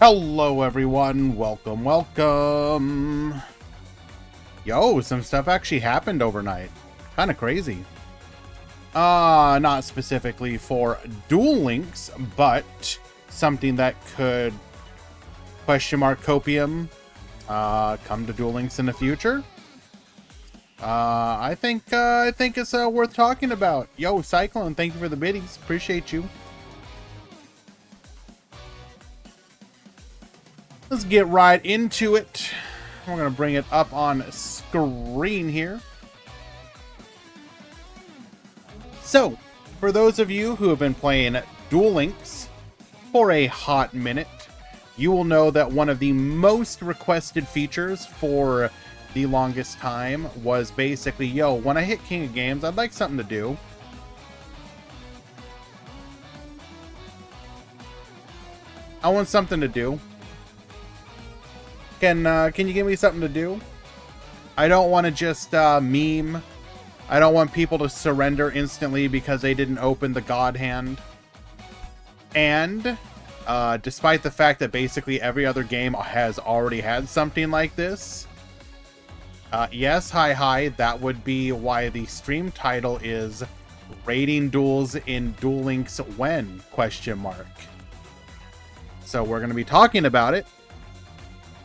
Hello everyone, welcome. Yo, some stuff actually happened overnight. Kind of crazy. Not specifically for Duel Links, but something that could copium come to Duel Links in the future. I think it's worth talking about. Yo, Cyclone, thank you for the biddies. Appreciate you. Let's get right into it. We're going to bring it up on screen here. So, for those of you who have been playing Duel Links for a hot minute, you will know that one of the most requested features for the longest time was basically, yo, when I hit King of Games, I'd like something to do. I want something to do. Can you give me something to do? I don't want to just meme. I don't want people to surrender instantly because they didn't open the God Hand. And despite the fact that basically every other game has already had something like this, yes, hi, that would be why the stream title is Rating Duels in Duel Links When? ? So we're going to be talking about it.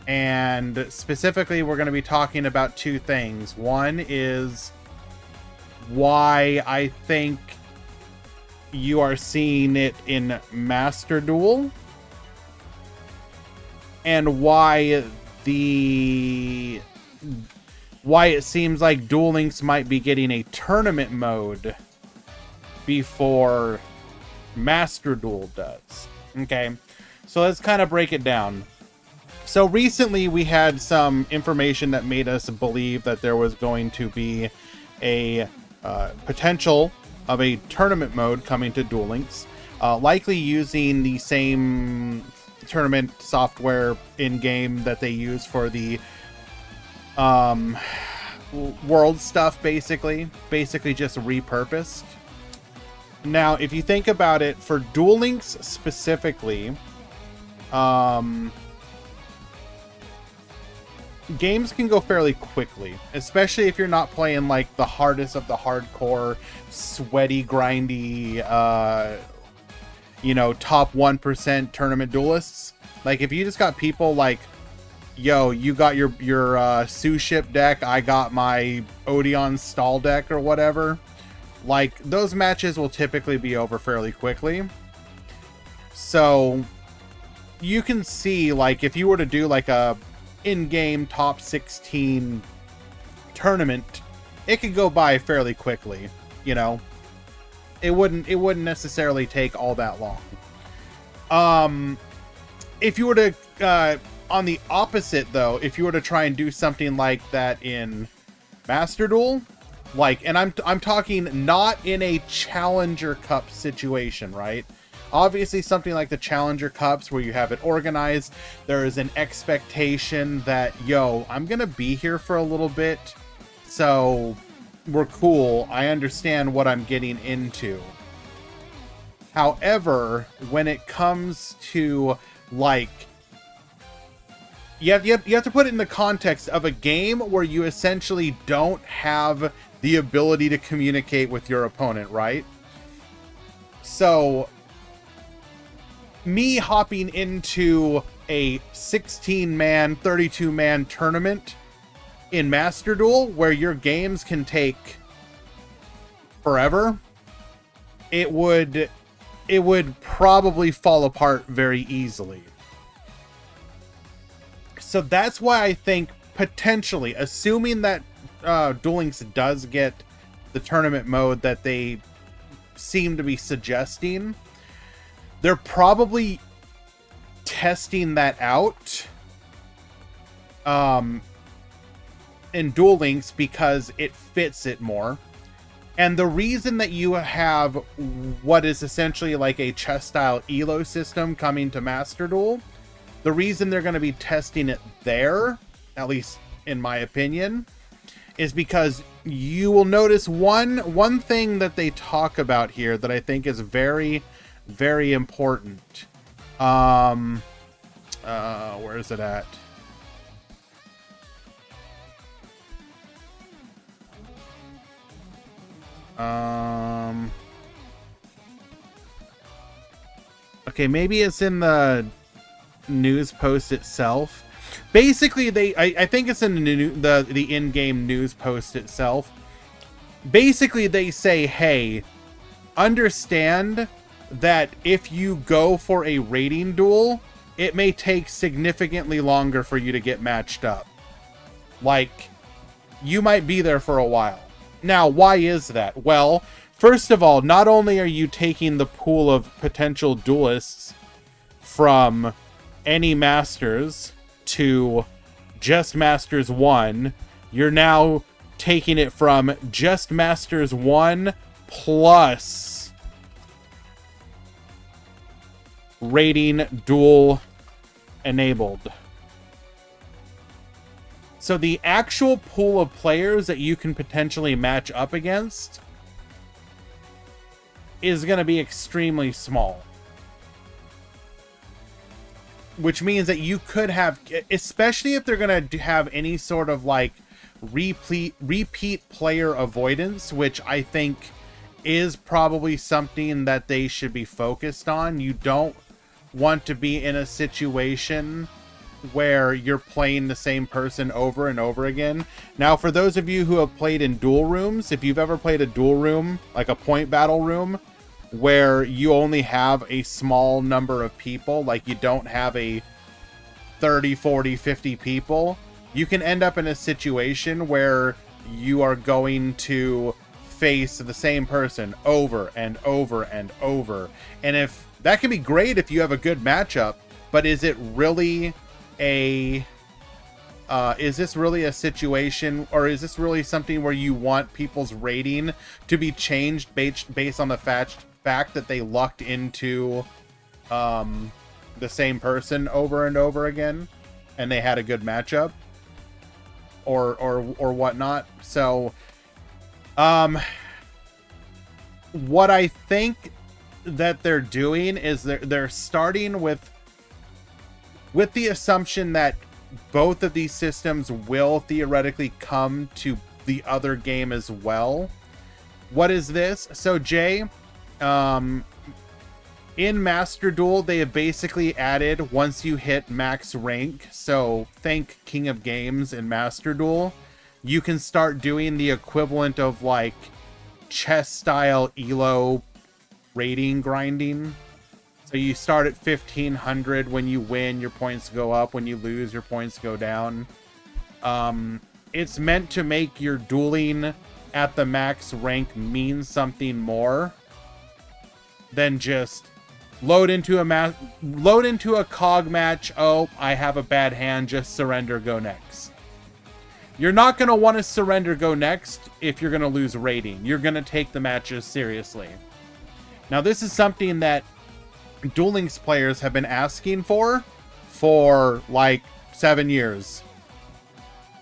And specifically, we're going to be talking about two things. One is why I think you are seeing it in Master Duel, and why it seems like Duel Links might be getting a tournament mode before Master Duel does. Okay, so let's kind of break it down. So recently we had some information that made us believe that there was going to be a potential of a tournament mode coming to Duel Links, likely using the same tournament software in-game that they use for the world stuff, basically just repurposed. Now, if you think about it, for Duel Links specifically, games can go fairly quickly, especially if you're not playing like the hardest of the hardcore, sweaty, grindy, top 1% tournament duelists. Like if you just got people like, yo, you got your sous ship deck, I got my Odeon stall deck or whatever, like those matches will typically be over fairly quickly. So you can see, like, if you were to do like a in-game top 16 tournament, it could go by fairly quickly. It wouldn't necessarily take all that long. If you were to on the opposite though, if you were to try and do something like that in Master Duel, like, and I'm talking not in a Challenger Cup situation, right? Obviously, something like the Challenger Cups where you have it organized, there is an expectation that, yo, I'm going to be here for a little bit, so we're cool. I understand what I'm getting into. However, when it comes to, like, you have to put it in the context of a game where you essentially don't have the ability to communicate with your opponent, right? So me hopping into a 16-man, 32-man tournament in Master Duel where your games can take forever, it would probably fall apart very easily. So that's why I think potentially, assuming that Duel Links does get the tournament mode that they seem to be suggesting, they're probably testing that out in Duel Links because it fits it more. And the reason that you have what is essentially like a chess-style ELO system coming to Master Duel, the reason they're going to be testing it there, at least in my opinion, is because you will notice one thing that they talk about here that I think is very, very important. Where is it at? Okay, maybe it's in the news post itself. Basically, I think it's in the in-game news post itself. Basically, they say, hey, understand that if you go for a rating duel, it may take significantly longer for you to get matched up. Like, you might be there for a while. Now, why is that? Well, first of all, not only are you taking the pool of potential duelists from any Masters to just Masters 1, you're now taking it from just Masters 1 plus rating duel enabled. So the actual pool of players that you can potentially match up against is going to be extremely small. Which means that you could have, especially if they're going to have any sort of like repeat player avoidance, which I think is probably something that they should be focused on. You don't want to be in a situation where you're playing the same person over and over again. Now, for those of you who have played in duel rooms, if you've ever played a duel room, like a point battle room, where you only have a small number of people, like you don't have a 30, 40, 50 people, you can end up in a situation where you are going to face the same person over and over and over. And if that can be great if you have a good matchup, but is it really is this really a situation, or is this really something where you want people's rating to be changed based on the fact that they lucked into the same person over and over again and they had a good matchup or whatnot? So what I think that they're doing is they're starting with the assumption that both of these systems will theoretically come to the other game as well. What is this? So Jay, in Master Duel, they have basically added, once you hit max rank, so think King of Games in Master Duel, you can start doing the equivalent of like chess style ELO rating grinding. So you start at 1500. When you win, your points go up. When you lose, your points go down. It's meant to make your dueling at the max rank mean something more than just load into a cog match. Oh, I have a bad hand. Just surrender. Go next. You're not going to want to surrender. Go next if you're going to lose rating. You're going to take the matches seriously. Now, this is something that Duel Links players have been asking for like 7 years.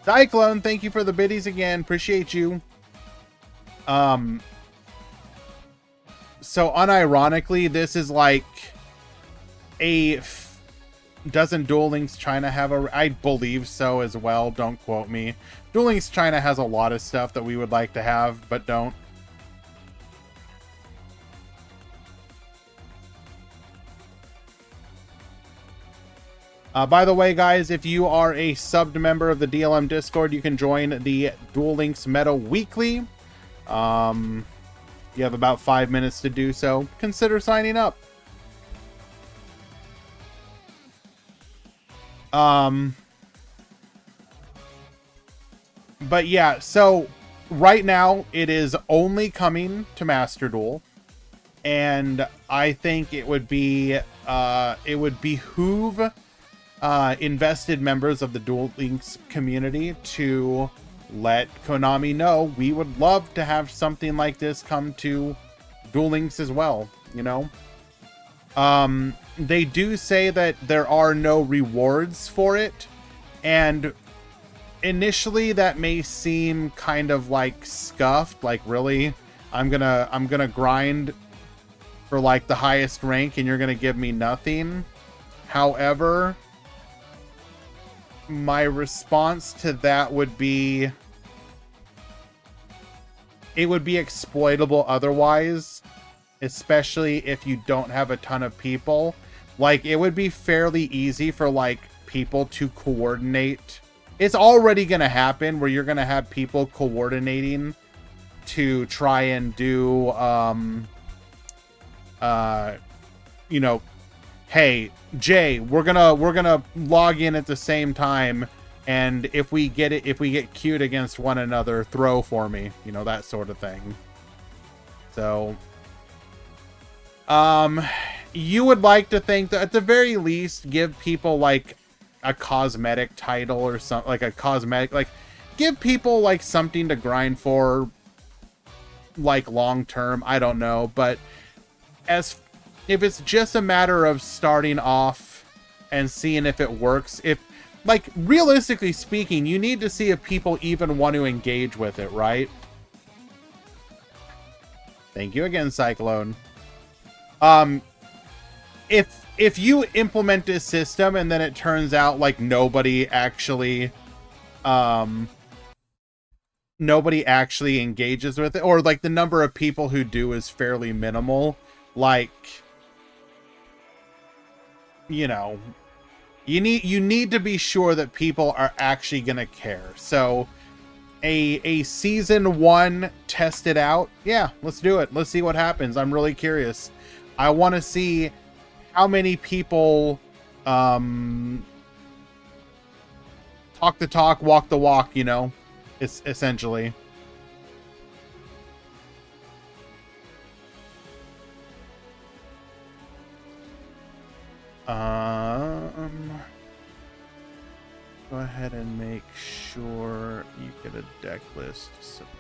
Cyclone, thank you for the biddies again. Appreciate you. So unironically, this is like doesn't Duel Links China have I believe so as well. Don't quote me. Duel Links China has a lot of stuff that we would like to have, but don't. By the way, guys, if you are a subbed member of the DLM Discord, you can join the Duel Links Meta Weekly. You have about 5 minutes to do so. Consider signing up. But yeah, so right now it is only coming to Master Duel, and I think it would behoove invested members of the Duel Links community to let Konami know we would love to have something like this come to Duel Links as well, you know? They do say that there are no rewards for it, and initially that may seem kind of like scuffed, like really, I'm gonna grind for like the highest rank and you're gonna give me nothing. However, my response to that would be, it would be exploitable otherwise, especially if you don't have a ton of people. Like, it would be fairly easy for, like, people to coordinate. It's already going to happen where you're going to have people coordinating to try and do, you know, hey, Jay, we're gonna log in at the same time, and if we get queued against one another, throw for me, you know, that sort of thing. So, you would like to think that at the very least, give people like a cosmetic title or something, like a cosmetic, like give people like something to grind for, like long term. I don't know, but if it's just a matter of starting off and seeing if it works, if, like, realistically speaking, you need to see if people even want to engage with it, right? Thank you again, Cyclone. If you implement this system and then it turns out like nobody actually engages with it, or like the number of people who do is fairly minimal, like, you know, you need to be sure that people are actually gonna care. So a season 1, test it out. Yeah, let's do it. Let's see what happens. I'm really curious. I want to see how many people talk the talk, walk the walk, you know, it's essentially. Go ahead and make sure you get a deck list submitted.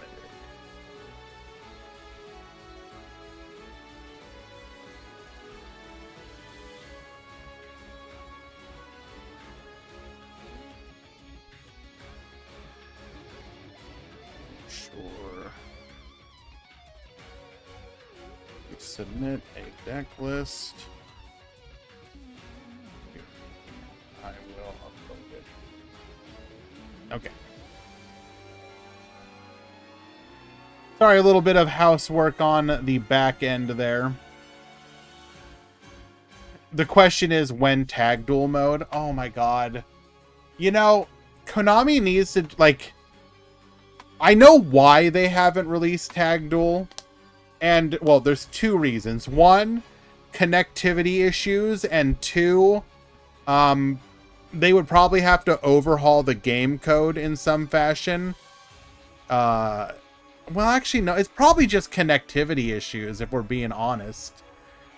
Sure. Submit a deck list. I will upload it. Okay. Sorry, a little bit of housework on the back end there. The question is, when tag duel mode? Oh my god. You know, Konami needs to, like, I know why they haven't released tag duel. And, well, there's two reasons. One, connectivity issues, and two, they would probably have to overhaul the game code in some fashion. Well, actually, no. It's probably just connectivity issues, if we're being honest.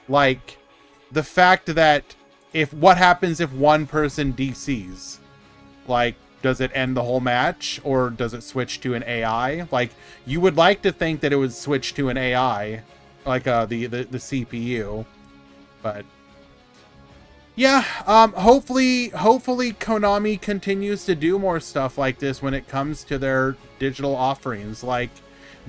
Like, the fact that what happens if one person DCs? Like, does it end the whole match, or does it switch to an AI? Like, you would like to think that it would switch to an AI, like the CPU, but yeah, hopefully Konami continues to do more stuff like this when it comes to their digital offerings. Like,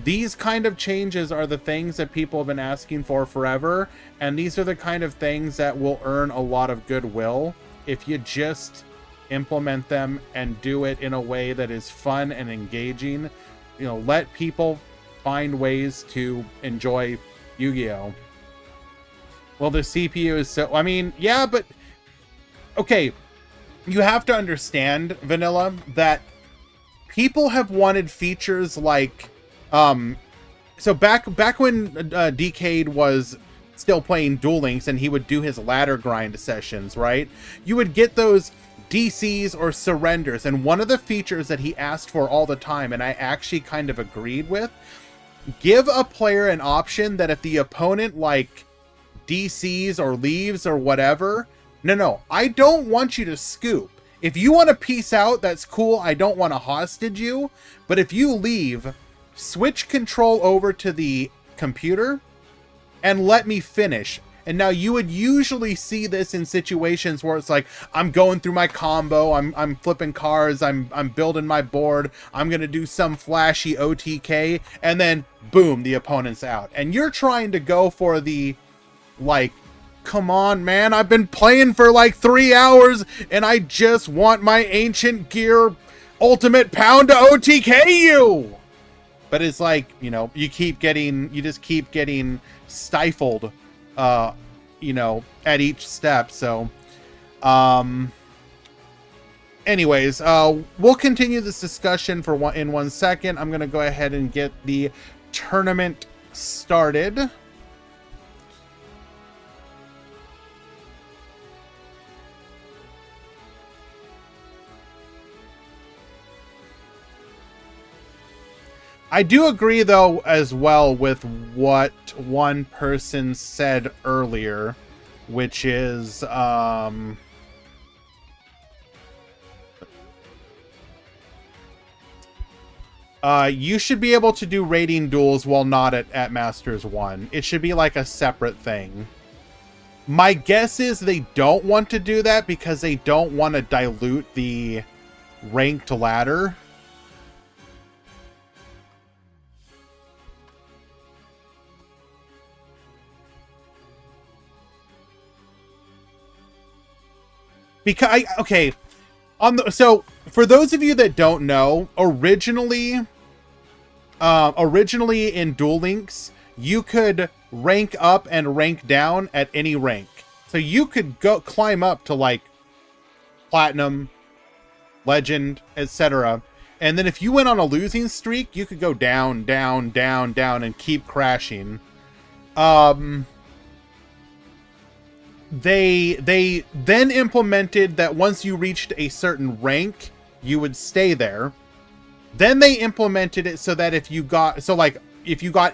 these kind of changes are the things that people have been asking for forever, and these are the kind of things that will earn a lot of goodwill if you just implement them and do it in a way that is fun and engaging. You know, let people find ways to enjoy Yu-Gi-Oh! Well, the CPU is so... I mean, yeah, but... Okay, you have to understand, Vanilla, that people have wanted features like... So back when Decade was still playing Duel Links and he would do his ladder grind sessions, right? You would get those DCs or surrenders, and one of the features that he asked for all the time, and I actually kind of agreed with, give a player an option that if the opponent like DCs or leaves or whatever, no, I don't want you to scoop. If you want to peace out, that's cool. I don't want to hostage you, but if you leave, switch control over to the computer and let me finish. And now you would usually see this in situations where it's like, I'm going through my combo, I'm flipping cards, I'm building my board, I'm gonna do some flashy OTK, and then boom, the opponent's out. And you're trying to go for the, like, Come on, man. I've been playing for like 3 hours and I just want my ancient gear ultimate pound to OTK you. But it's like, you know, you just keep getting stifled, you know, at each step. So, anyways, we'll continue this discussion in 1 second. I'm going to go ahead and get the tournament started. I do agree, though, as well with what one person said earlier, which is, you should be able to do rating duels while not at Masters 1. It should be like a separate thing. My guess is they don't want to do that because they don't want to dilute the ranked ladder. Because okay, so for those of you that don't know, originally in Duel Links, you could rank up and rank down at any rank. So you could climb up to like platinum, legend, etc. And then if you went on a losing streak, you could go down, down, down, down, and keep crashing. They then implemented that once you reached a certain rank, you would stay there. Then they implemented it so that if you got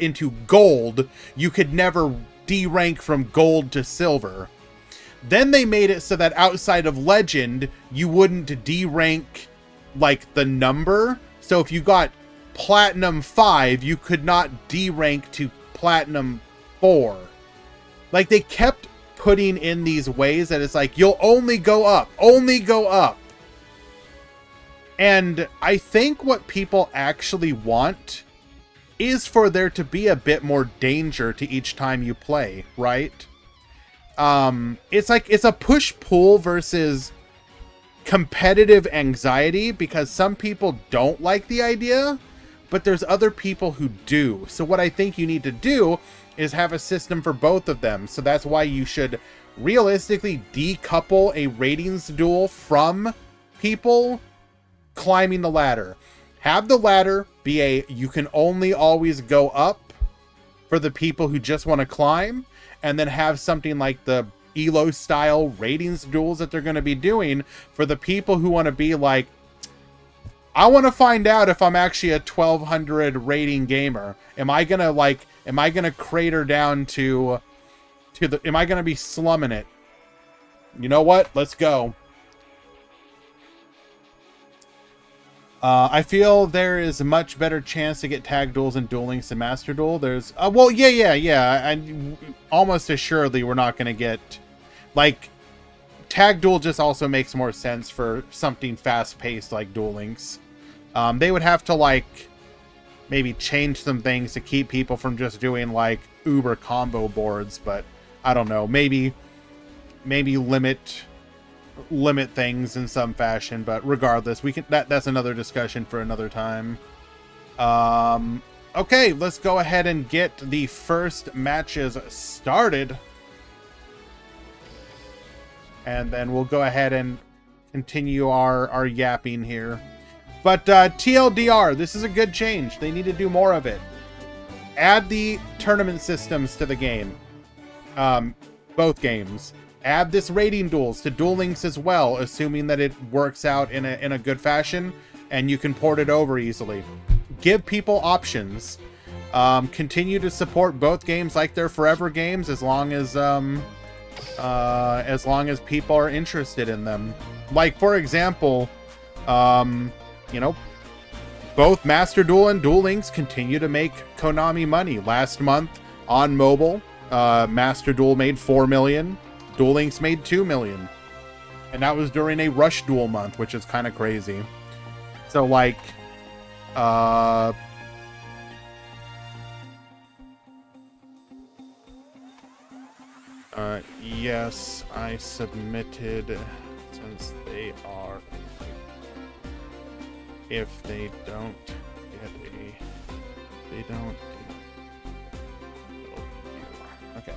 into gold, you could never de-rank from gold to silver. Then they made it so that outside of legend, you wouldn't de-rank like the number. So if you got platinum 5, you could not de-rank to platinum 4. Like, they kept putting in these ways that it's like, you'll only go up, only go up. And I think what people actually want is for there to be a bit more danger to each time you play, right? It's like, it's a push-pull versus competitive anxiety, because some people don't like the idea, but there's other people who do. So what I think you need to do is have a system for both of them. So that's why you should realistically decouple a ratings duel from people climbing the ladder. Have the ladder be you can only always go up for the people who just want to climb, and then have something like the ELO style ratings duels that they're going to be doing for the people who want to be like, I want to find out if I'm actually a 1200 rating gamer. Am I going to crater down to am I going to be slumming it? You know what? Let's go. I feel there is a much better chance to get tag duels in Duel Links than Master Duel. There's, well, yeah. And almost assuredly we're not going to get, like, tag duel just also makes more sense for something fast-paced like Duel Links. They would have to, like, maybe change some things to keep people from just doing, like, uber combo boards, but I don't know. Maybe limit things in some fashion, but regardless, we can, that's another discussion for another time. Okay, let's go ahead and get the first matches started. And then we'll go ahead and continue our yapping here. But TLDR, this is a good change. They need to do more of it. Add the tournament systems to the game. Both games. Add this rating duels to Duel Links as well, assuming that it works out in a good fashion and you can port it over easily. Give people options. Continue to support both games like they're forever games, as long as people are interested in them. Like, for example, you know, both Master Duel and Duel Links continue to make Konami money. Last month on mobile, Master Duel made 4 million. Duel Links made 2 million. And that was during a Rush Duel month, which is kind of crazy. So, like, Yes, I submitted, since they are, if they don't get they don't, okay.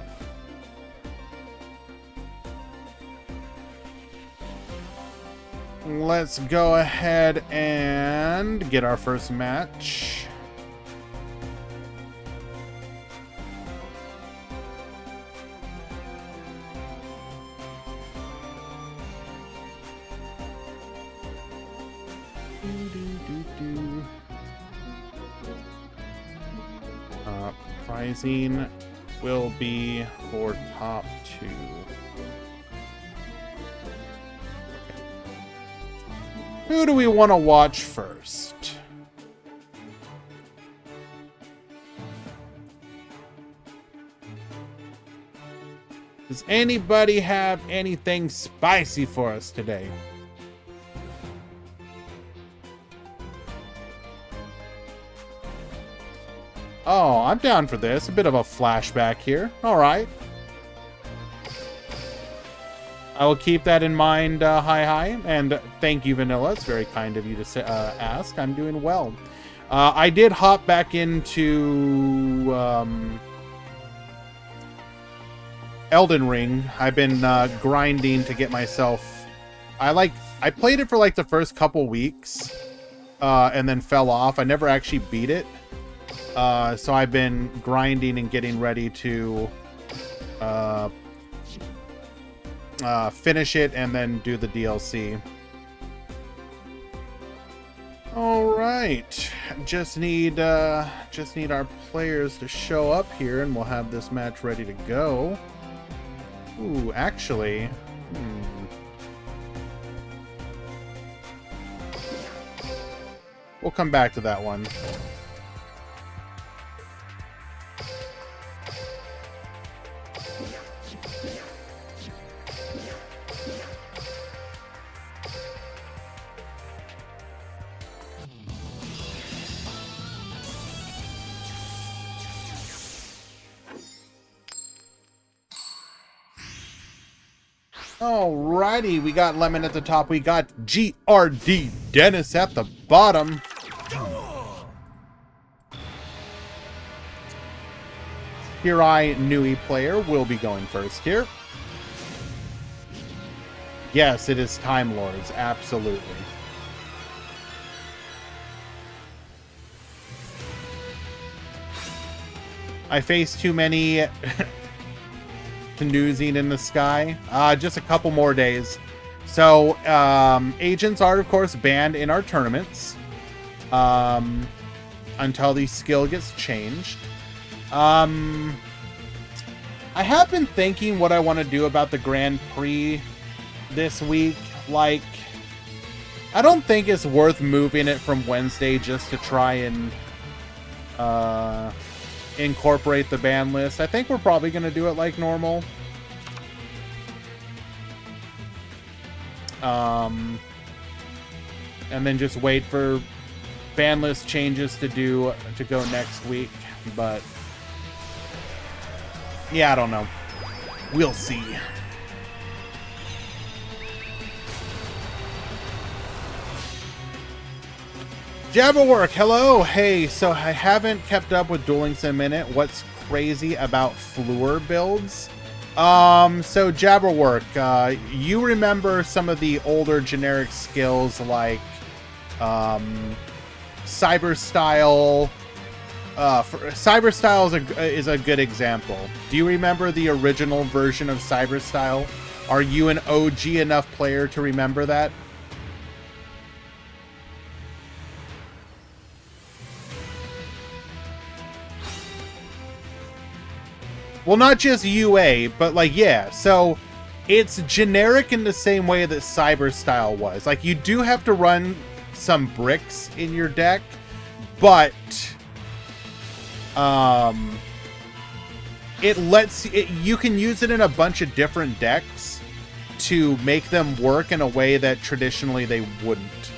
Let's go ahead and get our first match. Pricing will be for top 2. Who do we want to watch first? Does anybody have anything spicy for us today? Oh, I'm down for this. A bit of a flashback here. All right. I will keep that in mind, hi. And thank you, Vanilla. It's very kind of you to ask. I'm doing well. I did hop back into Elden Ring. I've been grinding to get myself... I played it for like the first couple weeks and then fell off. I never actually beat it. So I've been grinding and getting ready to finish it and then do the DLC. All right, just need our players to show up here, and we'll have this match ready to go. Ooh, actually, we'll come back to that one. Alrighty, we got Lemon at the top. We got GRD Dennis at the bottom. Hirai Nui player will be going first here. Yes, it is Time Lords, absolutely. I face too many snoozing in the sky. Just a couple more days. So, agents are, of course, banned in our tournaments until the skill gets changed. I have been thinking what I want to do about the Grand Prix this week. Like, I don't think it's worth moving it from Wednesday just to try and incorporate the ban list. I think we're probably going to do it like normal. And then just wait for ban list changes to go next week. But yeah, I don't know. We'll see. Jabberwork, hello. Hey, so I haven't kept up with Duel Links in a minute. What's crazy about Fleur builds? So Jabberwork, you remember some of the older generic skills like Cyber Style. Cyber Style is a good example. Do you remember the original version of Cyber Style? Are you an OG enough player to remember that? Well, not just UA, but like, yeah. So it's generic in the same way that Cyber Style was. Like, you do have to run some bricks in your deck, but you can use it in a bunch of different decks to make them work in a way that traditionally they wouldn't.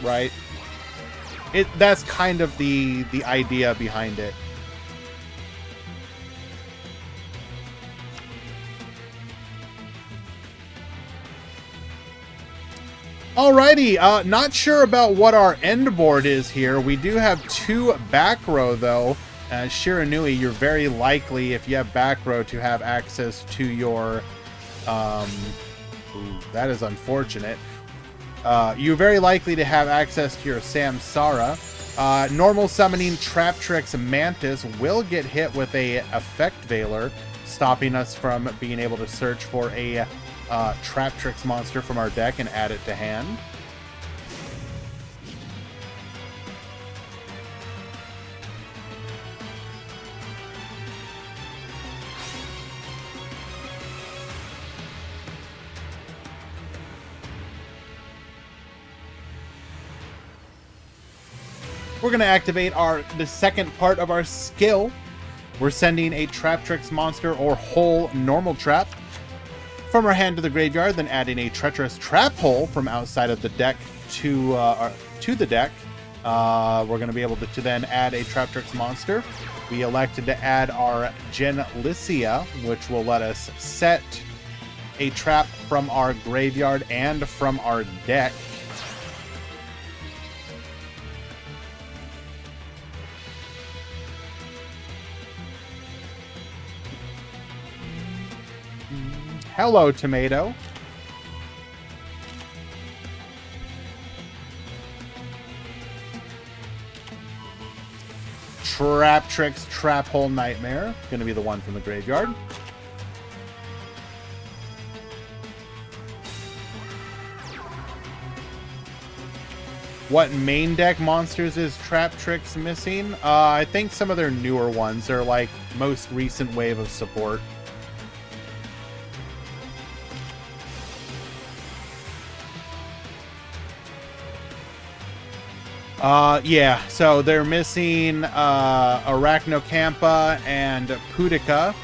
Right? That's kind of the idea behind it. Alrighty, not sure about what our end board is here. We do have 2 back row, though. Shiranui, you're very likely, if you have back row, to have access to your... ooh, that is unfortunate. You're very likely to have access to your Samsara. Normal summoning Traptrix Mantis will get hit with a Effect Veiler, stopping us from being able to search for a Traptrix monster from our deck and add it to hand. We're going to activate the second part of our skill. We're sending a Traptrix monster or whole normal trap from our hand to the graveyard, then adding a treacherous trap hole from outside of the deck to the deck. We're going to be able to then add a Traptrix monster. We elected to add our Genlycia, which will let us set a trap from our graveyard and from our deck. Hello, Tomato. Traptrix Trap Hole Nightmare. Going to be the one from the graveyard. What main deck monsters is Traptrix missing? I think some of their newer ones. They're like most recent wave of support. Yeah, so they're missing Arachnocampa and Pudica.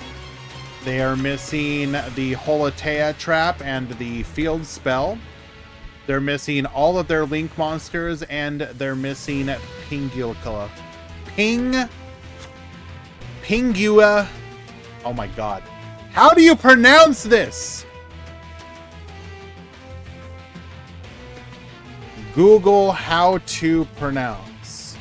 They are missing the Holotea Trap and the Field Spell. They're missing all of their Link monsters, and they're missing Pingula. Pingua. Oh my god. How do you pronounce this? Google how to pronounce.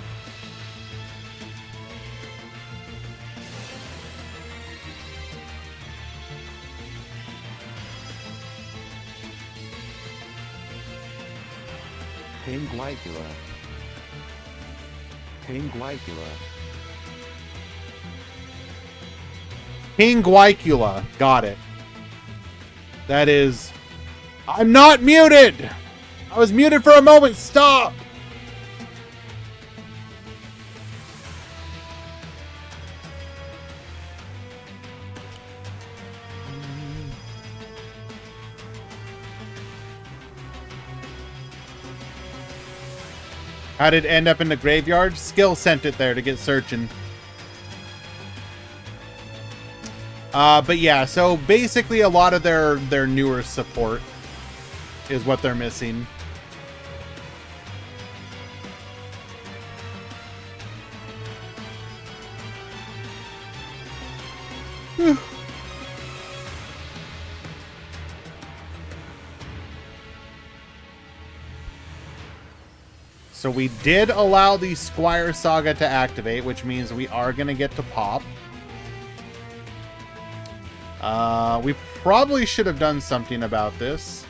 Pinguicula. Pinguicula. Pinguicula. Got it. That is... I'm not muted! I was muted for a moment. Stop! How did it end up in the graveyard? Skill sent it there to get searching. But yeah, so basically a lot of their newer support is what they're missing. So we did allow the Squire Saga to activate, which means we are going to get to pop. We probably should have done something about this.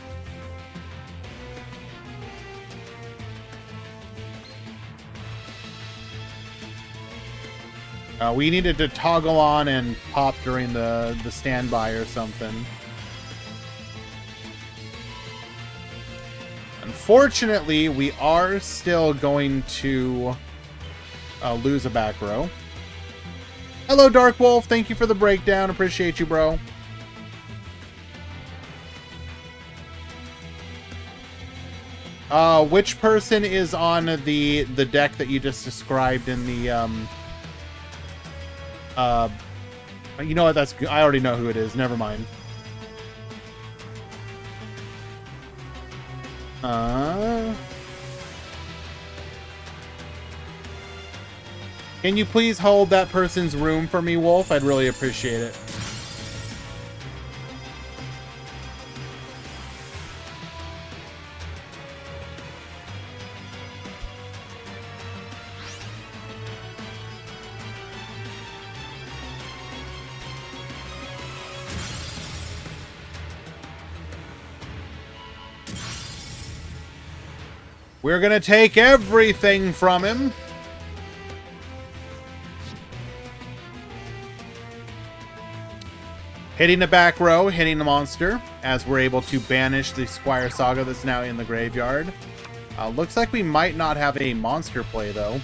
We needed to toggle on and pop during the standby or something. Unfortunately, we are still going to lose a back row. Hello, Dark Wolf. Thank you for the breakdown. Appreciate you, bro. Which person is on the deck that you just described in the you know what? That's I already know who it is. Never mind. Can you please hold that person's room for me, Wolf? I'd really appreciate it. We're going to take everything from him. Hitting the back row, hitting the monster, as we're able to banish the Squire Saga that's now in the graveyard. Looks like we might not have a monster play, though.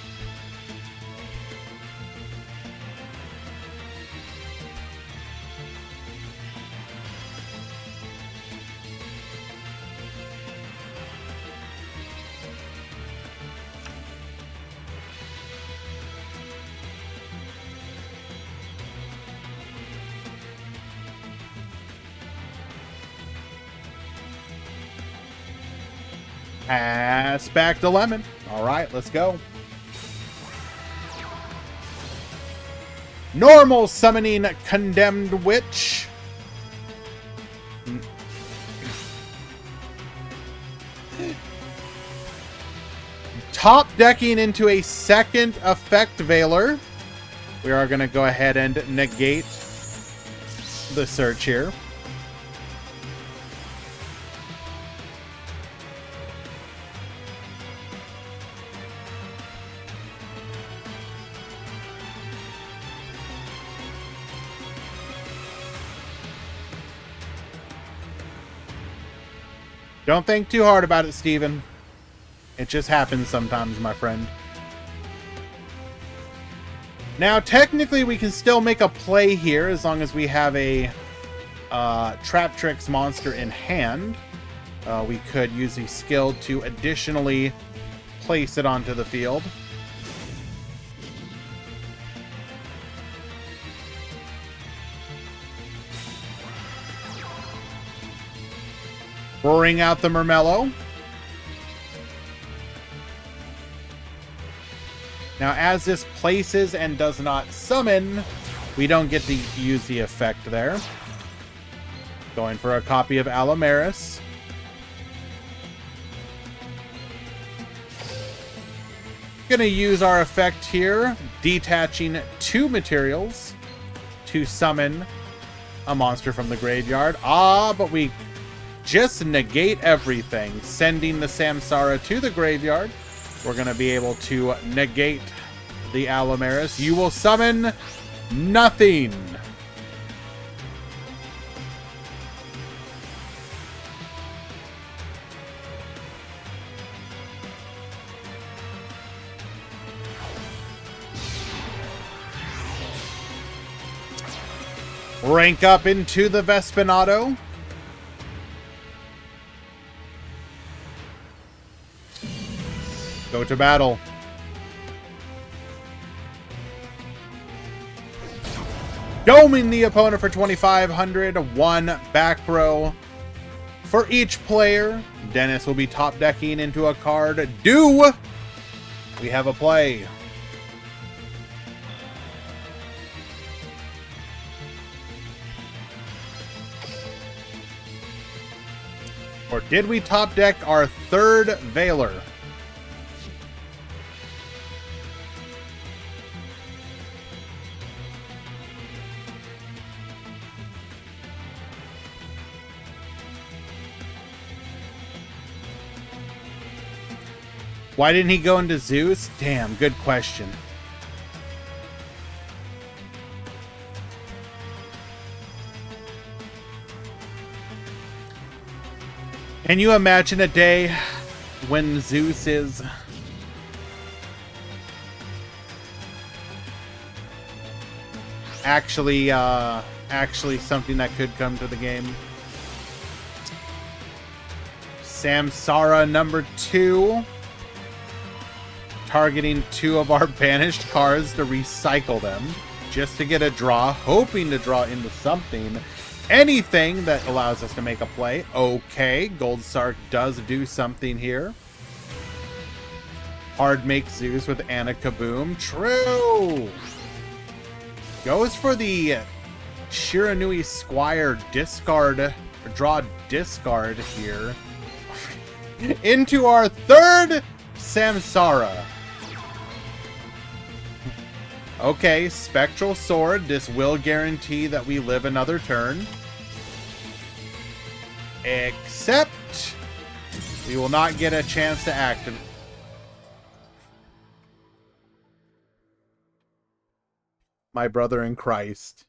Pass back to Lemon. All right, let's go. Normal summoning Condemned Witch. Top decking into a second effect Veiler. We are going to go ahead and negate the search here. Don't think too hard about it, Steven. It just happens sometimes, my friend. Now, technically, we can still make a play here as long as we have a Trap Tricks monster in hand. We could use the skill to additionally place it onto the field. Bring out the Murmello. Now, as this places and does not summon, we don't get to use the effect there. Going for a copy of Allomeris. Gonna use our effect here, detaching 2 materials to summon a monster from the graveyard. But we just negate everything, sending the Samsara to the graveyard. We're going to be able to negate the Allomeris. You will summon nothing. Rank up into the Vespinato. Go to battle. Doming the opponent for 2,500. 1 back row for each player. Dennis will be top decking into a card. Do we have a play? Or did we top deck our 3rd Veiler? Why didn't he go into Zeus? Damn, good question. Can you imagine a day when Zeus is actually something that could come to the game? Samsara number 2. Targeting 2 of our banished cards to recycle them. Just to get a draw. Hoping to draw into something. Anything that allows us to make a play. Okay, Gold Sark does do something here. Hard make Zeus with Anna Kaboom. True! Goes for the Shiranui Squire discard, or draw discard here. Into our 3rd Samsara. Okay, Spectral Sword. This will guarantee that we live another turn. Except we will not get a chance to activate. my brother in Christ.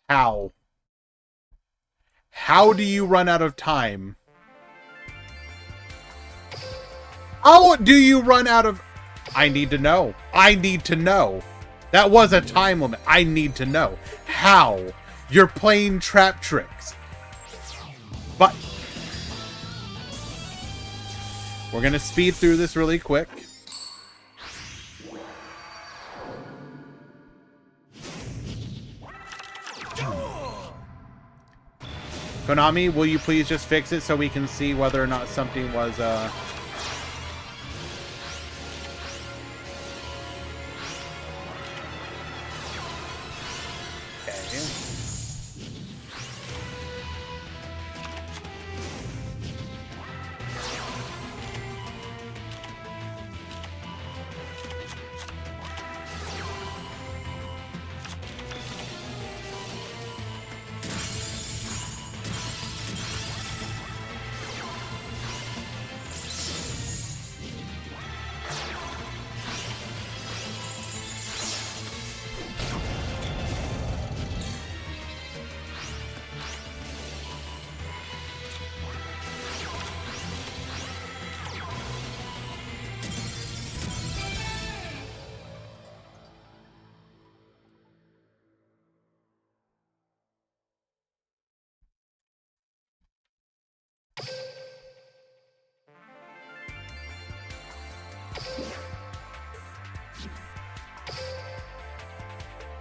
How? How do you run out of time? How do you run out of... I need to know. I need to know. That was a time limit. I need to know. How? You're playing trap tricks. But... we're going to speed through this really quick. Konami, will you please just fix it so we can see whether or not something was, Okay.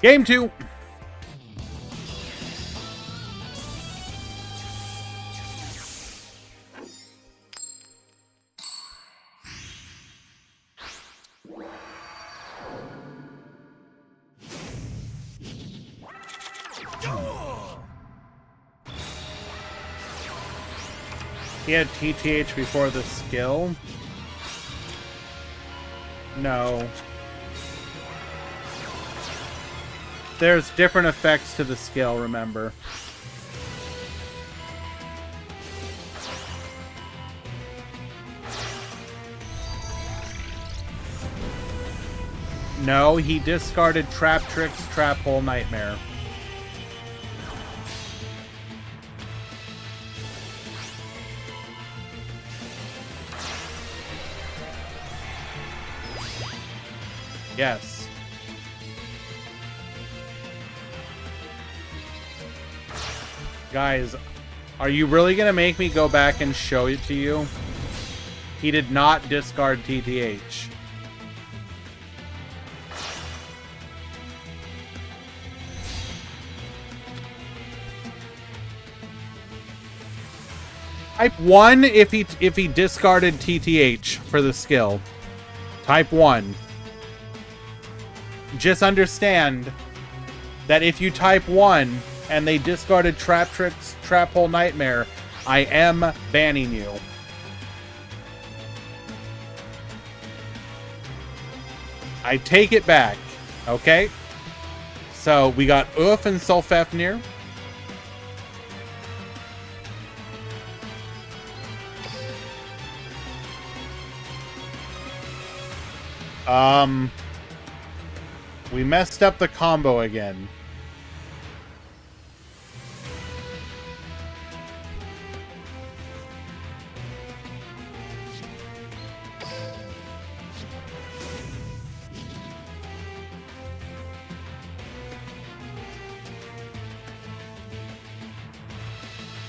Game 2. He had TTH before the skill? No. There's different effects to the skill, remember. No, he discarded Trap Tricks, Trap Hole, Nightmare. Yes. Guys, are you really going to make me go back and show it to you? He did not discard TTH. Type 1 if he discarded TTH for the skill. Type 1. Just understand that if you type 1 and they discarded Trap Tricks, Trap Hole, Nightmare, I am banning you. I take it back. Okay? So we got Oof and Sulfafnir. We messed up the combo again.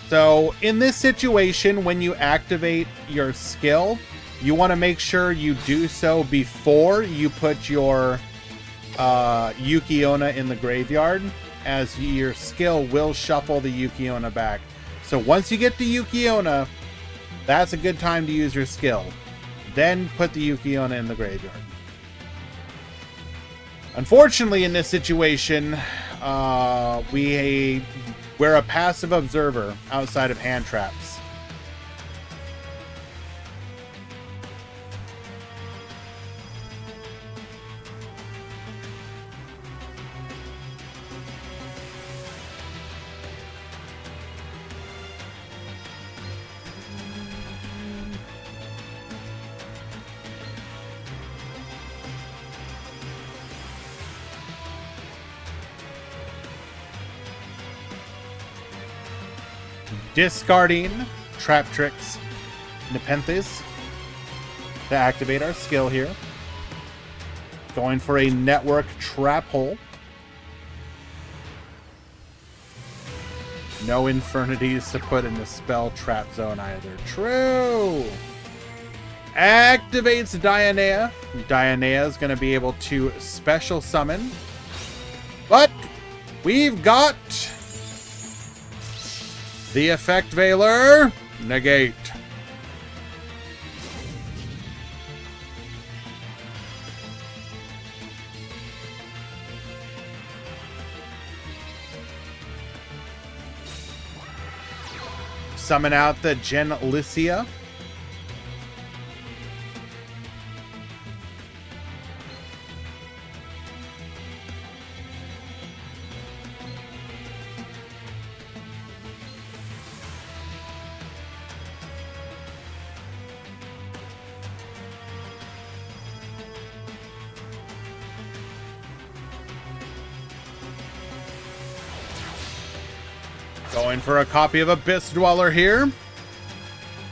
So, in this situation, when you activate your skill, you want to make sure you do so before you put your Yuki-Onna in the graveyard, as your skill will shuffle the Yuki-Onna back. So once you get the Yuki-Onna, that's a good time to use your skill. Then put the Yuki-Onna in the graveyard. Unfortunately, in this situation, we're a passive observer outside of hand traps. Discarding Trap Tricks Nepenthes to activate our skill here. Going for a Network Trap Hole. No Infernities to put in the spell trap zone either. True! Activates Dionea. Dionea is going to be able to special summon. But we've got the Effect Veiler. Negate. Summon out the Genlycia. Going for a copy of Abyss Dweller here,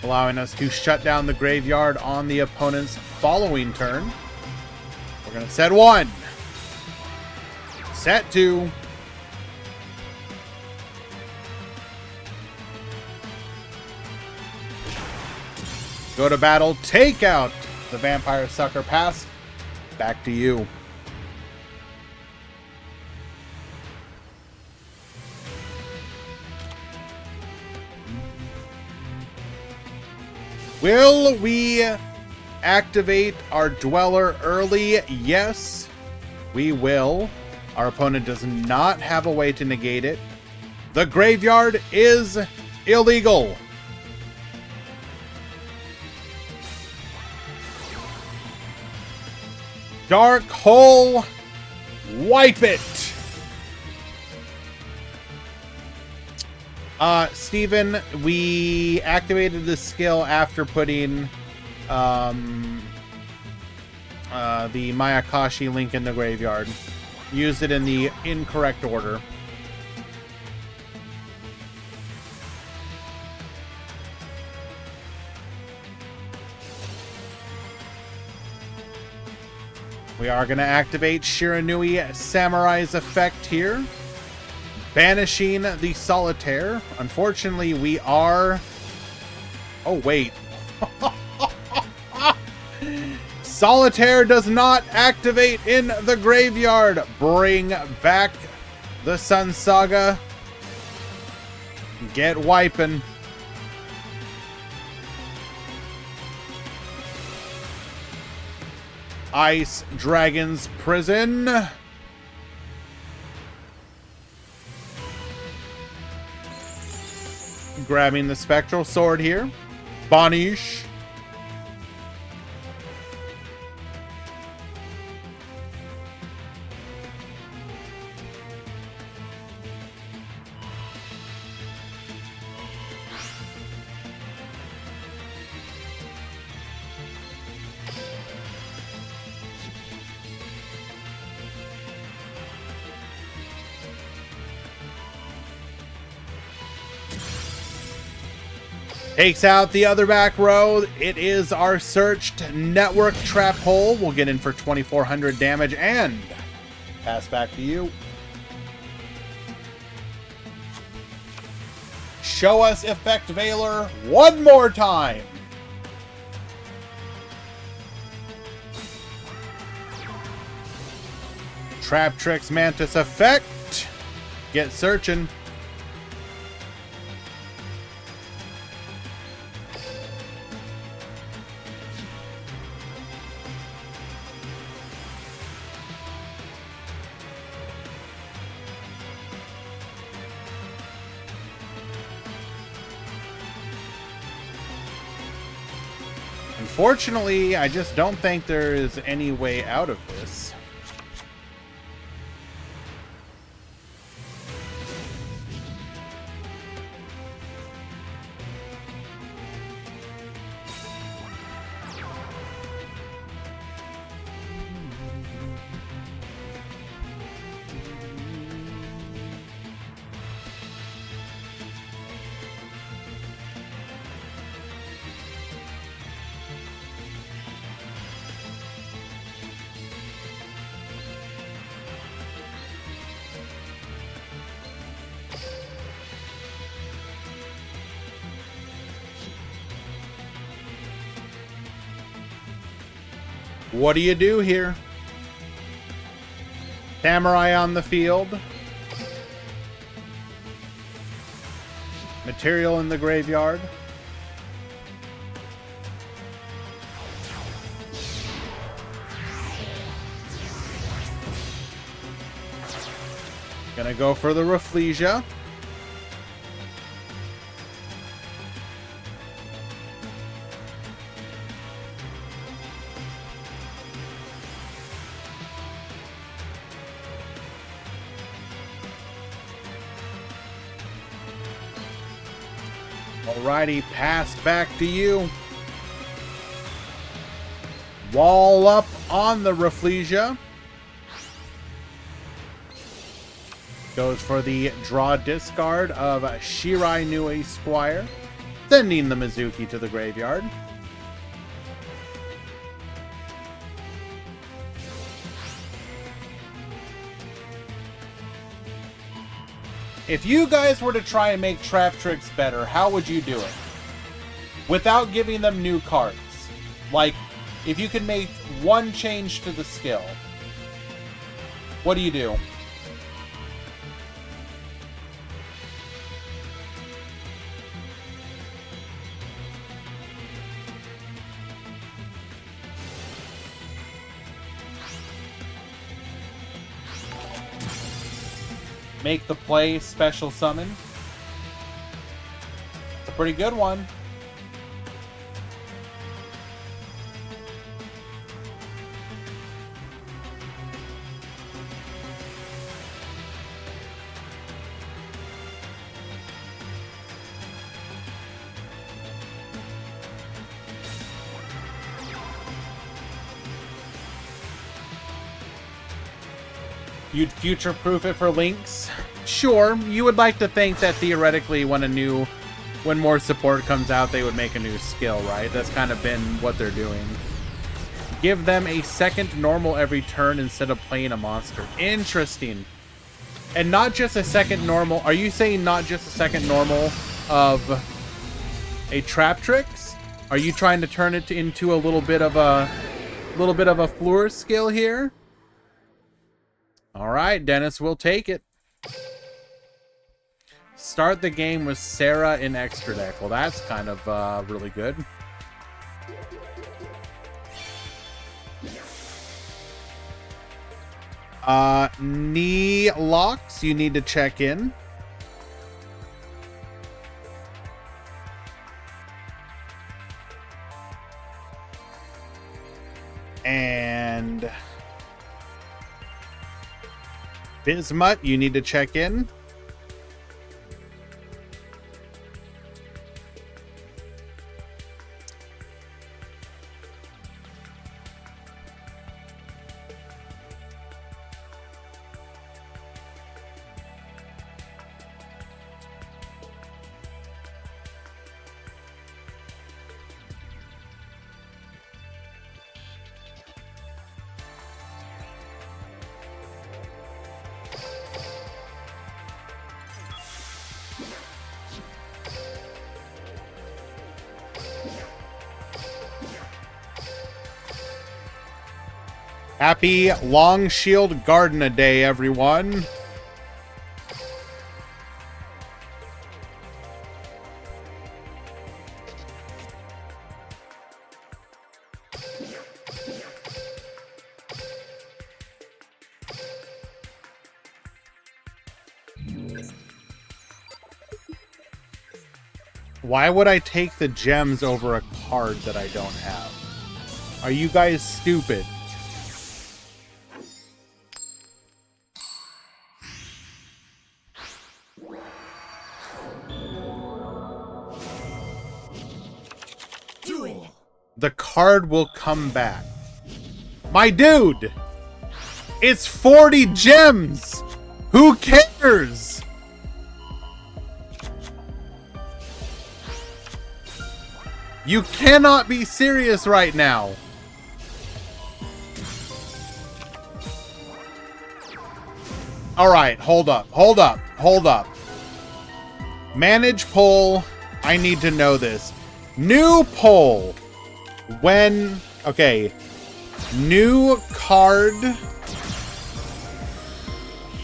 allowing us to shut down the graveyard on the opponent's following turn. We're going to set 1. Set 2. Go to battle, take out the Vampire Sucker Pass. Back to you. Will we activate our Dweller early? Yes, we will. Our opponent does not have a way to negate it. The graveyard is illegal. Dark Hole, wipe it. Steven, we activated the skill after putting the Mayakashi link in the graveyard. Used it in the incorrect order. We are going to activate Shiranui Samurai's effect here. Banishing the Solitaire. Unfortunately, we are... Oh, wait. Solitaire does not activate in the graveyard. Bring back the Sun Saga. Get wiping. Ice Dragon's Prison. Grabbing the Spectral Sword here. Banish. Takes out the other back row. It is our searched Network Trap Hole. We'll get in for 2,400 damage and pass back to you. Show us Effect Veiler one more time. Trap Tricks Mantis effect. Get searching. Unfortunately, I just don't think there is any way out of this. What do you do here? Samurai on the field. Material in the graveyard. Gonna go for the Rafflesia. Alrighty, pass back to you. Wall up on the Rafflesia. Goes for the draw discard of Shirai Nue Squire, sending the Mizuki to the graveyard. If you guys were to try and make Trap Tricks better, how would you do it? Without giving them new cards. Like, if you could make one change to the skill, what do you do? Make the play special summon. It's a pretty good one. You'd future-proof it for Lynx? Sure, you would like to think that theoretically when more support comes out, they would make a new skill, right? That's kind of been what they're doing. Give them a second normal every turn instead of playing a monster. Interesting. And not just a second normal. Are you saying not just a second normal of a Trap Tricks? Are you trying to turn it into a little bit of a floor skill here? All right, Dennis, we'll take it. Start the game with Sarah in extra deck. Well, that's kind of really good. Knee locks, you need to check in. And Bismuth, you need to check in. Happy Long Shield Garden Day, everyone. Why would I take the gems over a card that I don't have? Are you guys stupid? The card will come back. My dude! It's 40 gems! Who cares? You cannot be serious right now. Alright, hold up. Manage poll. I need to know this. New poll. Okay. New card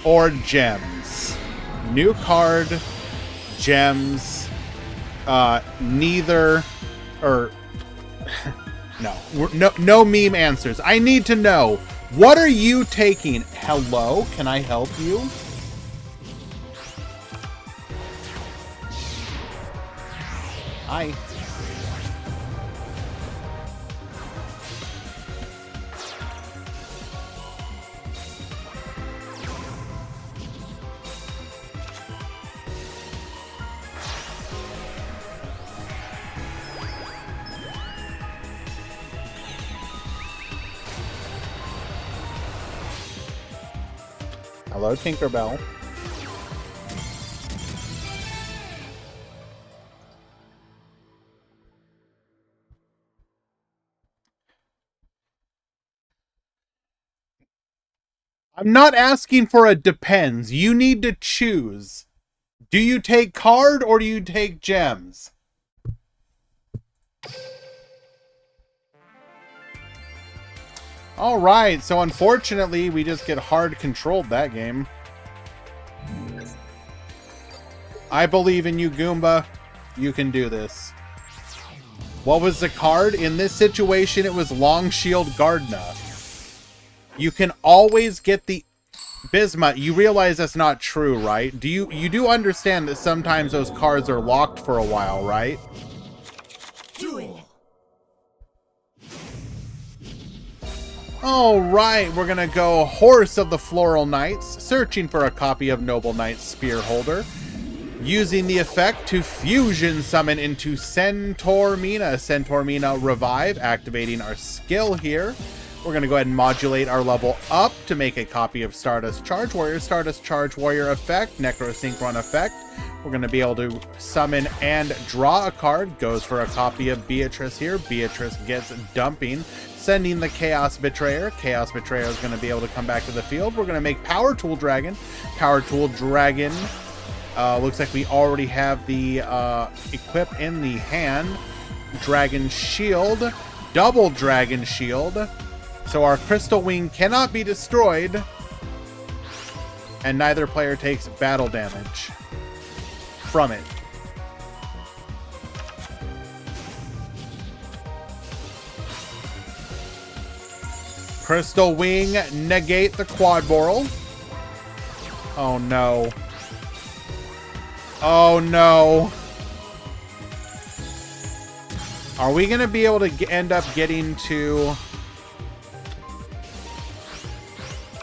or gems? New card, gems, neither, or no meme answers. I need to know, what are you taking? Hello, can I help you? Hi. Hello, Tinkerbell. I'm not asking for a depends. You need to choose. Do you take card or do you take gems? Alright, so unfortunately, we just get hard controlled that game. I believe in you, Goomba. You can do this. What was the card? In this situation, it was Long Shield Gardna. You can always get the... Bismuth, you realize that's not true, right? You do understand that sometimes those cards are locked for a while, right? Duel. Alright, we're gonna go Horse of the Floral Knights, searching for a copy of Noble Knight's Spearholder. Using the effect to fusion summon into Centaur Mina. Centaur Mina Revive, activating our skill here. We're going to go ahead and modulate our level up to make a copy of Stardust Charge Warrior. Stardust Charge Warrior effect, Necrosynchron effect. We're going to be able to summon and draw a card. Goes for a copy of Beatrice here. Beatrice gets dumping, sending the Chaos Betrayer. Chaos Betrayer is going to be able to come back to the field. We're going to make Power Tool Dragon. Power Tool Dragon. Looks like we already have the equip in the hand. Dragon Shield. Double Dragon Shield. So our Crystal Wing cannot be destroyed. And neither player takes battle damage from it. Crystal Wing, negate the Quad Boral. Oh no. Oh no. Are we going to be able to end up getting to...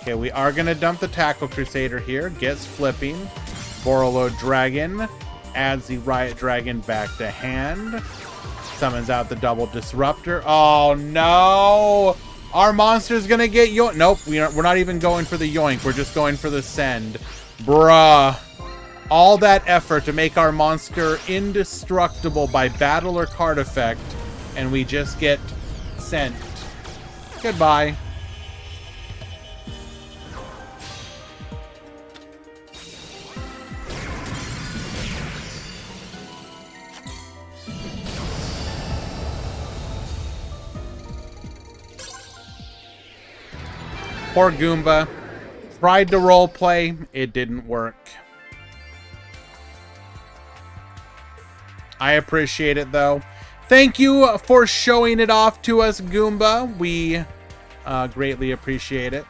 Okay, we are going to dump the Tackle Crusader here. Gets flipping. Borolo Dragon. Adds the Riot Dragon back to hand. Summons out the Double Disruptor. Oh no! Our monster's going to get yoinked. Nope, we're not even going for the yoink. We're just going for the send. Bruh. All that effort to make our monster indestructible by battle or card effect, and we just get sent. Goodbye. Poor Goomba. Tried to roleplay. It didn't work. I appreciate it, though. Thank you for showing it off to us, Goomba. We greatly appreciate it.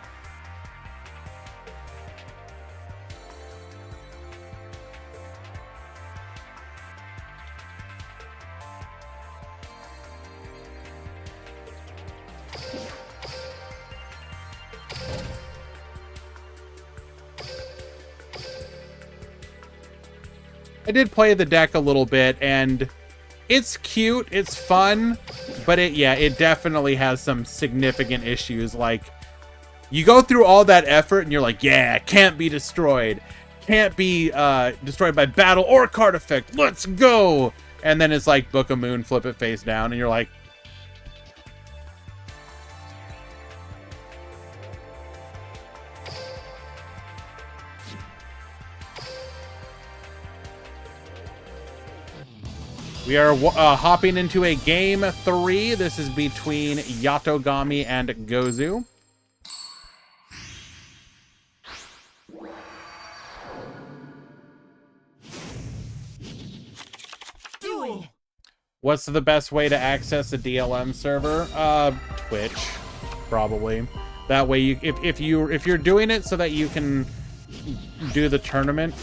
I did play the deck a little bit, and it's cute, it's fun, but it definitely has some significant issues. Like, you go through all that effort, and you're like, yeah, can't be destroyed. Can't be destroyed by battle or card effect. Let's go! And then it's like Book of Moon, flip it face down, and you're like, We are hopping into a game 3. This is between Yatogami and Gozu. Duel. What's the best way to access a DLM server? Twitch, probably. That way, if you're doing it so that you can do the tournament,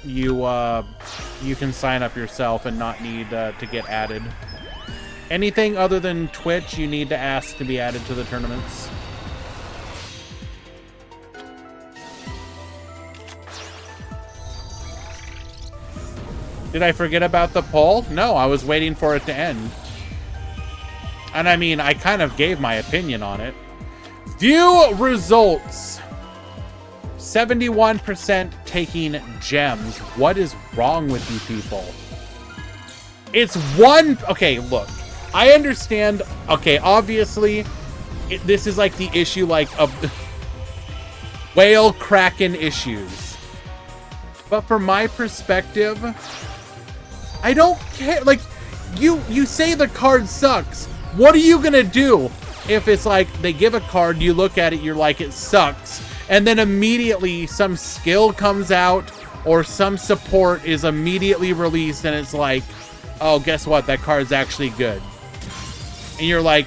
you can sign up yourself and not need to get added. Anything other than Twitch, you need to ask to be added to the tournaments. Did I forget about the poll? No, I was waiting for it to end. And I mean, I kind of gave my opinion on it. View results. 71% taking gems. What is wrong with you people? It's one... Okay, look. I understand... Okay, obviously, this is like the issue, like, of... whale kraken issues. But from my perspective... I don't care. Like, you say the card sucks. What are you gonna do if it's like they give a card, you look at it, you're like, it sucks, and then immediately some skill comes out or some support is immediately released and it's like, oh, guess what? That card's actually good. And you're like,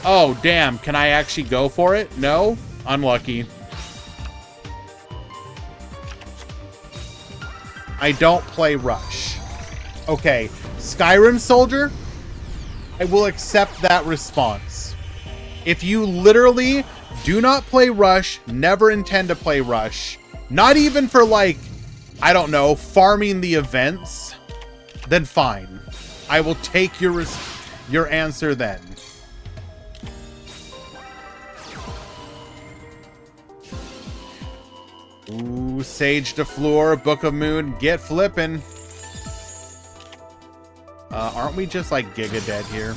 oh, damn, can I actually go for it? No? Unlucky. I don't play Rush. Okay, Skyrim Soldier, I will accept that response. If you literally do not play Rush, never intend to play Rush, not even for, like, I don't know, farming the events, then fine. I will take your answer then. Ooh, Sage de Fleur, Book of Moon, get flippin'. Aren't we just like Giga Dead here?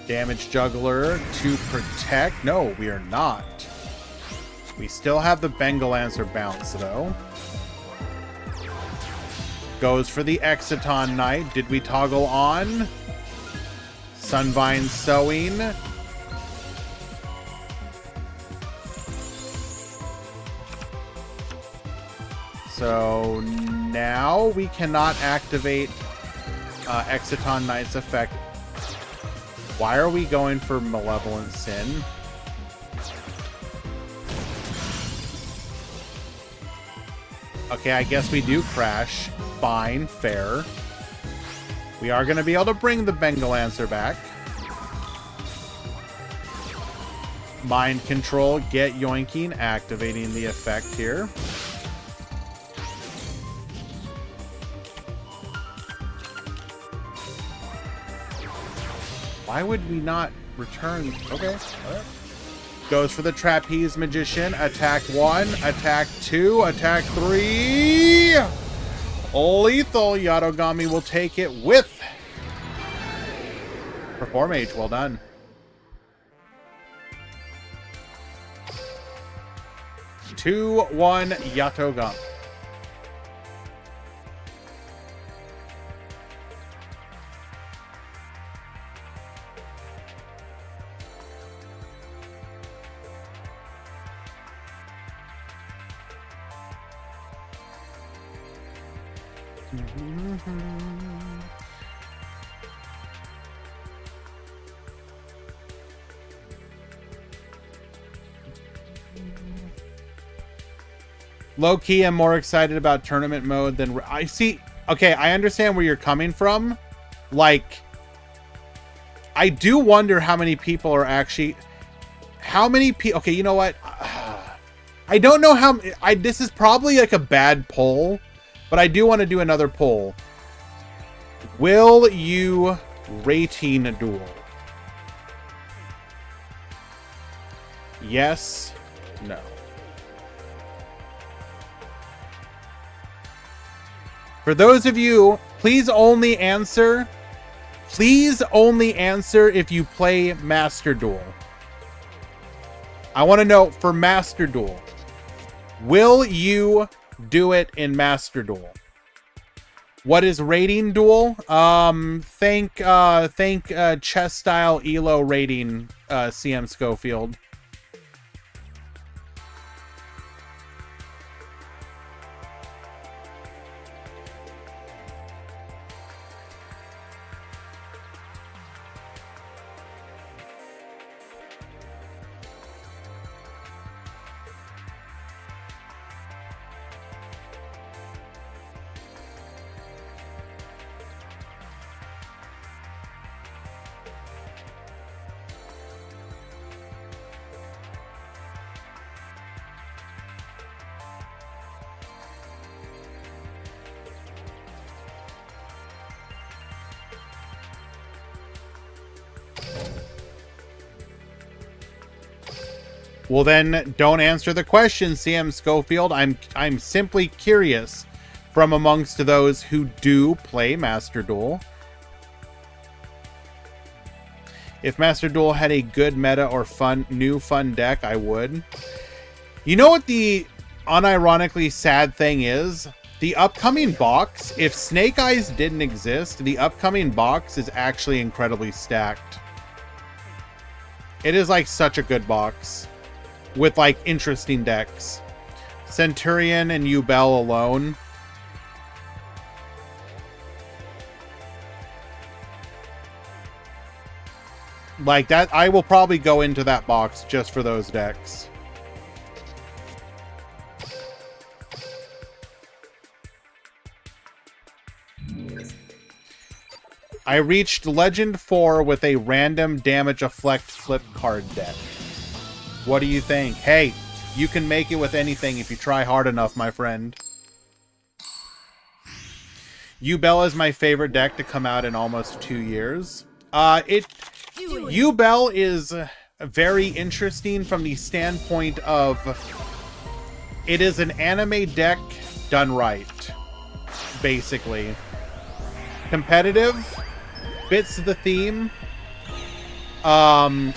Damage Juggler to protect. No, we are not. We still have the Bengal Answer bounce though. Goes for the Exiton Knight. Did we toggle on? Sunvine Sowing. So now we cannot activate Exiton Knight's effect. Why are we going for Malevolent Sin? Okay, I guess we do crash. Fine, fair. We are going to be able to bring the Bengal Answer back. Mind Control, get yoinking, activating the effect here. Why would we not return? Okay. All right. Goes for the Trapeze Magician. Attack 1, attack 2, attack 3. Lethal. Yatogami will take it with Perform Age. Well done. Two, 1, Yatogami. Low-key, I'm more excited about tournament mode than... I see... Okay, I understand where you're coming from. Like, I do wonder how many people are actually... How many people... Okay, you know what? I don't know how... This is probably like a bad poll, but I do want to do another poll. Will you rating a duel? Yes, no. For those of you, please only answer if you play Master Duel. I want to know for Master Duel, will you do it in Master Duel? What is rating duel? Thank chess style elo rating CM Schofield. Well, then don't answer the question, CM Schofield. I'm simply curious from amongst those who do play Master Duel. If Master Duel had a good meta or new fun deck, I would. You know what the unironically sad thing is? The upcoming box, if Snake Eyes didn't exist, the upcoming box is actually incredibly stacked. It is like such a good box with like interesting decks. Centurion and Ubel alone. Like that, I will probably go into that box just for those decks. I reached Legend 4 with a random damage afflict flip card deck. What do you think? Hey, you can make it with anything if you try hard enough, my friend. Ubel is my favorite deck to come out in almost 2 years. Ubel is very interesting from the standpoint of it is an anime deck done right, basically. Competitive, fits the theme,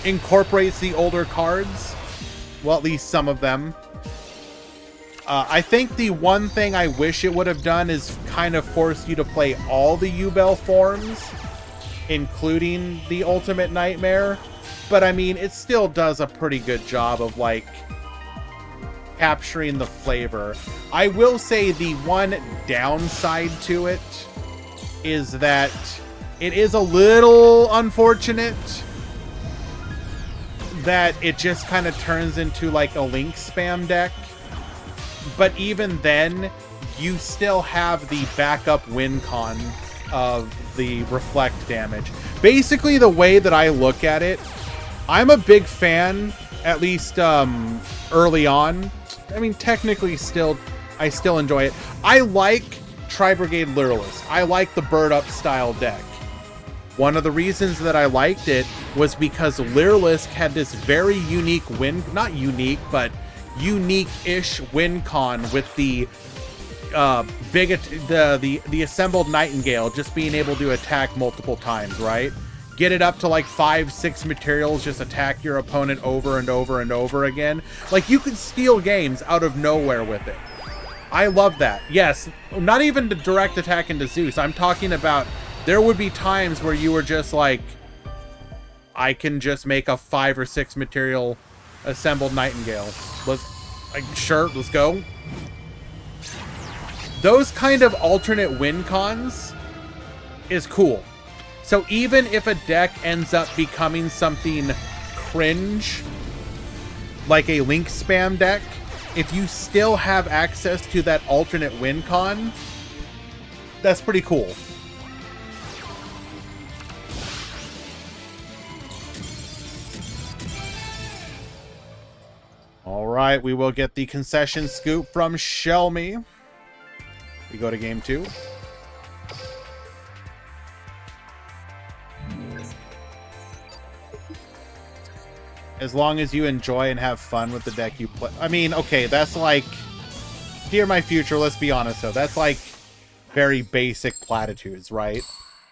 incorporates the older cards, well, at least some of them. I think the one thing I wish it would have done is kind of force you to play all the Ubel forms, including the Ultimate Nightmare. But I mean, it still does a pretty good job of like capturing the flavor. I will say the one downside to it is that it is a little unfortunate that it just kind of turns into like a Link spam deck. But even then, you still have the backup win con of the reflect damage. Basically, the way that I look at it, I'm a big fan, at least early on. I mean, technically, I still enjoy it. I like Tri-Brigade Lureless. I like the Bird Up style deck. One of the reasons that I liked it was because Lureless had this very unique win, not unique, but unique-ish win con with the the assembled Nightingale just being able to attack multiple times, right? Get it up to like 5-6 materials, just attack your opponent over and over and over again. Like, you could steal games out of nowhere with it. I love that. Yes, not even the direct attack into Zeus. I'm talking about there would be times where you were just like, I can just make a 5 or 6 material assembled Nightingale. Sure, let's go. Those kind of alternate win cons is cool. So even if a deck ends up becoming something cringe, like a Link spam deck, if you still have access to that alternate win con, that's pretty cool. All right, we will get the concession scoop from Shelmy. We go to game 2. As long as you enjoy and have fun with the deck you play. I mean, okay, that's like, Dear My Future, let's be honest though, that's like very basic platitudes, right?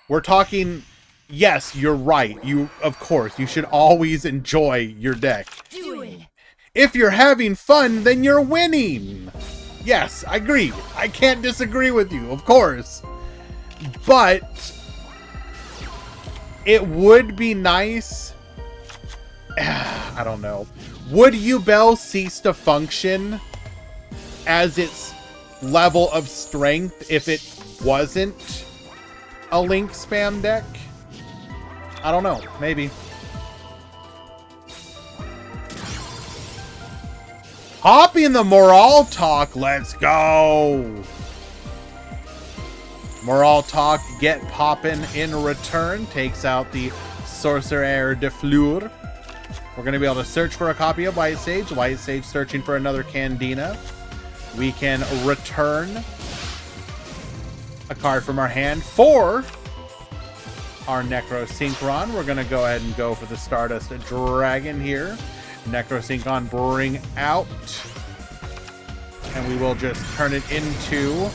We're talking, yes, you're right. Of course, you should always enjoy your deck. If you're having fun, then you're winning. Yes, I agree. I can't disagree with you, of course. But it would be nice. I don't know. Would Yubel cease to function as its level of strength if it wasn't a Link spam deck? I don't know. Maybe. Hoppy in the Moral Talk. Let's go. Moral Talk get poppin' in return. Takes out the Sorcerer de Fleur. We're going to be able to search for a copy of White Sage. White Sage searching for another Candina. We can return a card from our hand for our Necrosynchron. We're going to go ahead and go for the Stardust Dragon here. Necrosynchron bring out. And we will just turn it into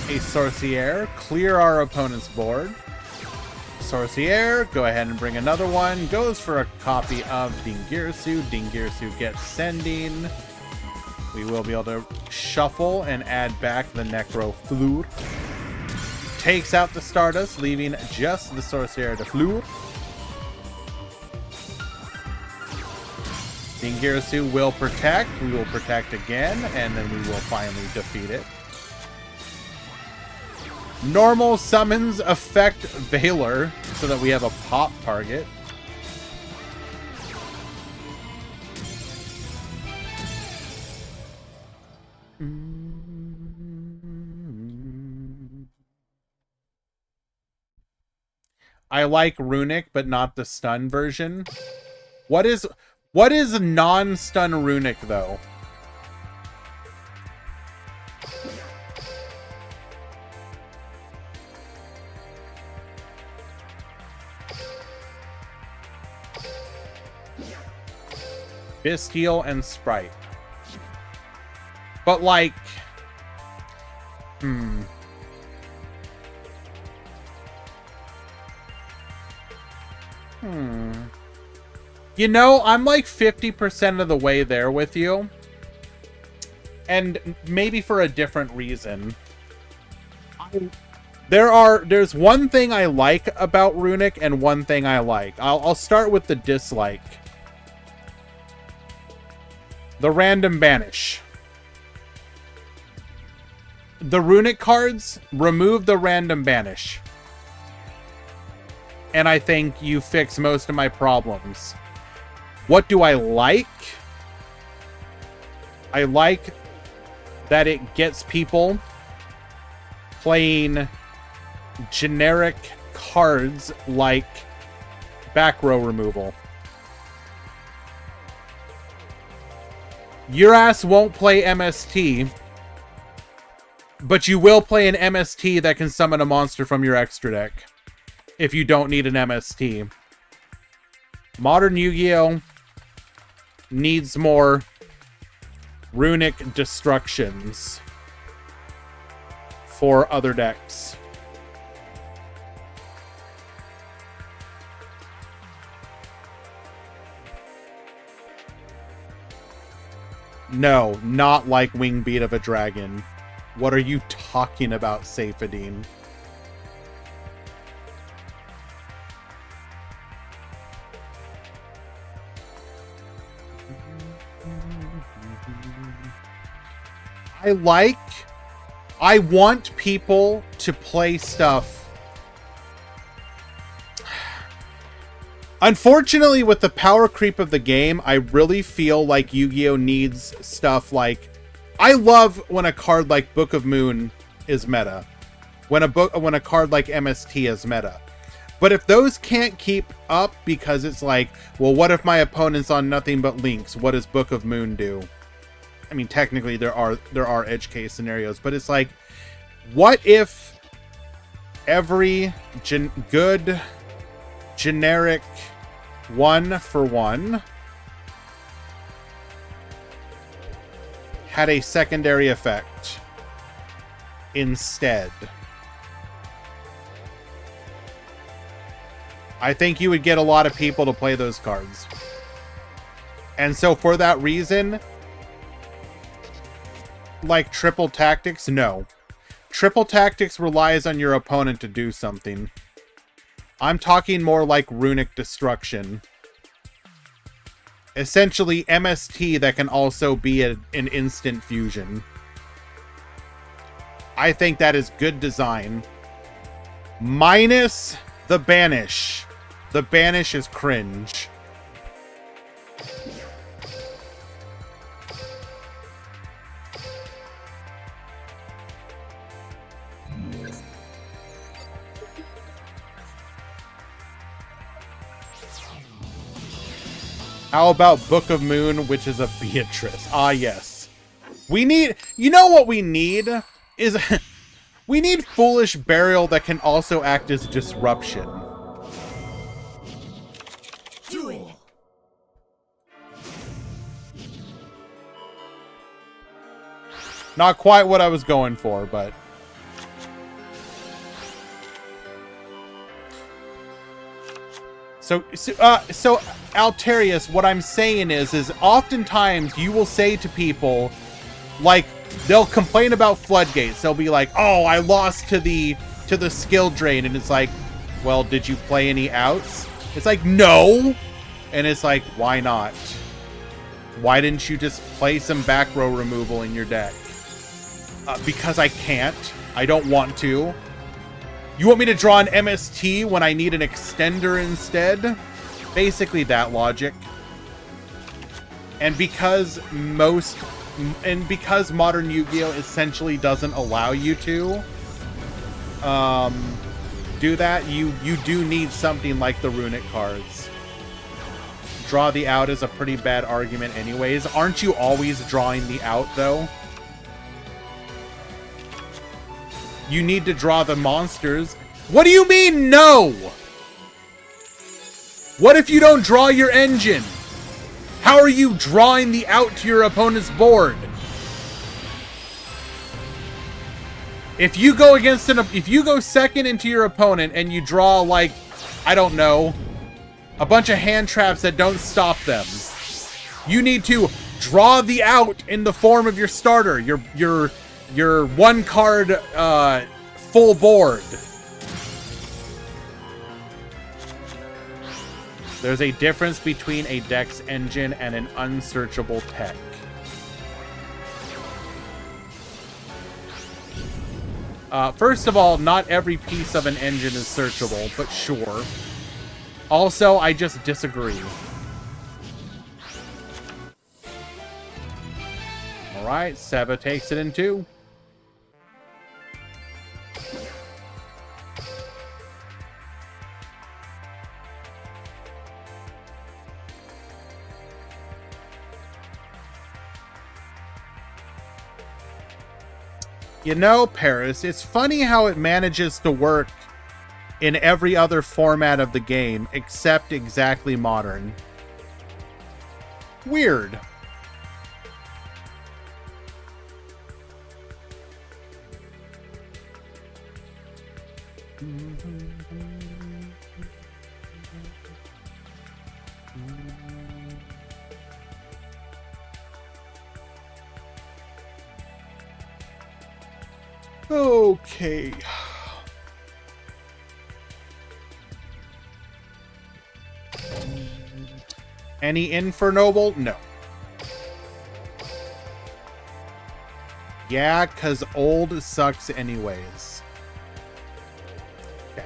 a Sorcier. Clear our opponent's board. Sorcier, go ahead and bring another one. Goes for a copy of Dingirsu. Dingirsu gets sending. We will be able to shuffle and add back the Necro Fleur. Takes out the Stardust, leaving just the Sorcier de Fleur. Dingirsu will protect. We will protect again, and then we will finally defeat it. Normal summons affect Valor so that we have a pop target. I like Runic, but not the stun version. What is non-stun Runic though? Bisteel and Sprite. But like... You know, I'm like 50% of the way there with you. And maybe for a different reason. There's one thing I like about Runic and one thing I like. I'll start with the dislike. The random banish. The Runic cards, remove the random banish. And I think you fix most of my problems. What do I like? I like that it gets people playing generic cards like back row removal. Your ass won't play MST, but you will play an MST that can summon a monster from your extra deck if you don't need an MST. Modern Yu-Gi-Oh! Needs more Runic destructions for other decks. No, not like Wingbeat of a Dragon. What are you talking about, Safadine? I want people to play stuff. Unfortunately, with the power creep of the game, I really feel like Yu-Gi-Oh! Needs stuff like... I love when a card like Book of Moon is meta. When a card like MST is meta. But if those can't keep up because it's like, well, what if my opponent's on nothing but links? What does Book of Moon do? I mean, technically there are edge case scenarios, but it's like, what if every good generic 1-for-1 had a secondary effect instead? I think you would get a lot of people to play those cards. And so for that reason, like triple tactics, no. Triple tactics relies on your opponent to do something. I'm talking more like runic destruction. Essentially, MST that can also be an instant fusion. I think that is good design. Minus the Banish. The Banish is cringe. How about Book of Moon, which is a Beatrice? Ah, yes. We need... You know what we need? Is... we need Foolish Burial that can also act as Disruption. Duel. Not quite what I was going for, but... So Alterius, what I'm saying is oftentimes you will say to people, like, they'll complain about floodgates. They'll be like, "Oh, I lost to the skill drain," and it's like, "Well, did you play any outs?" It's like, "No," and it's like, "Why not? Why didn't you just play some back row removal in your deck?" Because I can't. I don't want to. You want me to draw an MST when I need an extender instead? Basically that logic. And because modern Yu-Gi-Oh! Essentially doesn't allow you to do that, you do need something like the runic cards. Draw the out is a pretty bad argument anyways. Aren't you always drawing the out, though? You need to draw the monsters. What do you mean, no? What if you don't draw your engine? How are you drawing the out to your opponent's board? If you go against if you go second into your opponent and you draw, like, I don't know, a bunch of hand traps that don't stop them, you need to draw the out in the form of your starter, your one card full board. There's a difference between a deck's engine and an unsearchable tech. First of all, not every piece of an engine is searchable, but sure. Also, I just disagree. Alright, Seba takes it in 2. You know, Paris, it's funny how it manages to work in every other format of the game, except exactly Modern. Weird. Okay. Any Infernoble? No. Yeah, because old sucks anyways. Okay.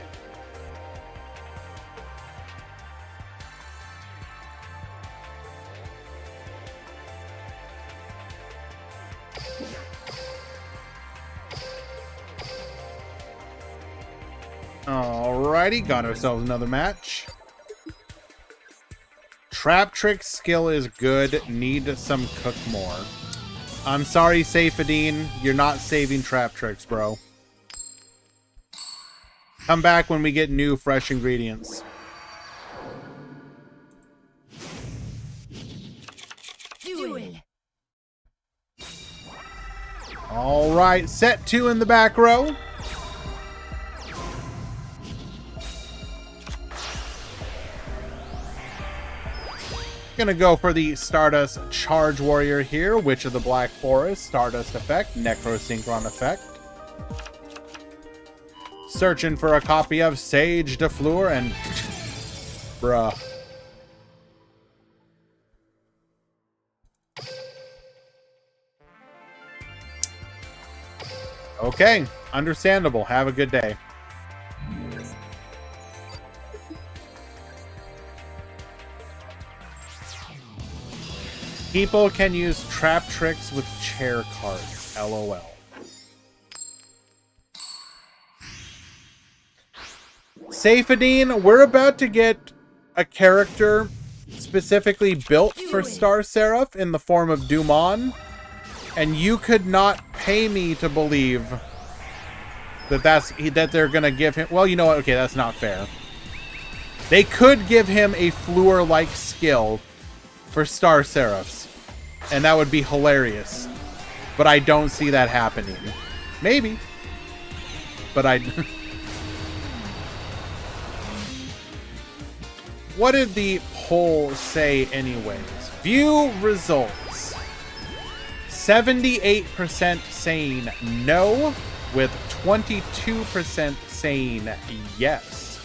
Alrighty, got ourselves another match. Trap Trick skill is good. Need some cook more. I'm sorry, Saifadine. You're not saving Trap Tricks, bro. Come back when we get new, fresh ingredients. Duel. Alright, set 2 in the back row. Gonna go for the Stardust Charge Warrior here. Witch of the Black Forest, Stardust effect, Necrosynchron effect. Searching for a copy of Sage de Fleur and... Bruh. Okay, understandable. Have a good day. People can use trap tricks with chair cards. LOL. Safadine, we're about to get a character specifically built for Star Seraph in the form of Dumon, and you could not pay me to believe that they're gonna give him. Well, you know what? Okay, that's not fair. They could give him a Fleur-like skill for Star Seraphs, and that would be hilarious. But I don't see that happening. Maybe, but I. What did the poll say anyways? View results. 78% saying no, with 22% saying yes.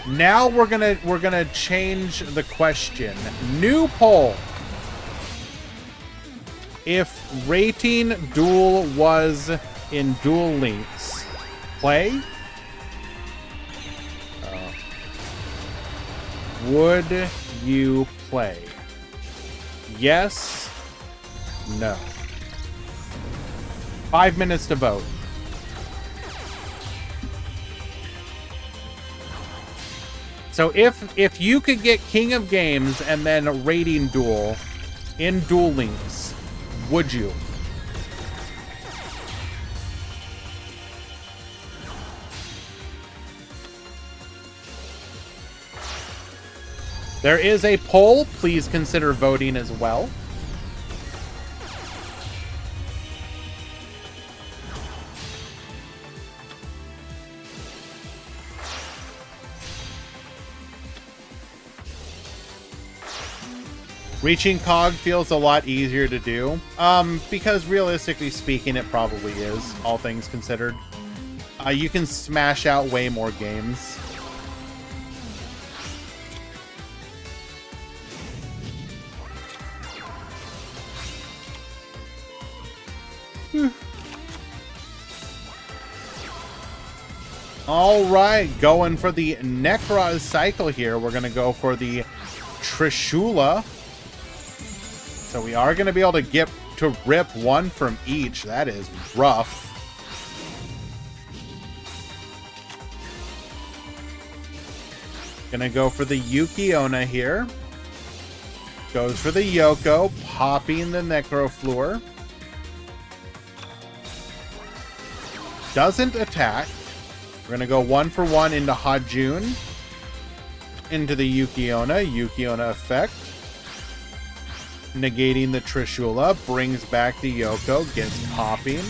Now we're gonna change the question. New poll. If rating Duel was in Duel Links, play? Would you play? Yes. No. 5 minutes to vote. So if you could get King of Games and then rating Duel in Duel Links, would you? There is a poll. Please consider voting as well. Reaching Cog feels a lot easier to do. Because realistically speaking, it probably is, all things considered. You can smash out way more games. All right, going for the Necroz cycle here. We're going to go for the Trishula. So we are going to be able to get to rip one from each. That is rough. Going to go for the Yukiona here. Goes for the Yoko, popping the Necrofleur. Doesn't attack. We're going to go 1 for 1 into Hajun. Into the Yukiona. Yukiona effect. Negating the Trishula. Brings back the Yoko. Gets popping.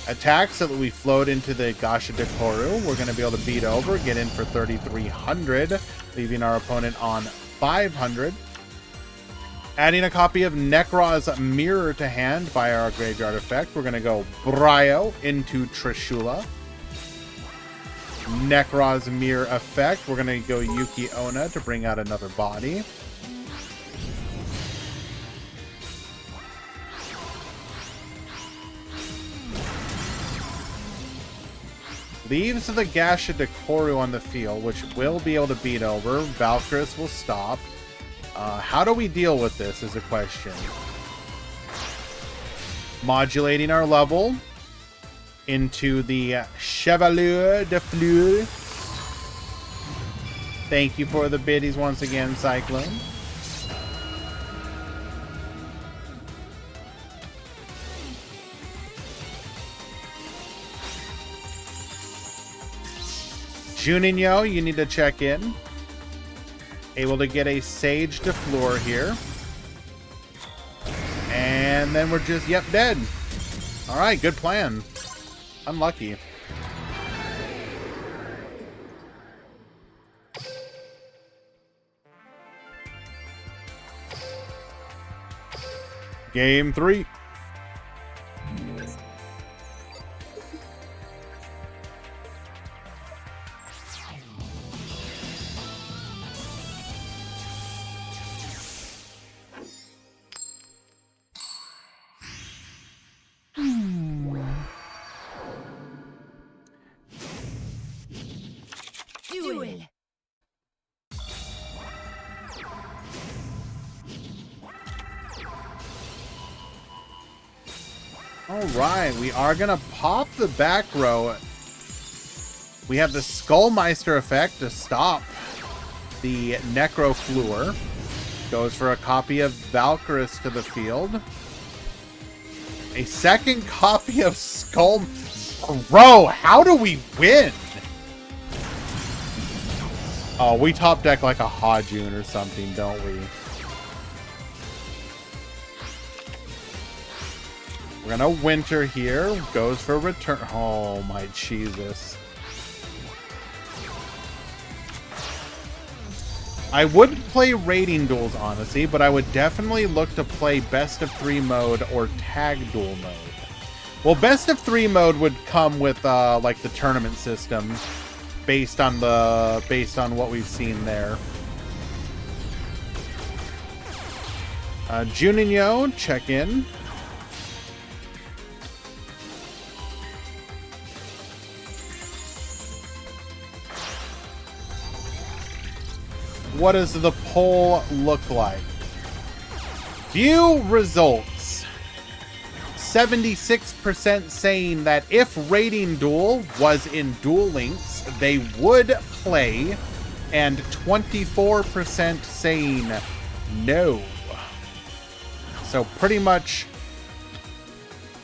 Attacks so that we float into the Gasha Dekoru. We're going to be able to beat over. Get in for 3,300. Leaving our opponent on 500. Adding a copy of Necroz Mirror to hand via our Graveyard effect. We're going to go Bryo into Trishula. Necroz Mirror effect. We're going to go Yukiona to bring out another body. Leaves the Gasha Dekoru on the field, which will be able to beat over. Valkyris will stop. How do we deal with this is a question. Modulating our level into the Chevalier de Fleur. Thank you for the biddies once again, Cyclone. Juninho, you need to check in. Able to get a Sage de Fleur here. And then we're just, yep, dead. Alright, good plan. Unlucky. Game 3. All right, we are gonna pop the back row. We have the Skullmeister effect to stop the Necrofluer. Goes for a copy of Valkyrus to the field. A second copy of Skull... Bro, how do we win? Oh, we top deck like a Hajun or something, don't we? We're gonna Winter here. Goes for return. Oh my Jesus. I wouldn't play rating duels, honestly, but I would definitely look to play best of 3 mode or tag duel mode. Well, best of 3 mode would come with like the tournament system, based on what we've seen there. Juninho, check in. What does the poll look like? View results. 76% saying that if Rating Duel was in Duel Links, they would play, and 24% saying no. So pretty much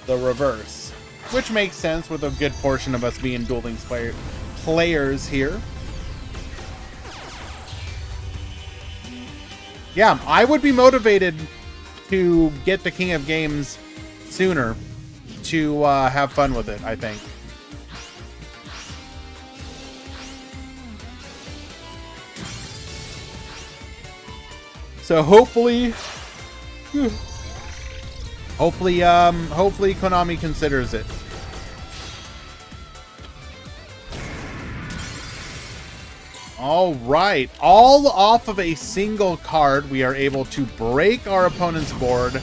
the reverse, which makes sense with a good portion of us being Duel Links players here. Yeah, I would be motivated to get the King of Games sooner to have fun with it, I think. So hopefully Konami considers it. All right, all off of a single card, we are able to break our opponent's board,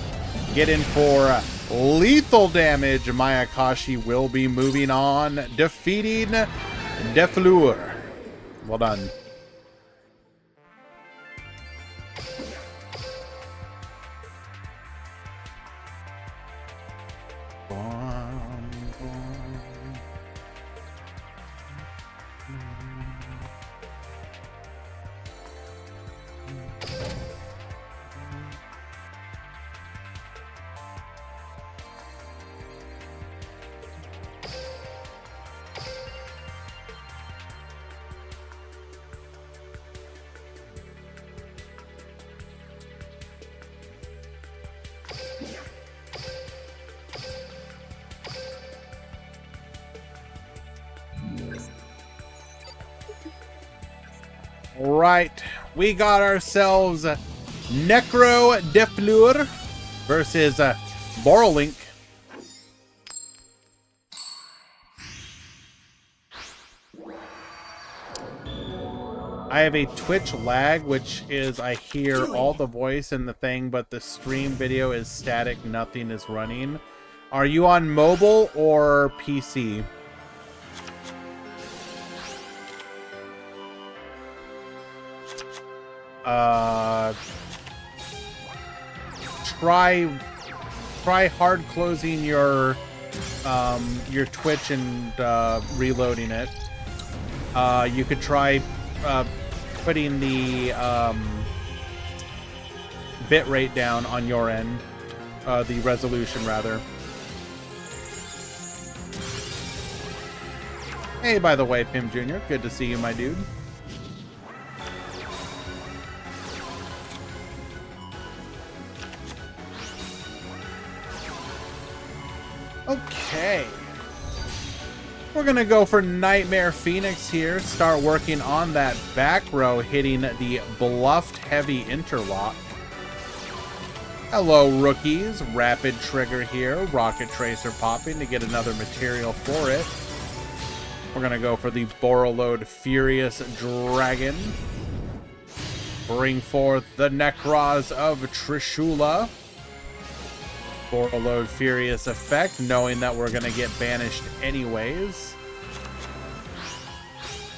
get in for lethal damage. Mayakashi will be moving on, defeating Defleur. Well done. Right, we got ourselves Necro Defleur versus Borolink. I have a Twitch lag, which is I hear all the voice and the thing, but the stream video is static, nothing is running. Are you on mobile or PC? Try hard closing your Twitch and reloading it. You could try putting the bit rate down on your end, the resolution rather. Hey, by the way, Pim Jr., good to see you, my dude. Okay. We're going to go for Nightmare Phoenix here. Start working on that back row, hitting the bluffed heavy interlock. Hello, rookies. Rapid trigger here. Rocket Tracer popping to get another material for it. We're going to go for the Borreload Furious Dragon. Bring forth the Necros of Trishula. Borreload Furious effect, knowing that we're going to get banished anyways.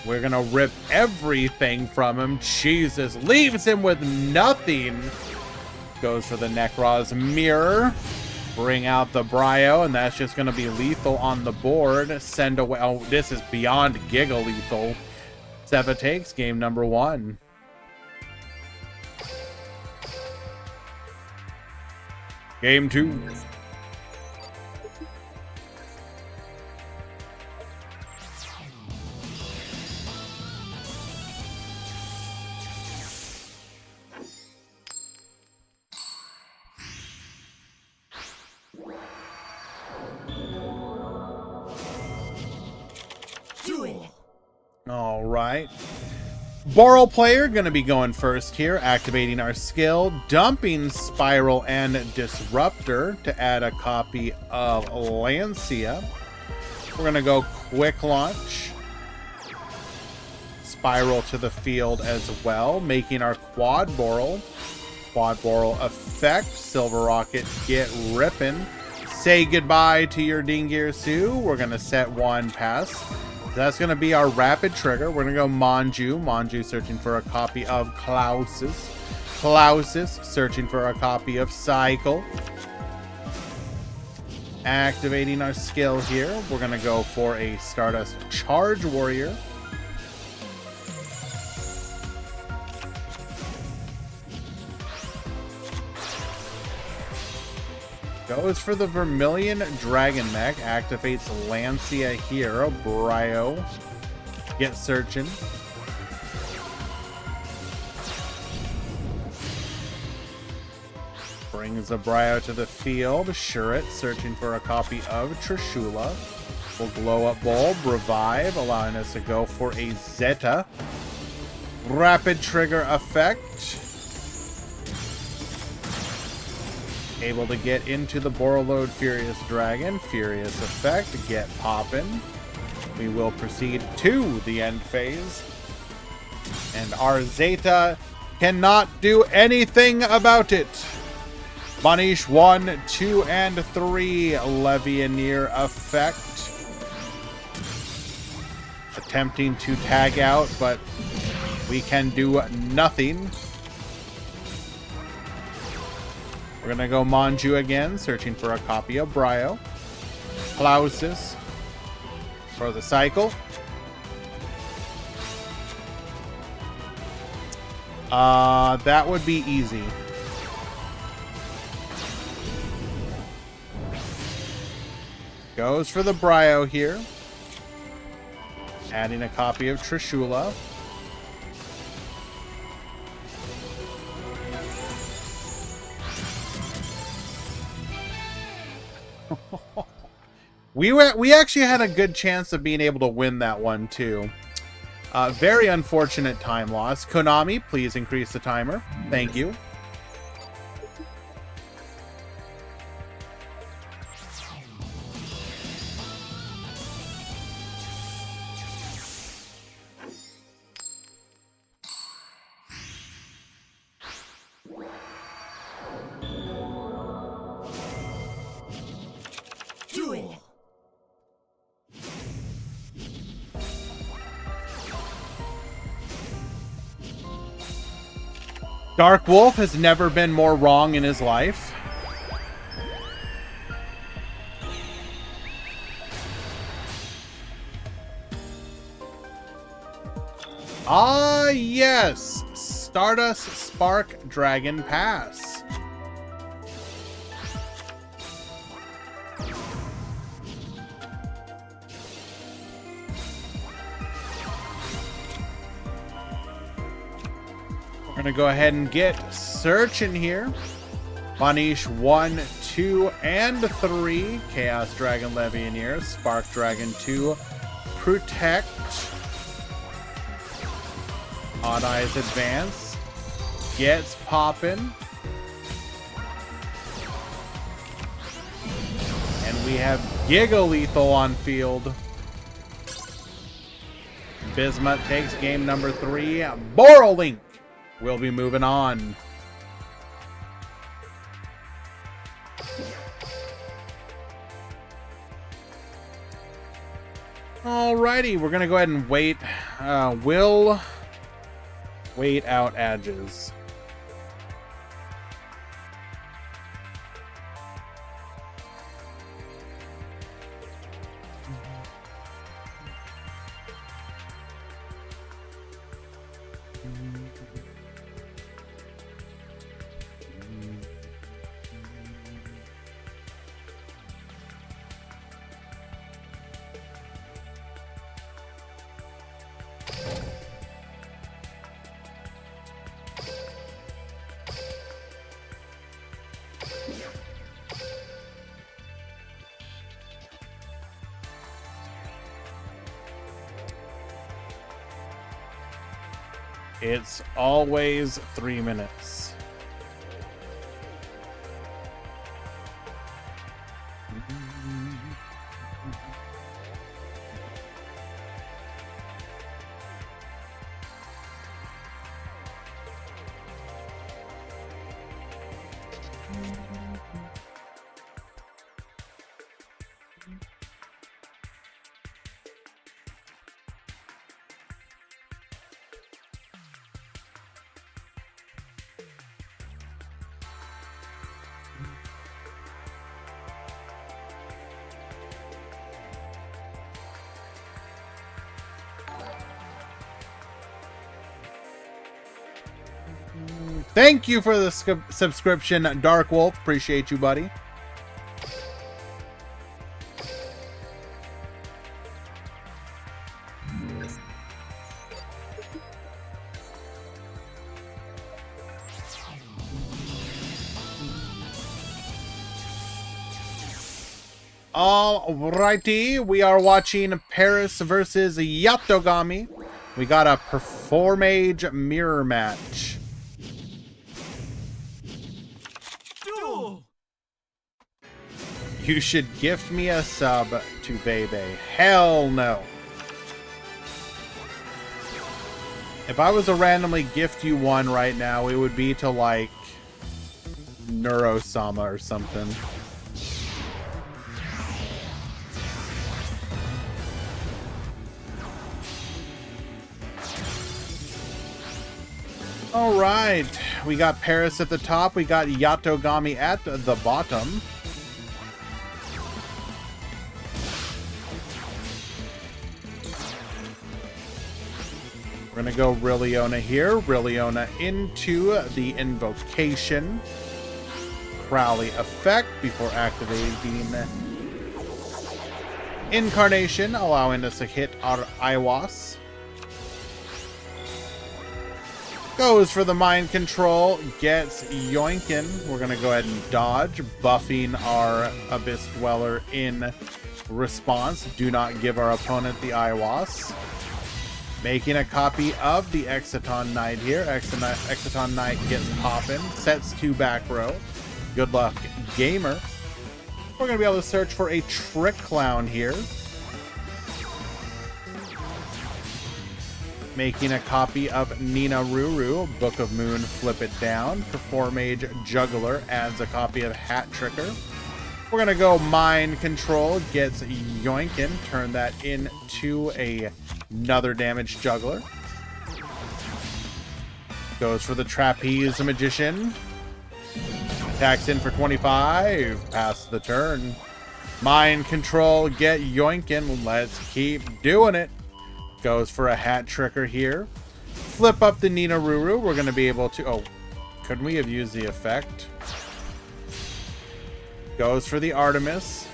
We're going to rip everything from him. Jesus, leaves him with nothing. Goes for the Necros Mirror. Bring out the Bryo, and that's just going to be lethal on the board. Send away. Oh, this is beyond Giga lethal. Seva takes game number 1. Game 2. Duel. All right. Boral player going to be going first here, activating our skill, dumping Spiral and Disruptor to add a copy of Lancia. We're going to go quick launch. Spiral to the field as well, making our Quad Boral. Quad Boral effect, Silver Rocket, get ripping. Say goodbye to your Dingirsu. We're going to set 1 pass. That's going to be our rapid trigger. We're going to go Manju. Manju searching for a copy of Klausus. Klausus searching for a copy of Cycle. Activating our skill here. We're going to go for a Stardust Charge Warrior. Goes for the Vermilion Dragon Mech. Activates Lancia here. Bryo. Get searching. Brings the Bryo to the field. Shuret searching for a copy of Trishula. Will Glow Up Bulb. Revive, allowing us to go for a Zeta. Rapid trigger effect. Able to get into the Borreload Furious Dragon. Furious effect. Get poppin'. We will proceed to the end phase. And our Zeta cannot do anything about it. Banish 1, 2, and 3. Levianeer effect. Attempting to tag out, but we can do nothing. We're going to go Manju again, searching for a copy of Bryo. Klausus for the cycle. That would be easy. Goes for the Bryo here. Adding a copy of Trishula. We actually had a good chance of being able to win that one too. Very unfortunate time loss. Konami, please increase the timer. Thank you. Duel. Dark Wolf has never been more wrong in his life. Ah, yes. Stardust Spark Dragon Pass. We're going to go ahead and get Search in here. Banish 1, 2, and 3. Chaos Dragon Levianeer. Spark Dragon 2. Protect. Odd Eyes Advance. Gets poppin'. And we have Giga Lethal on field. Bismuth takes game number 3. Borolink will be moving on. Alrighty, we're gonna go ahead and wait. We'll wait out edges. It's always 3 minutes. Thank you for the subscription, Dark Wolf. Appreciate you, buddy. Alrighty, we are watching Paris versus Yatogami. We got a Performage mirror match. Duel. You should gift me a sub to Bebe. Hell no. If I was to randomly gift you one right now, it would be to like Neurosama or something. All right, we got Paris at the top. We got Yatogami at the bottom. We're going to go Rilliona here. Rilliona into the invocation. Crowley effect before activating Incarnation, allowing us to hit our Iwas. Goes for the mind control, gets yoinkin'. We're going to go ahead and dodge, buffing our Abyss Dweller in response. Do not give our opponent the Iwas. Making a copy of the Exciton Knight here. Exciton Knight gets poppin', sets 2 back row. Good luck, gamer. We're going to be able to search for a Trick Clown here. Making a copy of Nina Ruru, Book of Moon, flip it down. Performage Juggler adds a copy of Hat Tricker. We're going to go Mind Control, gets Yoinkin, turn that into another damage Juggler. Goes for the Trapeze Magician. Attacks in for 25, pass the turn. Mind Control, get Yoinkin, let's keep doing it. Goes for a Hat Tricker here. Flip up the Nina Ruru. We're going to be able to... Oh, couldn't we have used the effect? Goes for the Artemis.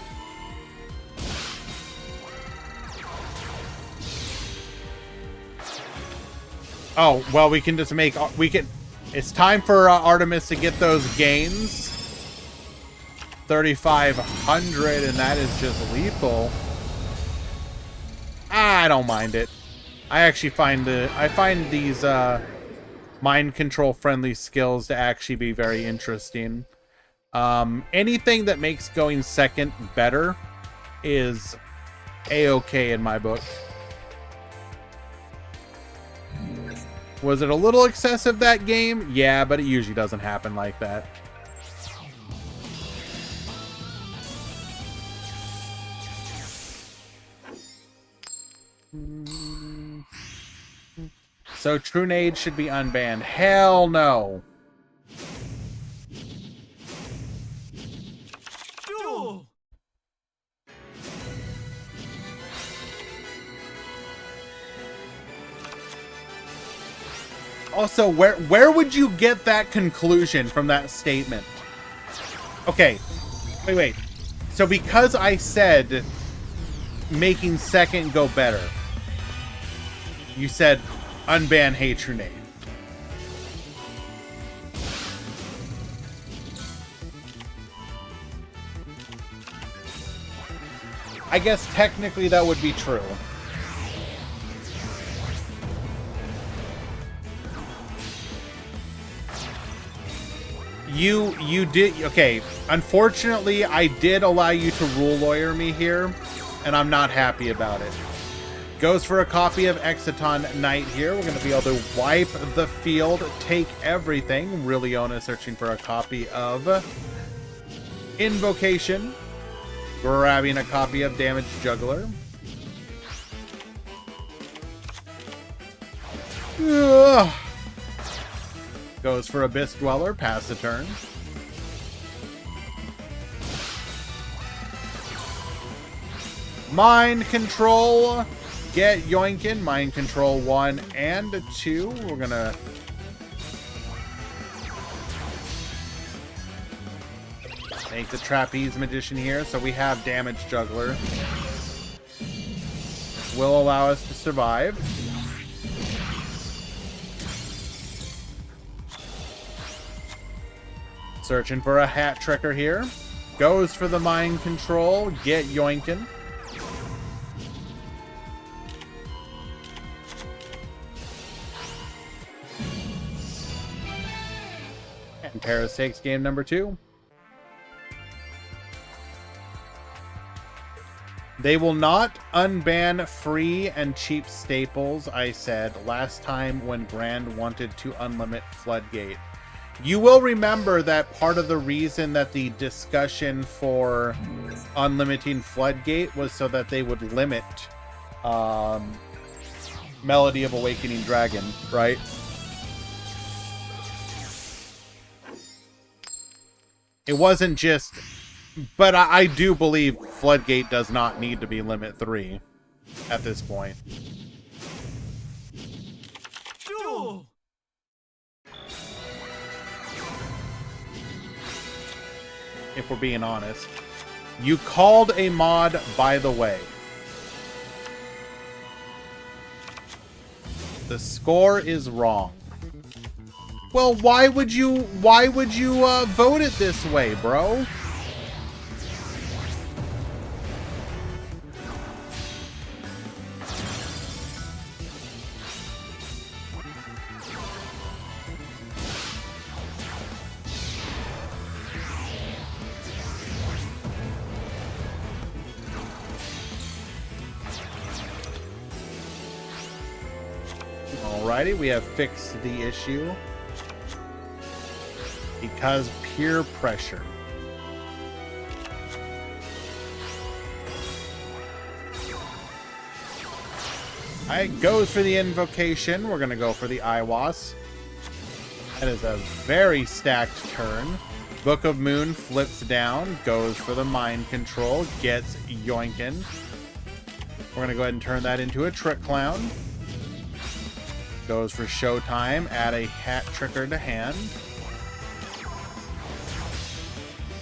Oh, well, we can just make... We can... It's time for Artemis to get those gains. 3,500, and that is just lethal. I don't mind it. I actually find these mind control friendly skills to actually be very interesting. Anything that makes going second better is a-okay in my book. Was it a little excessive that game? Yeah, but it usually doesn't happen like that. So Trunade should be unbanned. Hell no. Duel. Also, where would you get that conclusion from that statement? Okay. Wait. So because I said making second go better, you said unban Hey Trunade. I guess technically that would be true. You did okay. Unfortunately, I did allow you to rule lawyer me here, and I'm not happy about it. Goes for a copy of Exciton Knight here. We're going to be able to wipe the field, take everything. Riliona searching for a copy of Invocation. Grabbing a copy of Damage Juggler. Ugh. Goes for Abyss Dweller. Pass the turn. Mind Control. Get Yoinkin. Mind Control 1 and 2. We're gonna make the Trapeze Magician here. So we have Damage Juggler. Will allow us to survive. Searching for a Hat Tricker here. Goes for the Mind Control. Get Yoinkin. And Paris takes game number 2. They will not unban free and cheap staples, I said last time when Grand wanted to unlimit Floodgate. You will remember that part of the reason that the discussion for unlimiting Floodgate was so that they would limit Melody of Awakening Dragon, right? It wasn't just... But I do believe Floodgate does not need to be limit 3 at this point. Duel! If we're being honest. You called a mod, by the way. The score is wrong. Well, why would you vote it this way, bro? Alrighty, we have fixed the issue. Because peer pressure. Alright, goes for the Invocation. We're going to go for the Iwas. That is a very stacked turn. Book of Moon flips down. Goes for the Mind Control. Gets Yoinkin. We're going to go ahead and turn that into a Trick Clown. Goes for Showtime. Add a Hat Tricker to hand.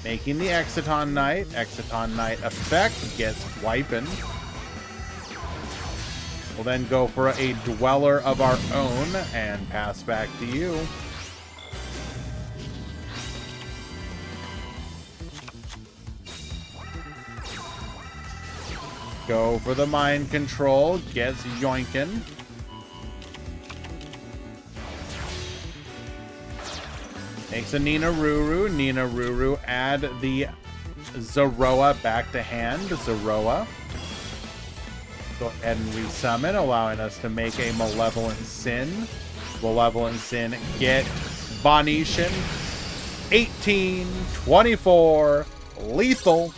Making the Exciton Knight. Exciton Knight effect gets wiping. We'll then go for a Dweller of our own and pass back to you. Go for the Mind Control. Gets Yoinkin. Makes a Nina Ruru. Nina Ruru. Add the Zoroa back to hand. Zoroa. Go ahead and resummon, allowing us to make a Malevolent Sin. Malevolent Sin. Get Bonetian. 18. 24. Lethal.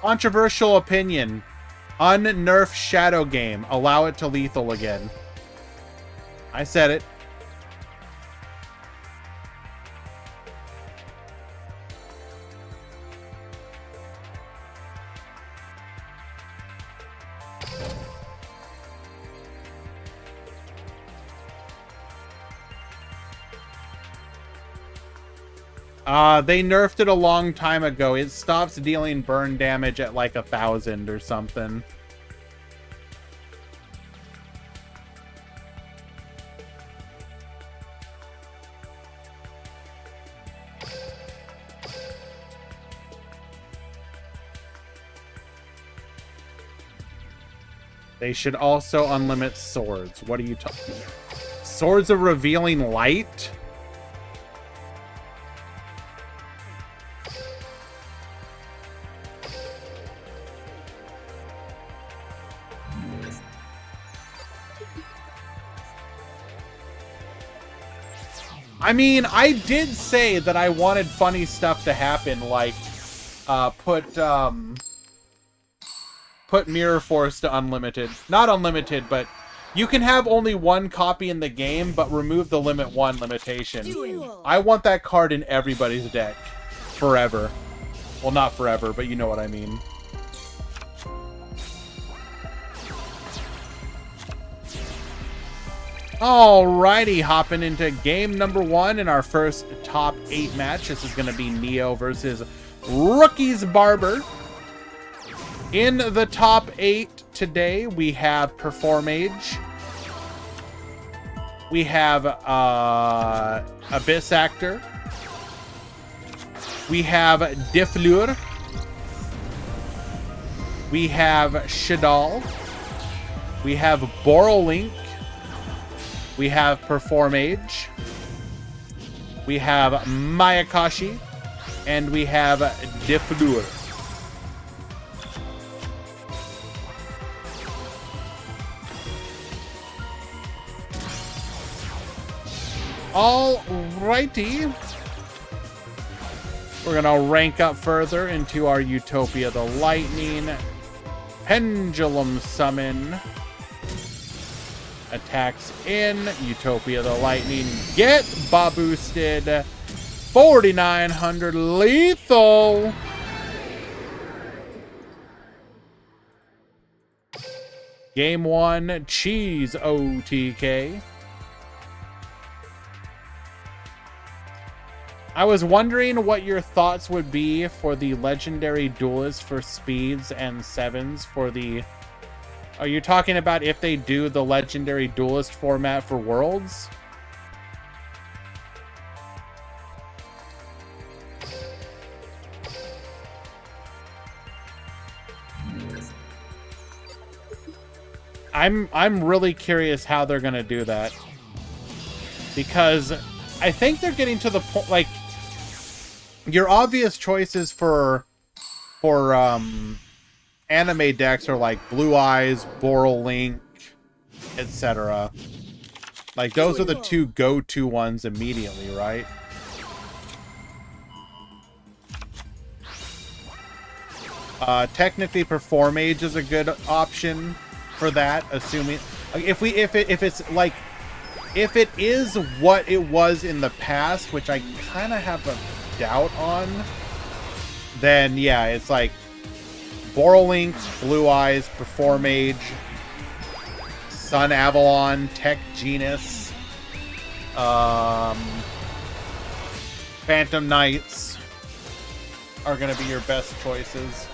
Controversial opinion. Unnerf Shadow Game. Allow it to lethal again. I said it. They nerfed it a long time ago. It stops dealing burn damage at like 1,000 or something. They should also unlimit swords. What are you talking about? Swords of Revealing Light? I mean, I did say that I wanted funny stuff to happen, like put Mirror Force to unlimited. Not unlimited, but you can have only one copy in the game, but remove the limit 1 limitation. Duel. I want that card in everybody's deck. Forever. Well, not forever, but you know what I mean. Alrighty, hopping into game number 1 in our first top 8 match. This is going to be Neo versus Rookie's Barber. In the top 8 today, we have Performage. We have Abyss Actor. We have Defleur. We have Shadal. We have Borolink. We have Performage. We have Mayakashi. And we have Defleur. Alrighty. We're gonna rank up further into our Utopia the Lightning. Pendulum Summon. Attacks in Utopia the Lightning. Get boosted. 4,900 lethal. Game 1, Cheese OTK. I was wondering what your thoughts would be for the legendary duelist for speeds and 7s for the... Are you talking about if they do the legendary duelist format for Worlds? I'm really curious how they're gonna do that, because I think they're getting to the point, like, your obvious choices for anime decks are like Blue Eyes, Borolink, etc. Like, those are the two go-to ones immediately, right? Technically, Performage is a good option for that, assuming if it is what it was in the past, which I kind of have a doubt on, then yeah, it's like Borolink, Blue Eyes, Performage, Sun Avalon, Tech Genus, Phantom Knights are going to be your best choices.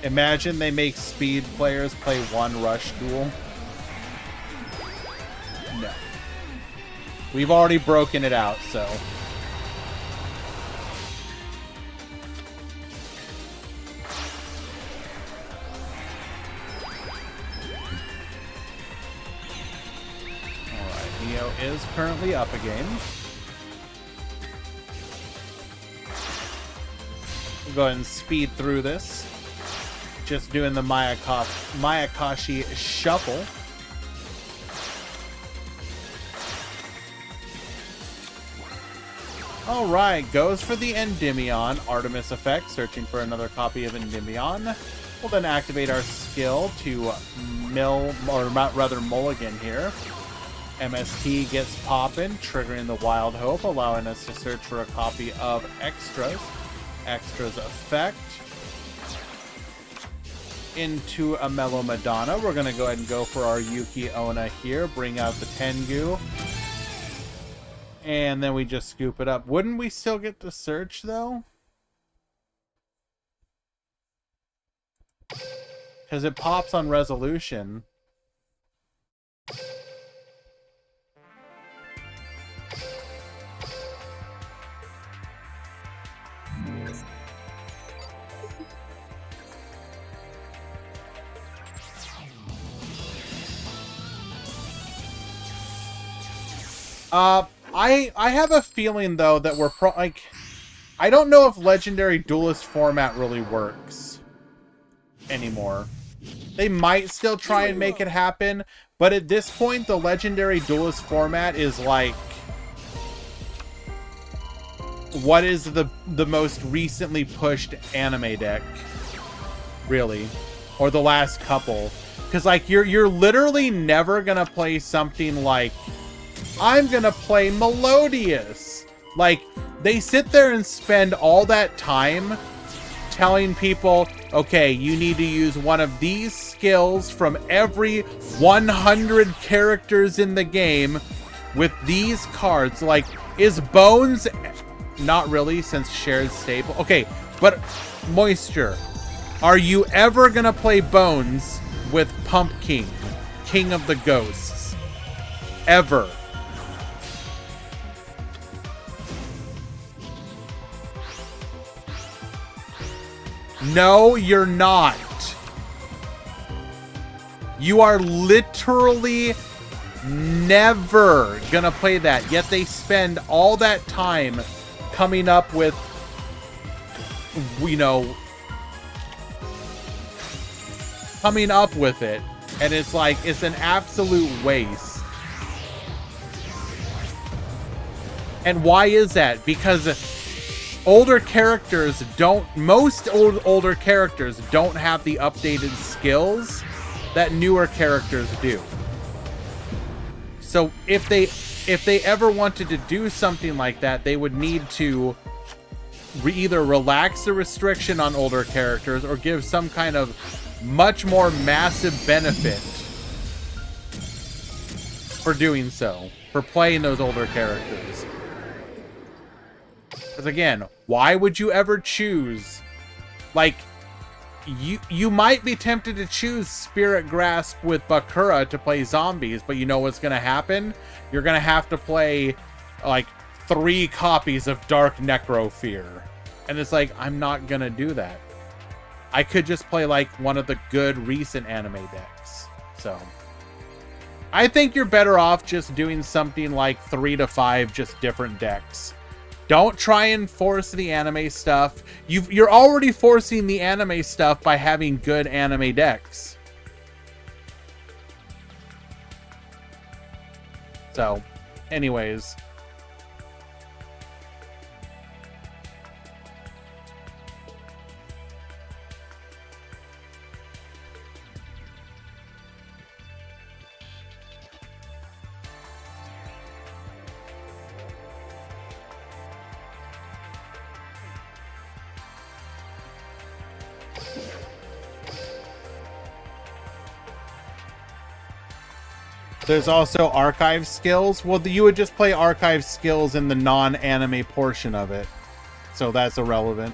Imagine they make speed players play one rush duel. No. We've already broken it out, so. Alright, Neo is currently up again. We'll go ahead and speed through this. Just doing the Mayakashi shuffle. Alright, goes for the Endymion. Artemis effect, searching for another copy of Endymion. We'll then activate our skill to mulligan here. MST gets poppin', triggering the Wild Hope, allowing us to search for a copy of Extras. Extras effect. Into a Mellow Madonna. We're going to go ahead and go for our Yuki Onna here. Bring out the Tengu. And then we just scoop it up. Wouldn't we still get to search, though? Because it pops on resolution. I have a feeling though that we're like, I don't know if Legendary Duelist format really works anymore. They might still try and make it happen, but at this point, the Legendary Duelist format is like, what is the most recently pushed anime deck, really, or the last couple? Because like you're literally never gonna play something like, I'm gonna play Melodious. Like, they sit there and spend all that time telling people, okay, you need to use one of these skills from every 100 characters in the game with these cards. Like, is Bones... Not really, since shared staple. Okay, but Moisture, are you ever gonna play Bones with Pumpkin, King of the Ghosts? Ever? No, you're not. You are literally never gonna play that. Yet they spend all that time coming up with, you know, coming up with it. And it's like, it's an absolute waste. And why is that? Because older characters don't, most older characters don't have the updated skills that newer characters do. So if they ever wanted to do something like that, they would need to either relax the restriction on older characters or give some kind of much more massive benefit for doing so, for playing those older characters. Because again, why would you ever choose, like, you might be tempted to choose Spirit Grasp with Bakura to play zombies, but you know what's going to happen? You're going to have to play, like, 3 copies of Dark Necrofear. And it's like, I'm not going to do that. I could just play, like, one of the good recent anime decks. So, I think you're better off just doing something like 3 to 5 just different decks. Don't try and force the anime stuff. You're already forcing the anime stuff by having good anime decks. So, anyways. There's also archive skills. Well, you would just play archive skills in the non-anime portion of it. So that's irrelevant.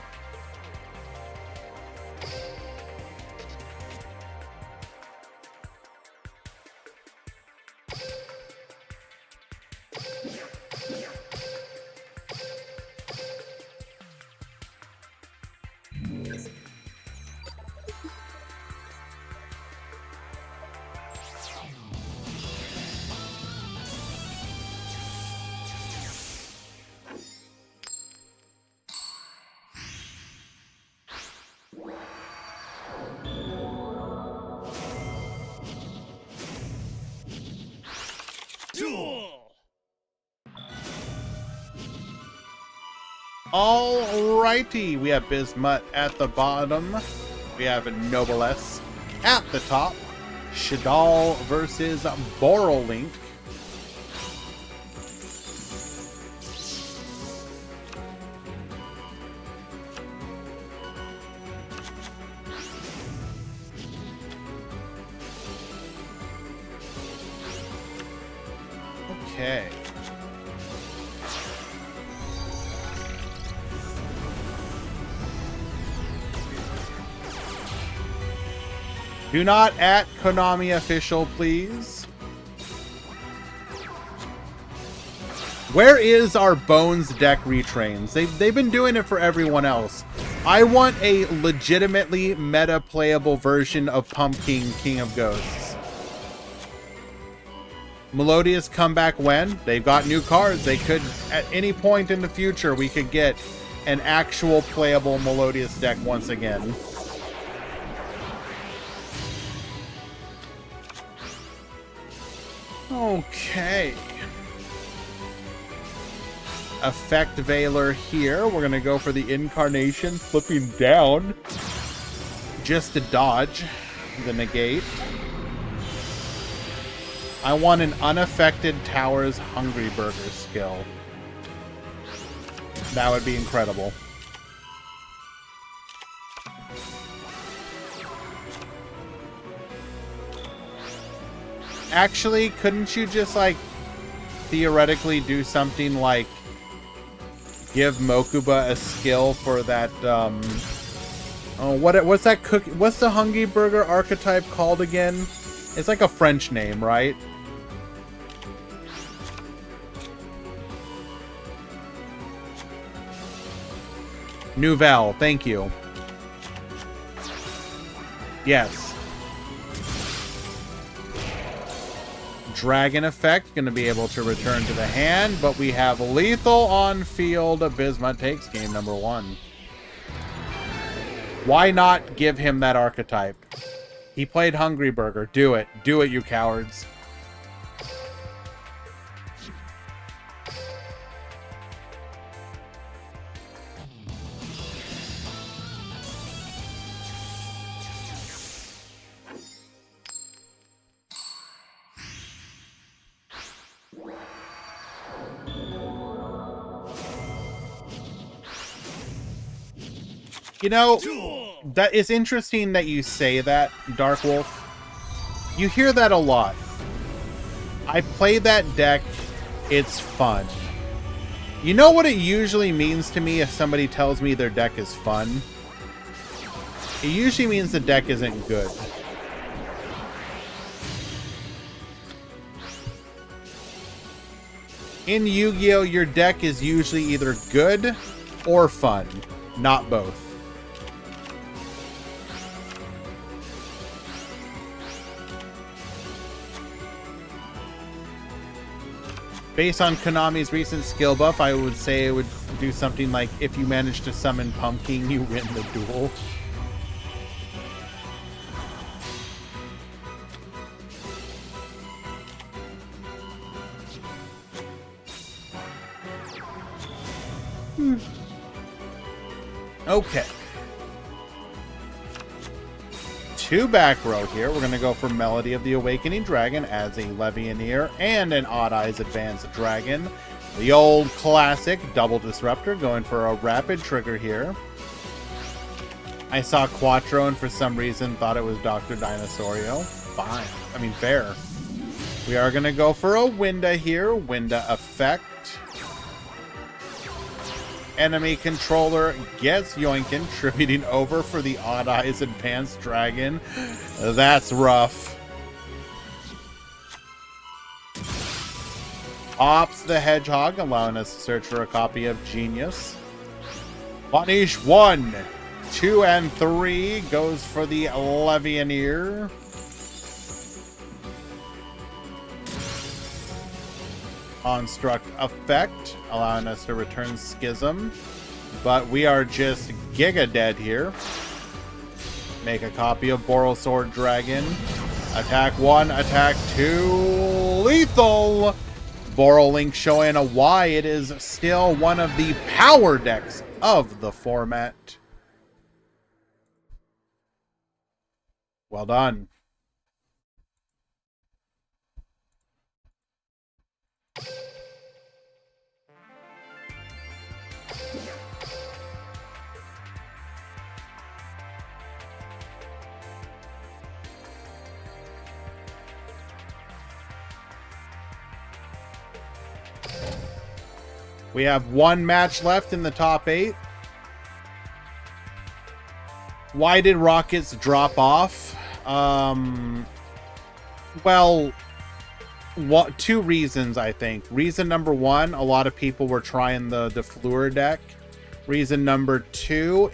Alrighty, we have Bismuth at the bottom. We have Noblesse at the top. Shadal versus Borolink. Okay. Do not at Konami official, please. Where is our Bones deck retrains? They've been doing it for everyone else. I want a legitimately meta-playable version of Pumpkin, King of Ghosts. Melodious comeback when? They've got new cards. They could, at any point in the future, we could get an actual playable Melodious deck once again. Okay. Effect Veiler here. We're going to go for the Incarnation, flipping down just to dodge the negate. I want an unaffected Tower's Hungry Burger skill. That would be incredible. Actually, couldn't you just, like, theoretically do something like give Mokuba a skill for that, oh, what's that cookie? What's the Hungry Burger archetype called again? It's like a French name, right? Nouvelle, thank you. Yes. Dragon effect, going to be able to return to the hand, but we have lethal on field. Abysma takes game number 1. Why not give him that archetype? He played Hungry Burger. Do it. Do it, you cowards. You know, that is interesting that you say that, Dark Wolf. You hear that a lot. I play that deck. It's fun. You know what it usually means to me if somebody tells me their deck is fun? It usually means the deck isn't good. In Yu-Gi-Oh, your deck is usually either good or fun, not both. Based on Konami's recent skill buff, I would say it would do something like, if you manage to summon Pumpkin, you win the duel. Okay. 2 back row here. We're going to go for Melody of the Awakening Dragon as a Levianeer and an Odd Eyes Advanced Dragon. The old classic Double Disruptor going for a rapid trigger here. I saw Quattro and for some reason thought it was Dr. Dinosaurio. Fine. I mean, fair. We are going to go for a Winda here. Winda effect. Enemy controller gets Yoinkin, tributing over for the Odd Eyes Advanced Dragon. That's rough. Ops the Hedgehog, allowing us to search for a copy of Genius. Punish 1, 2, and 3 goes for the Levianeer. Construct effect, allowing us to return Schism. But we are just giga dead here. Make a copy of Borosword Dragon. Attack 1, attack 2, lethal! Borolink showing why it is still one of the power decks of the format. Well done. We have 1 match left in the top 8. Why did Rockets drop off? Well, 2 reasons, I think. Reason number 1, a lot of people were trying the Fleur deck. Reason number 2,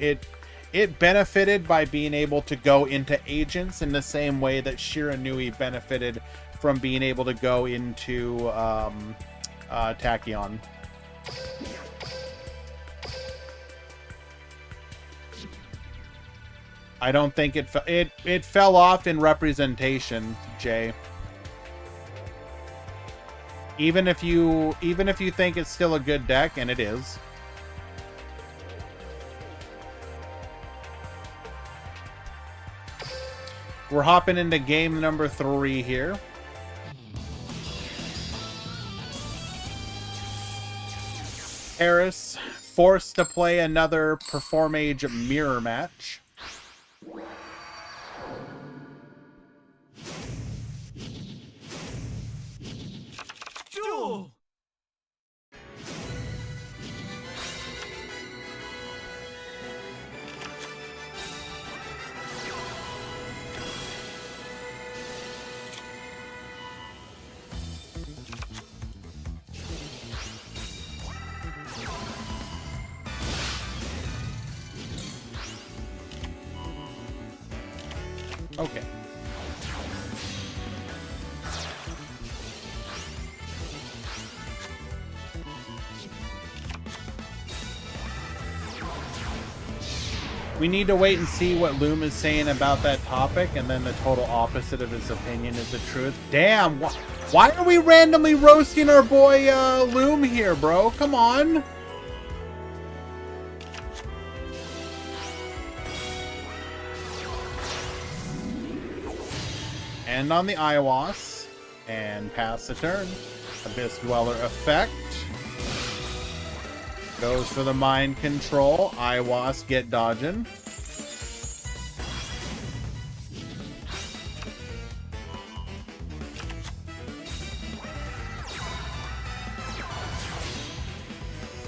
it benefited by being able to go into agents in the same way that Shiranui benefited from being able to go into Tachyon. I don't think it fell off in representation, Jay. Even if you think it's still a good deck, and it is. We're hopping into game number 3 here. Harris forced to play another Perform Age mirror match. Duel! Okay. We need to wait and see what Loom is saying about that topic, and then the total opposite of his opinion is the truth. Damn, why are we randomly roasting our boy Loom here, bro? Come on. End on the Iwas, and pass the turn. Abyss Dweller effect. Goes for the mind control. Iwas get dodging.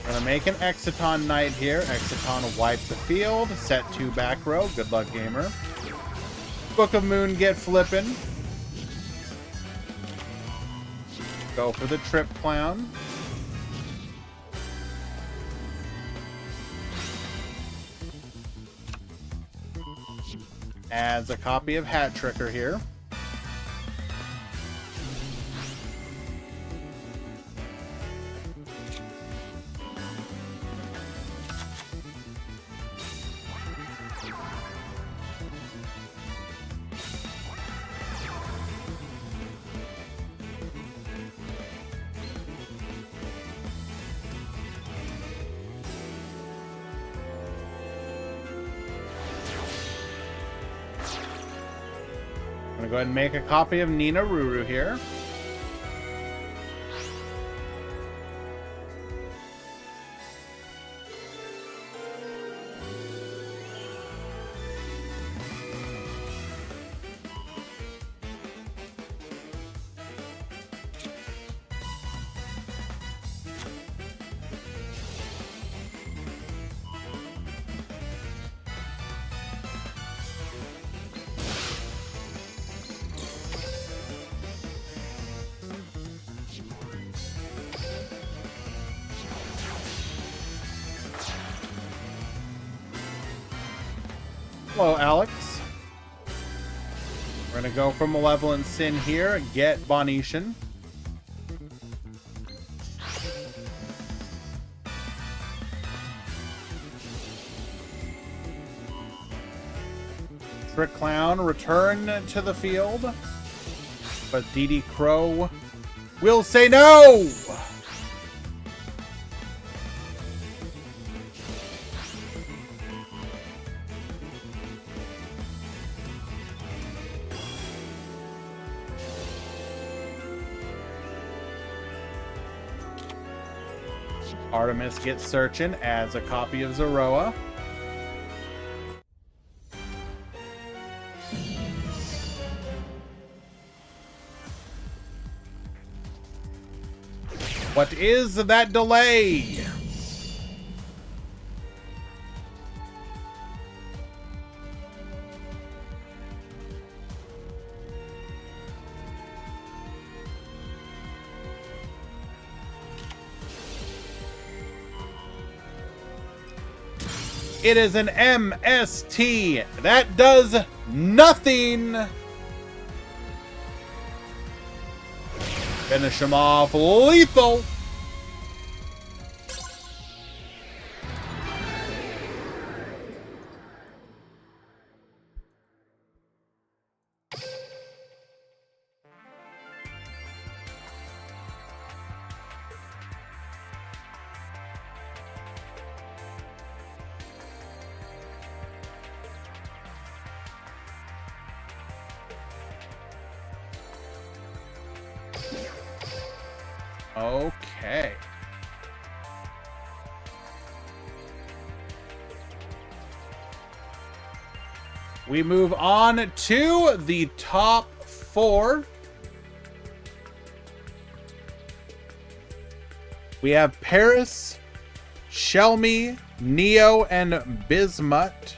Gonna make an Exiton Knight here. Exiton will wipe the field. Set 2 back row. Good luck, gamer. Book of Moon get flipping. Go for the Trip Clown. Adds a copy of Hat Tricker here. I'm gonna go ahead and make a copy of Nina Ruru here. Hello, Alex. We're going to go for Malevolent Sin here. Get Bonetian. Trick Clown, return to the field. But DD Crow will say no! Artemis gets searching, adds a copy of Zoroa. What is that delay? It is an MST. That does nothing. Finish him off lethal. Okay. We move on to the top 4. We have Paris, Shelmy, Neo, and Bismuth.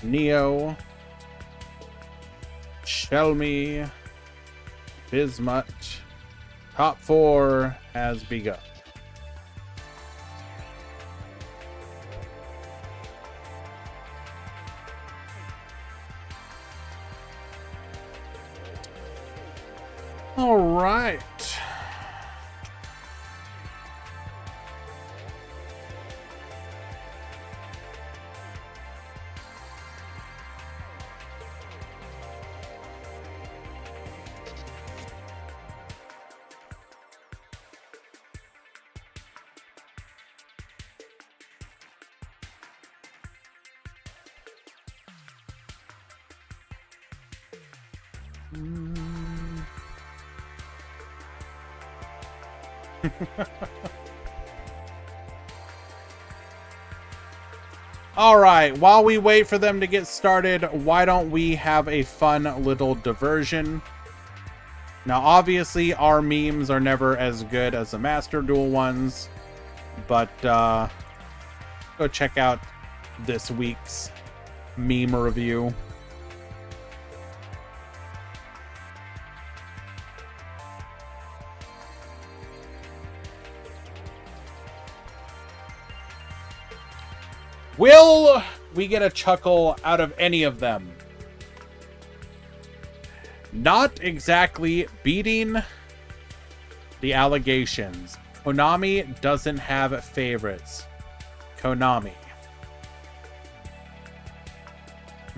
Neo, Shelmy, Bismuth. Top 4 has begun. All right. All right, while we wait for them to get started, why don't we have a fun little diversion? Now, obviously, our memes are never as good as the Master Duel ones, but go check out this week's meme review. Will we get a chuckle out of any of them? Not exactly beating the allegations. Konami doesn't have favorites. Konami.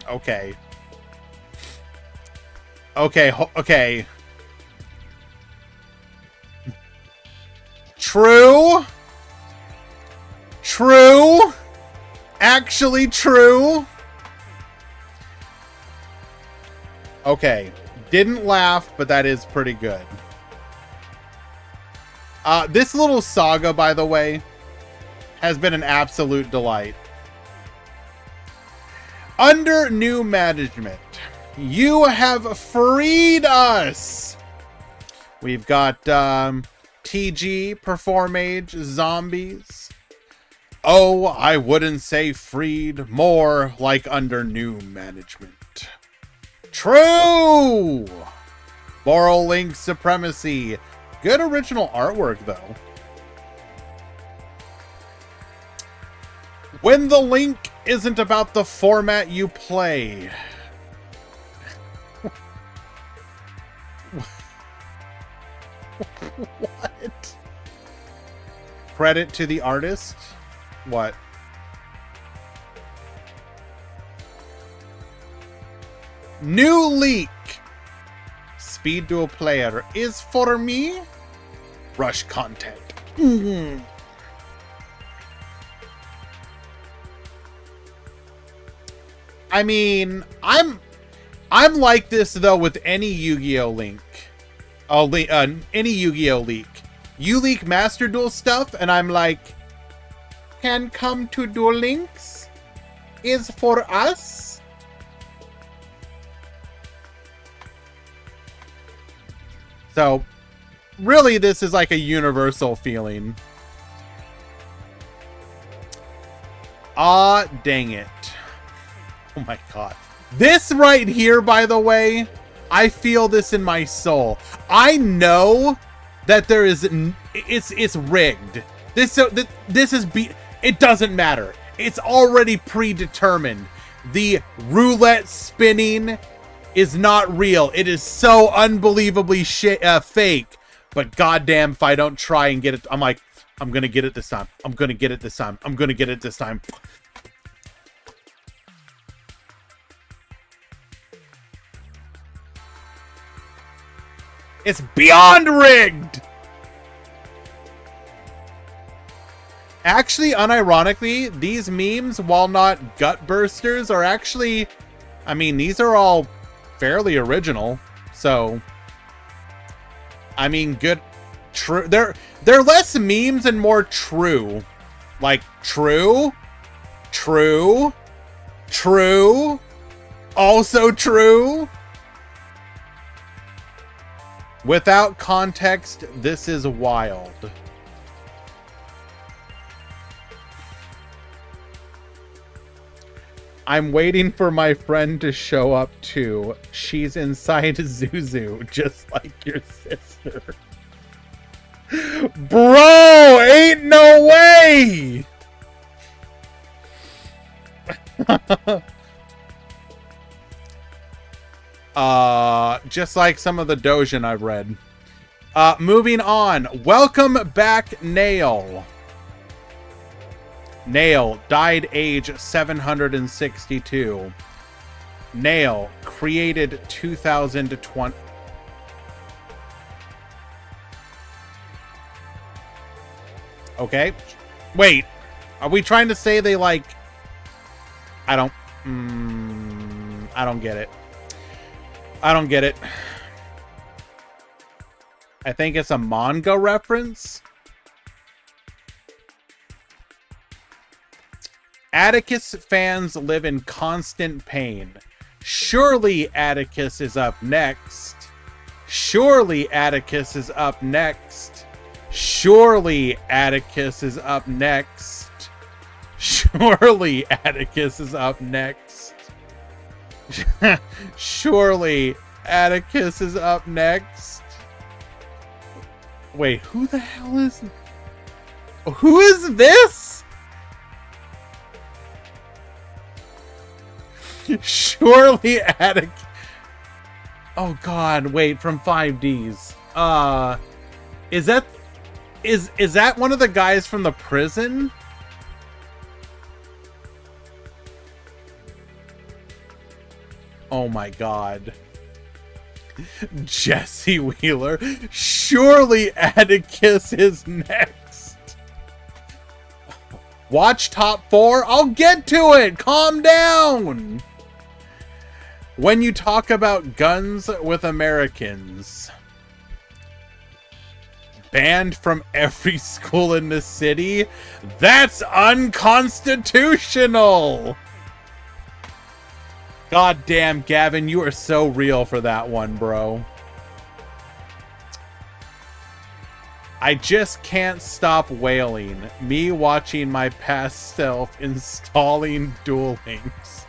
Okay. Okay. True. Actually true. Okay. Didn't laugh, but that is pretty good. This little saga, by the way, has been an absolute delight. Under new management, you have freed us. We've got TG, Perform Age, Zombies. Oh, I wouldn't say freed, more like under new management. True! Moral Link Supremacy. Good original artwork, though. When the link isn't about the format you play. What? Credit to the artist? What? New leak. Speed Duel player is for me. Rush content. I mean, I'm like this though with any Yu-Gi-Oh link. Any Yu-Gi-Oh leak. You leak Master Duel stuff, and I'm like, can come to Duel Links is for us. So, really, this is like a universal feeling. Ah, dang it. Oh my god. This right here, by the way, I feel this in my soul. I know that there is, it's rigged. This is it doesn't matter. It's already predetermined. The roulette spinning is not real. It is so unbelievably fake. But goddamn, if I don't try and get it, I'm like, I'm gonna get it this time. I'm gonna get it this time. I'm gonna get it this time. It's beyond rigged! Actually, unironically, these memes, while not gut bursters, are actually... I mean, these are all fairly original. So... I mean, good... True. They're less memes and more true. Like, true. True. True. Also true. Without context, this is wild. I'm waiting for my friend to show up too. She's inside Zuzu, just like your sister. Bro, ain't no way! Just like some of the Dojin I've read. Moving on. Welcome back, Nail. Nail died age 762. Nail created 2020. Okay. Wait. Are we trying to say they like... I don't get it. I don't get it. I think it's a manga reference. Atticus fans live in constant pain. Surely Atticus is up next. Surely Atticus is up next. Surely Atticus is up next. Surely Atticus is up next. Surely Atticus is up next. Wait, who the hell is... Who is this? Surely Atticus... Oh god, wait, from 5Ds. Is that one of the guys from the prison? Oh my god. Jesse Wheeler. Surely Atticus is next. Watch top 4? I'll get to it! Calm down! When you talk about guns with Americans, banned from every school in the city, that's unconstitutional! God damn, Gavin, you are so real for that one, bro. I just can't stop wailing. Me watching my past self installing Duel Links.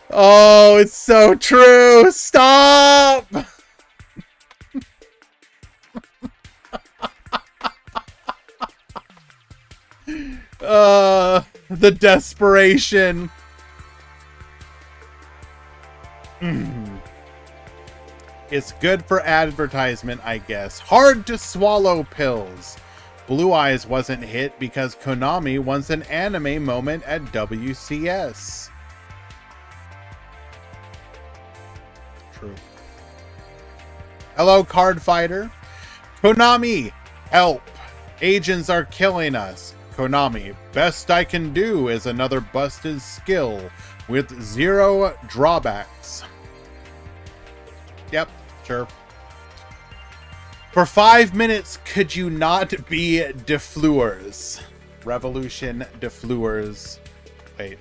Oh, it's so true. Stop! The desperation. It's good for advertisement, I guess. Hard to swallow pills. Blue Eyes wasn't hit because Konami wants an anime moment at WCS. True. Hello, Card Fighter. Konami, help. Agents are killing us. Konami, best I can do is another busted skill with 0 drawbacks. Yep, sure. For 5 minutes, could you not be Defleurs? Revolution Defleurs. Wait.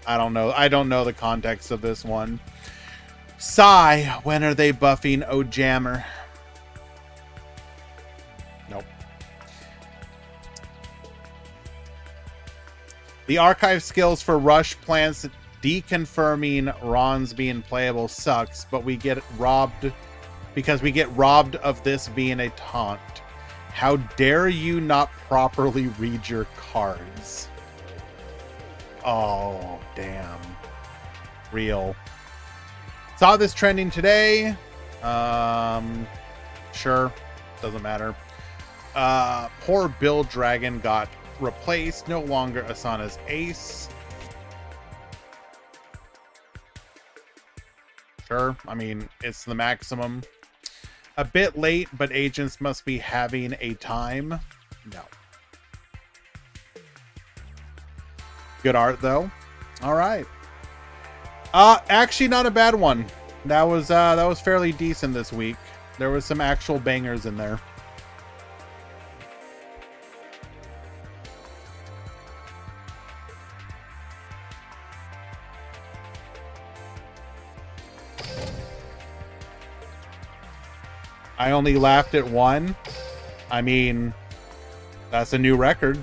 I don't know. I don't know the context of this one. Sigh, when are they buffing Ojammer? Nope. The archive skills for Rush Plants deconfirming Ron's being playable sucks, but we get robbed because we get robbed of this being a taunt. How dare you not properly read your cards? Oh, damn. Real. Saw this trending today. Sure. Doesn't matter. Poor Bill Dragon got replaced. No longer Asana's ace. Sure. I mean, it's the maximum. A bit late, but agents must be having a time. No. Good art, though. All right. Actually, not a bad one. That was fairly decent this week. There was some actual bangers in there. I only laughed at one. I mean, that's a new record.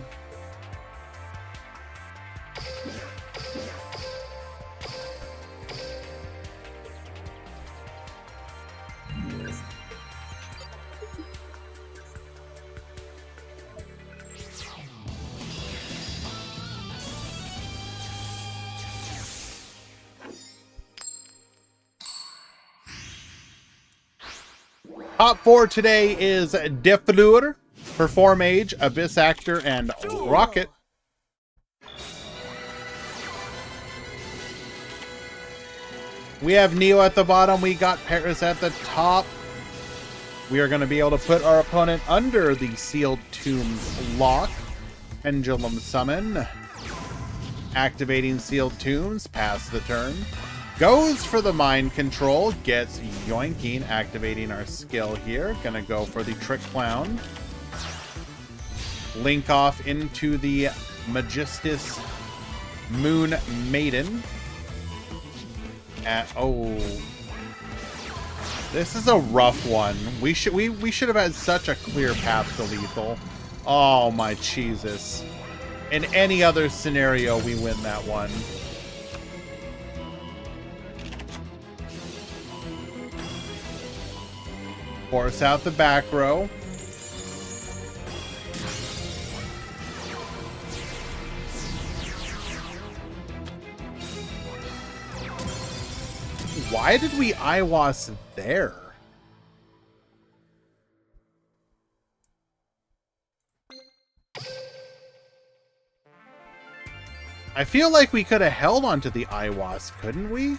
Top 4 today is Defleur, Perform Age, Abyss Actor, and Rocket. We have Neo at the bottom. We got Paris at the top. We are going to be able to put our opponent under the Sealed Tombs lock. Pendulum Summon. Activating Sealed Tombs. Pass the turn. Goes for the Mind Control. Gets Yoinking. Activating our skill here. Gonna go for the Trick Clown. Link off into the Magistus Moon Maiden. This is a rough one. We should have had such a clear path to lethal. Oh my Jesus. In any other scenario, we win that one. Force out the back row. Why did we IWAS there? I feel like we could have held onto the IWAS, couldn't we?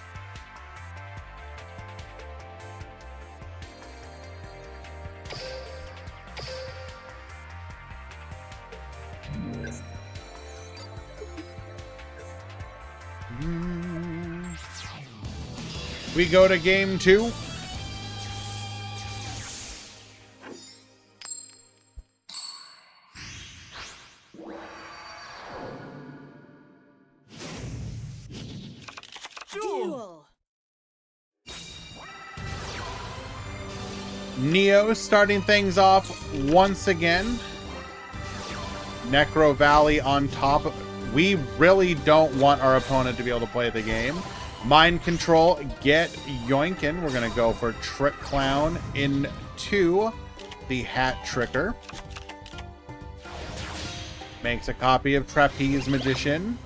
We go to game 2. Duel. Neo starting things off once again. Necro Valley on top. We really don't want our opponent to be able to play the game. Mind Control, get Yoinkin. We're going to go for Trick Clown into the Hat Tricker. Makes a copy of Trapeze Magician.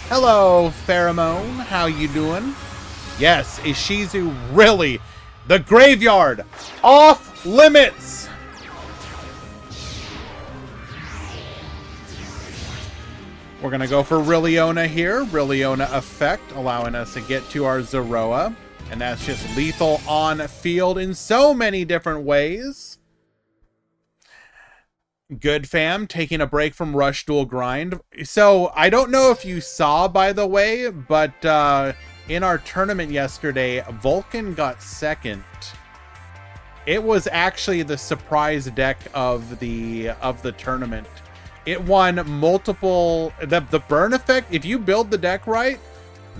Hello, Pheromone. How you doing? Yes, Ishizu really. The graveyard. Off limits. We're going to go for Rilliona here. Rilliona effect, allowing us to get to our Zoroa. And that's just lethal on field in so many different ways. Good fam, taking a break from Rush Duel Grind. So, I don't know if you saw, by the way, but in our tournament yesterday, Vulcan got second. It was actually the surprise deck of the tournament. It won multiple... The burn effect, if you build the deck right,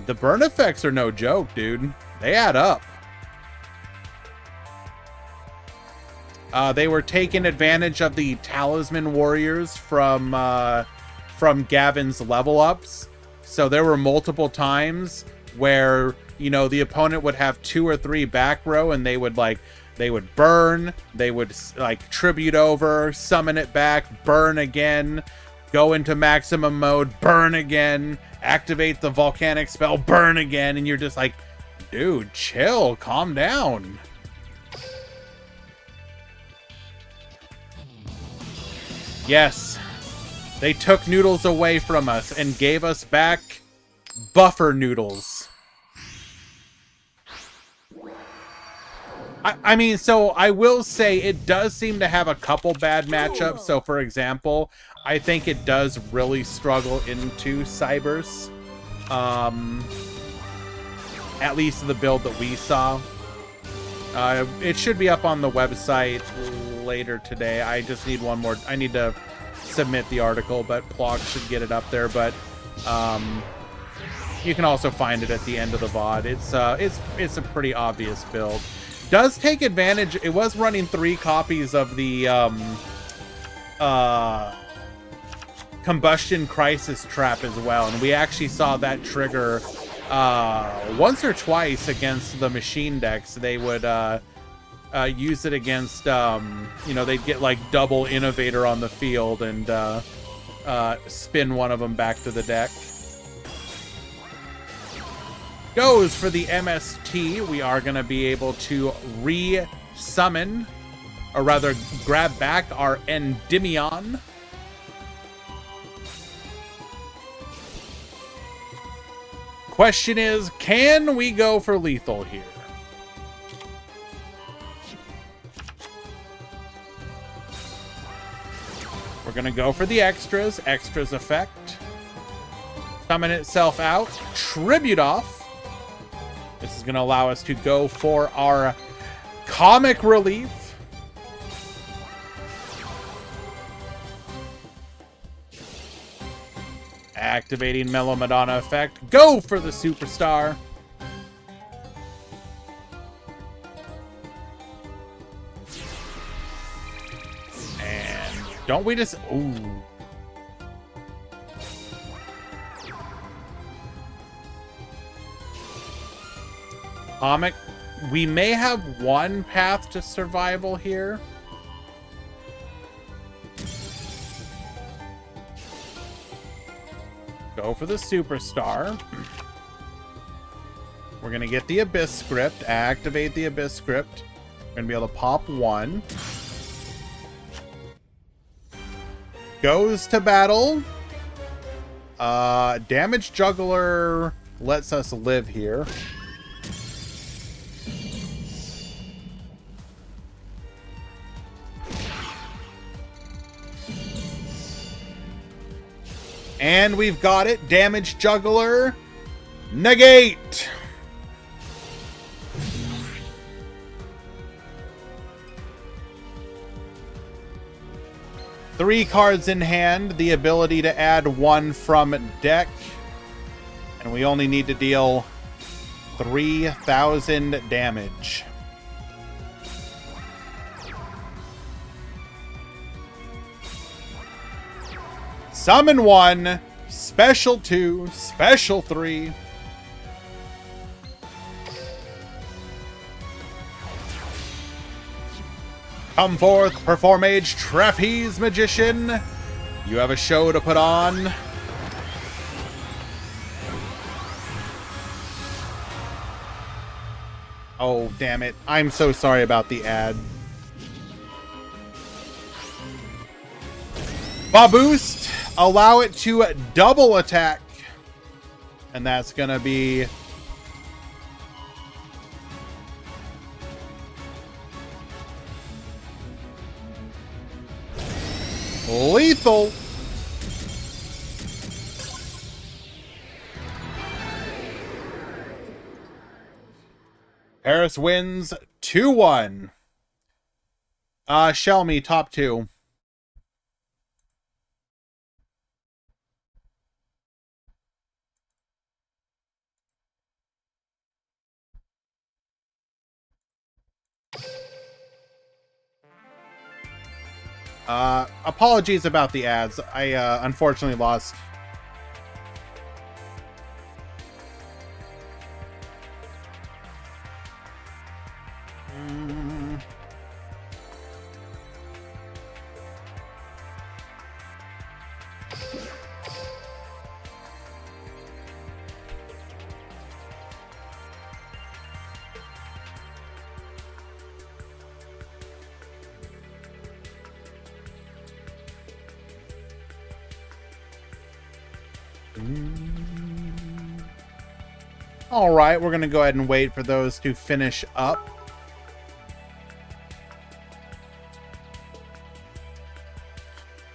the burn effects are no joke, dude. They add up. They were taking advantage of the Talisman Warriors from Gavin's level ups. So there were multiple times where, you know, the opponent would have 2 or 3 back row and they would like They would burn, they would like tribute over, summon it back, burn again, go into maximum mode, burn again, activate the volcanic spell, burn again, and you're just like, dude, chill, calm down. Yes, they took noodles away from us and gave us back buffer noodles. I mean, so I will say it does seem to have a couple bad matchups. So, for example, I think it does really struggle into Cybers. At least the build that we saw. It should be up on the website later today. I just need one more. I need to submit the article, but Plog should get it up there. But you can also find it at the end of the VOD. It's a pretty obvious build. Does take advantage. It was running 3 copies of the combustion crisis trap as well, and we actually saw that trigger once or twice against the machine decks. They would use it against they'd get like double innovator on the field and spin one of them back to the deck. Goes for the MST. We are going to be able to re-summon, or rather grab back our Endymion. Question is, can we go for lethal here? We're going to go for the extras. Extras effect. Summon itself out. Tribute off. This is going to allow us to go for our comic relief. Activating Mellow Madonna effect. Go for the superstar. And don't we just... Ooh. Comic. We may have one path to survival here. Go for the superstar. We're going to get the Abyss script. Activate the Abyss script. We're going to be able to pop 1. Goes to battle. Damage Juggler lets us live here. And we've got it. Damage Juggler. Negate. Three cards in hand. The ability to add 1 from deck. And we only need to deal 3,000 damage. Summon 1, special 2, special 3. Come forth, perform age trapeze magician. You have a show to put on. Oh, damn it. I'm so sorry about the ad. Boost. Allow it to double attack. And that's going to be... lethal. Paris wins 2-1. Shelmy, top 2. Apologies about the ads. I unfortunately lost. All right, we're going to go ahead and wait for those to finish up.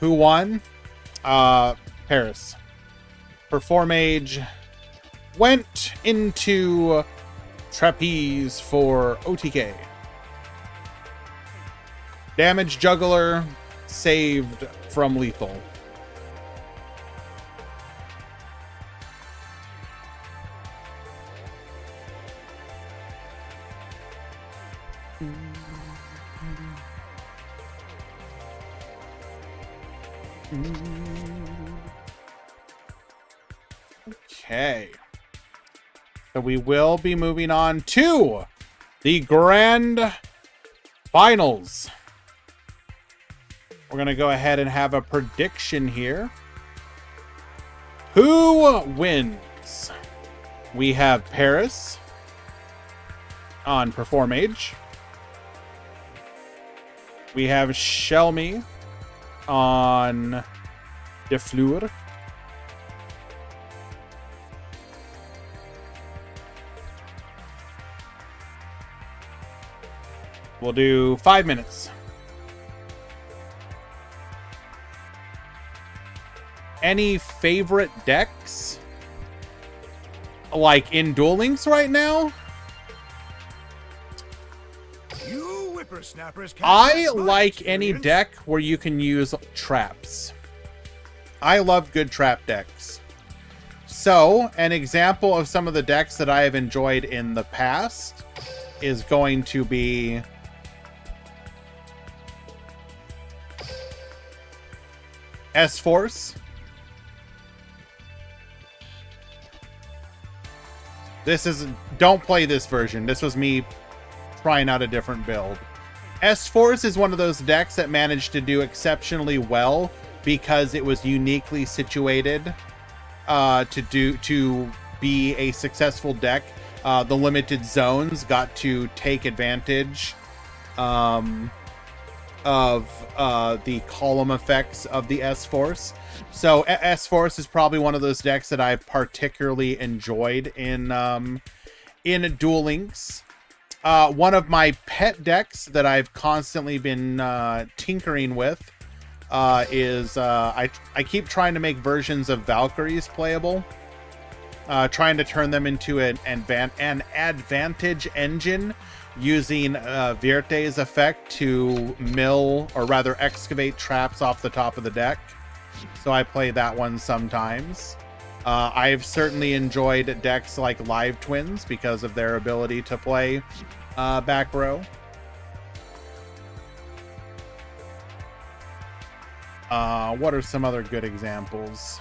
Who won? Paris. Perform Age went into Trapeze for OTK. Damage Juggler saved from lethal. Okay. So we will be moving on to the grand finals. We're going to go ahead and have a prediction here. Who wins? We have Paris on Perform Age. We have Shelmy on De Fleur. We'll do 5 minutes. Any favorite decks? Like in Duel Links right now? You whippersnappers can't I match my like any experience. deck where you can use traps. I love good trap decks. So, an example of some of the decks that I have enjoyed in the past is going to be S-Force. This is, don't play this version. This was me trying out a different build. S-Force is one of those decks that managed to do exceptionally well because it was uniquely situated to be a successful deck. The limited zones got to take advantage of the column effects of the S-Force. So S-Force is probably one of those decks that I've particularly enjoyed in Duel Links. One of my pet decks that I've constantly been tinkering with is I keep trying to make versions of Valkyries playable. Trying to turn them into an advantage engine using Vierte's effect to mill, or rather excavate, traps off the top of the deck. So I play that one sometimes. I've certainly enjoyed decks like Live Twins because of their ability to play back row. What are some other good examples?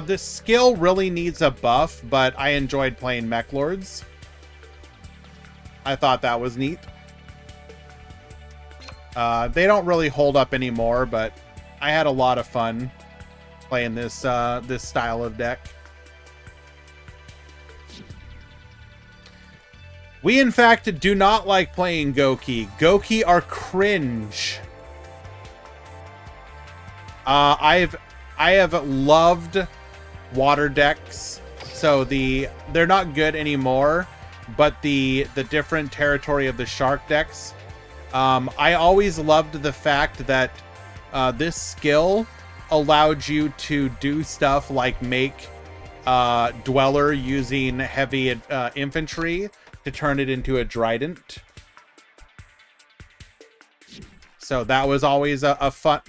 This skill really needs a buff, but I enjoyed playing Mech Lords. I thought that was neat. They don't really hold up anymore, but I had a lot of fun playing this this style of deck. We, in fact, do not like playing Goki. Goki are cringe. I have loved water decks, so they're not good anymore, but the different territory of the shark decks. I always loved the fact that this skill allowed you to do stuff like make Dweller using heavy infantry to turn it into a Trident. So that was always a fun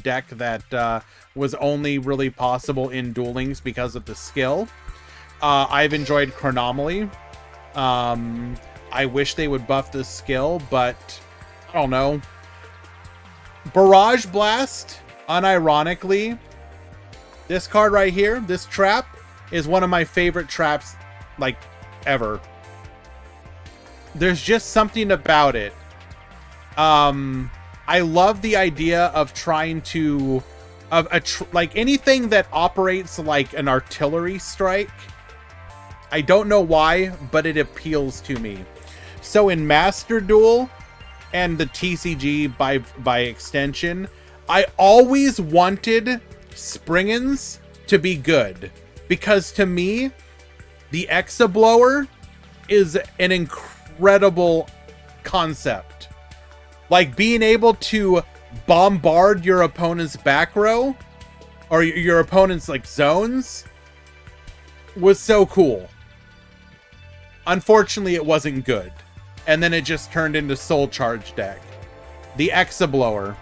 deck that was only really possible in Duel Links because of the skill. I've enjoyed Chronomaly. I wish they would buff this skill, but I don't know. Barrage Blast, unironically, this card right here, this trap, is one of my favorite traps, like, ever. There's just something about it. I love the idea of trying to, like anything that operates like an artillery strike. I don't know why, but it appeals to me. So in Master Duel and the TCG by extension, I always wanted Springens to be good, because to me, the Exablower is an incredible concept. Like being able to bombard your opponent's back row or your opponent's like zones was so cool. Unfortunately, it wasn't good. And then it just turned into Soul Charge deck. The Exablower.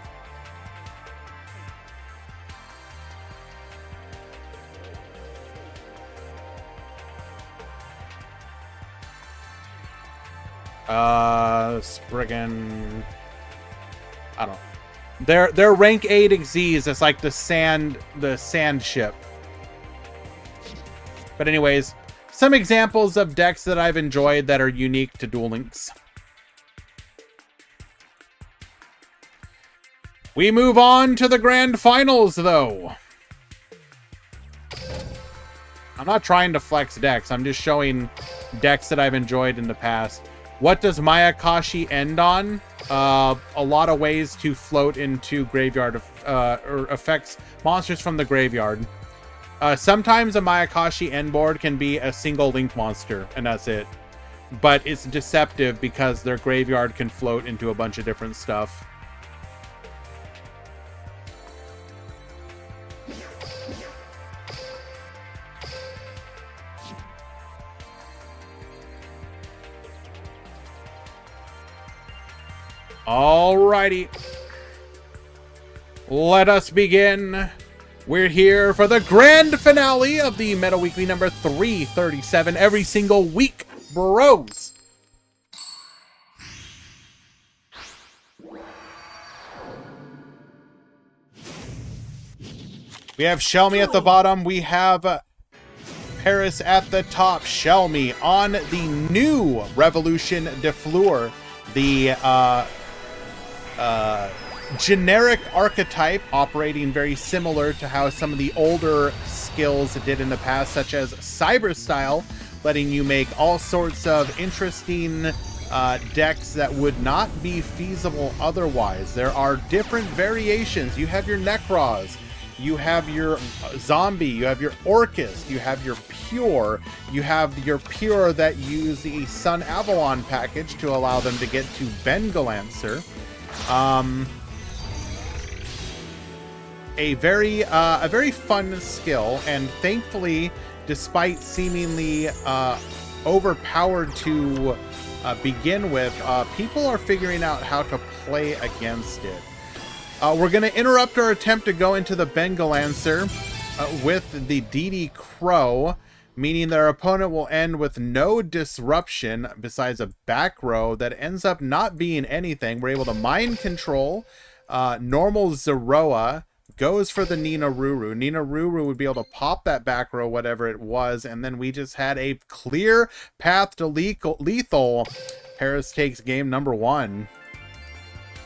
Spriggan. I don't know. They're rank 8 Xyz. It's like the sand ship. But anyways, some examples of decks that I've enjoyed that are unique to Duel Links. We move on to the grand finals, though. I'm not trying to flex decks. I'm just showing decks that I've enjoyed in the past. What does Mayakashi end on? A lot of ways to float into graveyard or affects monsters from the graveyard. Sometimes a Mayakashi end board can be a single link monster, and that's it. But it's deceptive because their graveyard can float into a bunch of different stuff. Alrighty. Let us begin. We're here for the grand finale of the Meta Weekly number 337 every single week, bros. We have Shelmy at the bottom. We have Paris at the top. Shelmy on the new Revolution de Fleur. The generic archetype operating very similar to how some of the older skills did in the past, such as Cyber Style, letting you make all sorts of interesting decks that would not be feasible otherwise. There are different variations. You have your Necros, you have your Zombie, you have your Orcus, you have your Pure, you have your Pure that use the Sun Avalon package to allow them to get to Bengalancer. A very fun skill, and thankfully, despite seemingly overpowered to begin with, people are figuring out how to play against it. We're going to interrupt our attempt to go into the Bengalancer with the DD Crow, meaning that our opponent will end with no disruption besides a back row that ends up not being anything. We're able to mind control. Normal Zeroa goes for the Nina Ruru. Nina Ruru would be able to pop that back row, whatever it was, and then we just had a clear path to lethal. Paris takes game number 1.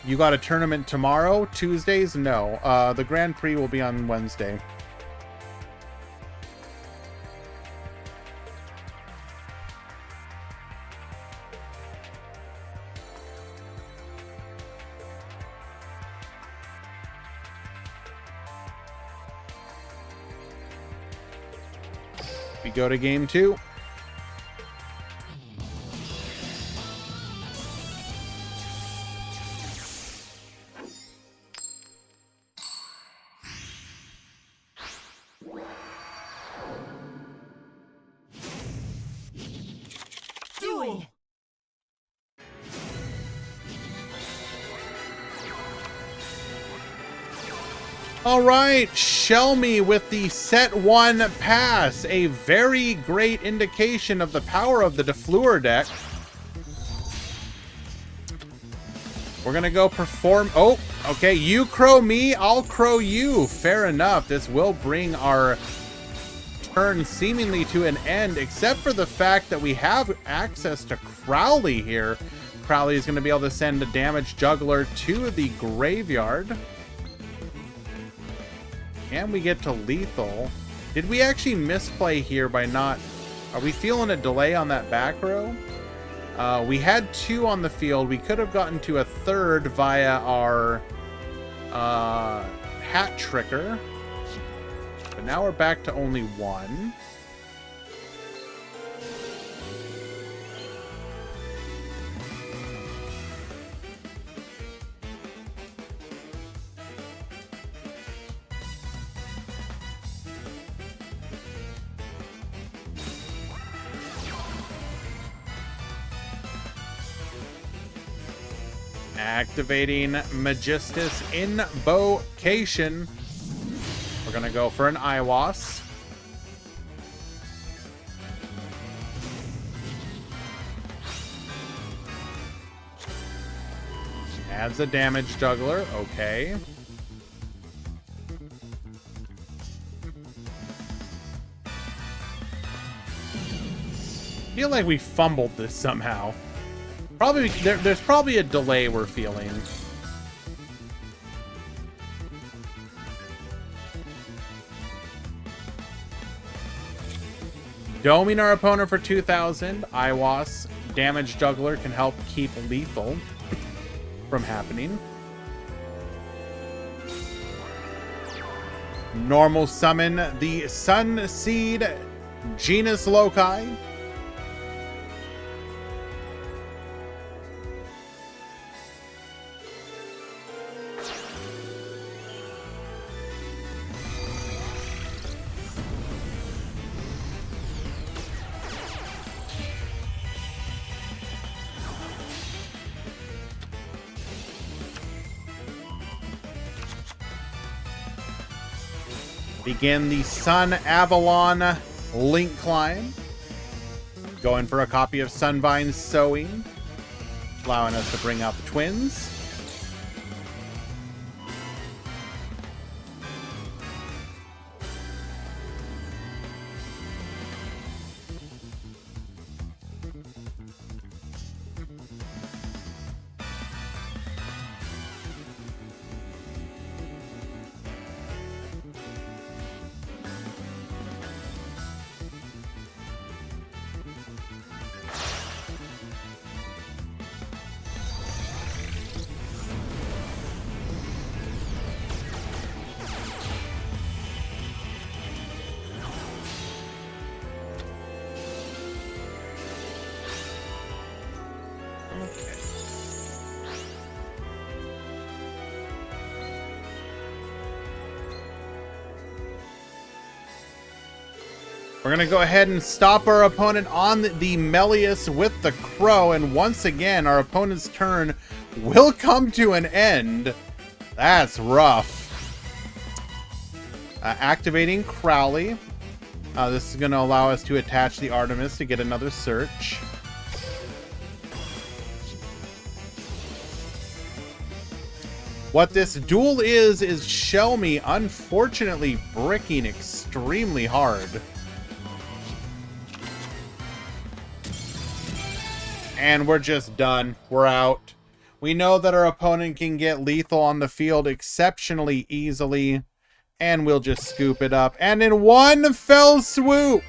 You got a tournament tomorrow? Tuesdays? No. The Grand Prix will be on Wednesday. We go to game 2. Duel. All right, Shelmy with the set 1 pass, a very great indication of the power of the de Fleur deck. We're gonna go perform. Oh, okay, you crow me, I'll crow you. Fair enough. This will bring our turn seemingly to an end, except for the fact that we have access to Crowley here. Crowley is going to be able to send a damage juggler to the graveyard. Can we get to lethal? Did we actually misplay here by not... Are we feeling a delay on that back row? We had 2 on the field. We could have gotten to a 3rd via our hat tricker. But now we're back to only 1. Activating Magistus Invocation. We're gonna go for an Iwas. Adds a damage juggler. Okay. Feel like we fumbled this somehow. Probably there's probably a delay we're feeling. Doming our opponent for 2,000. Iwas damage juggler can help keep lethal from happening. Normal summon the Sun Seed Genus Loci. Begin the Sun Avalon Link Climb. Going for a copy of Sunvine Sowing, allowing us to bring out the twins. We're going to go ahead and stop our opponent on the Melius with the Crow. And once again, our opponent's turn will come to an end. That's rough. Activating Crowley. This is going to allow us to attach the Artemis to get another search. What this duel is Shelmy unfortunately bricking extremely hard. And we're just done. We're out. We know that our opponent can get lethal on the field exceptionally easily. And we'll just scoop it up. And in one fell swoop,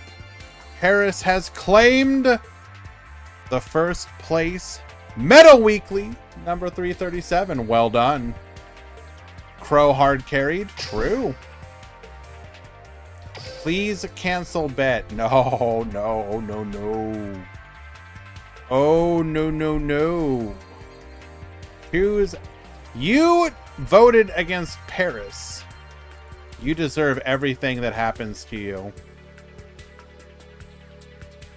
Harris has claimed the first place Meta Weekly, number 337. Well done. Crow hard carried. True. Please cancel bet. No, no, no, no. Oh, no, no, no. Choose. You voted against Paris. You deserve everything that happens to you.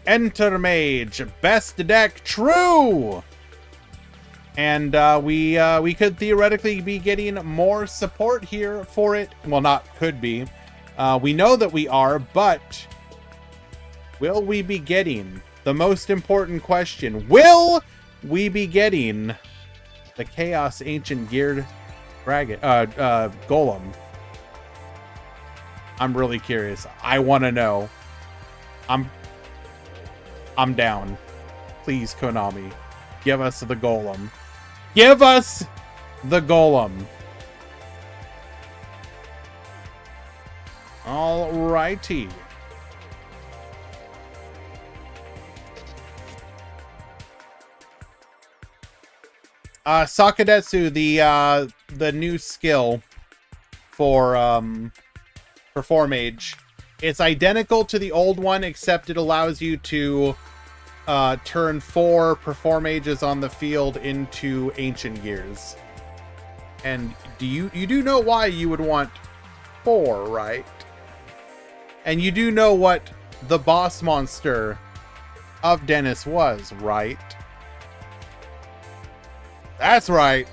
Enter Mage. Best deck. True. And we could theoretically be getting more support here for it. Well, not could be. We know that we are, but will we be getting... The most important question, will we be getting the Chaos Ancient Geared Dragon, Golem? I'm really curious. I want to know. I'm down. Please, Konami, give us the Golem. Give us the Golem. Alrighty. Sakadetsu, the new skill for Form Age. It's identical to the old one, except it allows you to turn 4 Perform Ages on the field into Ancient Gears. And you do know why you would want 4, right? And you do know what the boss monster of Dennis was, right? That's right.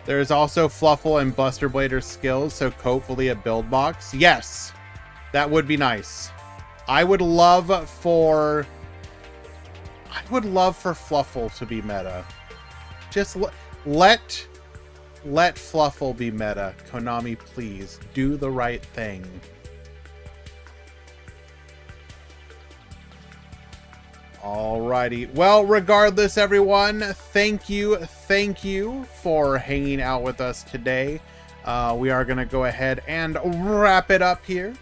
There's also Fluffle and Buster Blader skills, so hopefully a build box. Yes, that would be nice. I would love for Fluffle to be meta. Just let Fluffle be meta. Konami, please do the right thing. Alrighty. Well, regardless, everyone, thank you for hanging out with us today. We are going to go ahead and wrap it up here.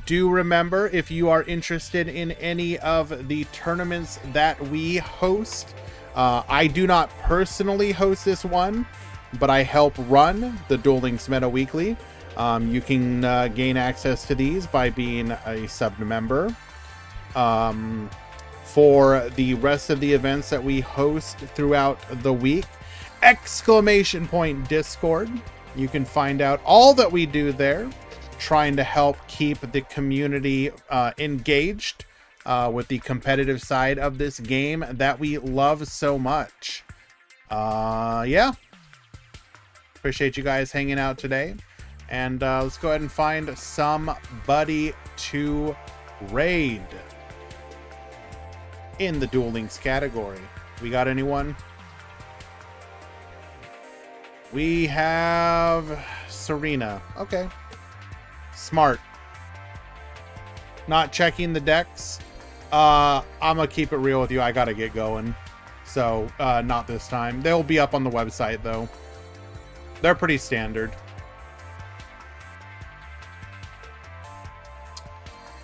Do remember, if you are interested in any of the tournaments that we host, I do not personally host this one, but I help run the Duel Links Meta Weekly. You can gain access to these by being a sub member. For the rest of the events that we host throughout the week, !Discord. You can find out all that we do there, trying to help keep the community engaged with the competitive side of this game that we love so much. Yeah. Appreciate you guys hanging out today. And let's go ahead and find somebody to raid in the Duel Links category. We got anyone? We have Serena. Okay. Smart. Not checking the decks. I'm gonna keep it real with you. I gotta get going. So, not this time. They'll be up on the website, though. They're pretty standard.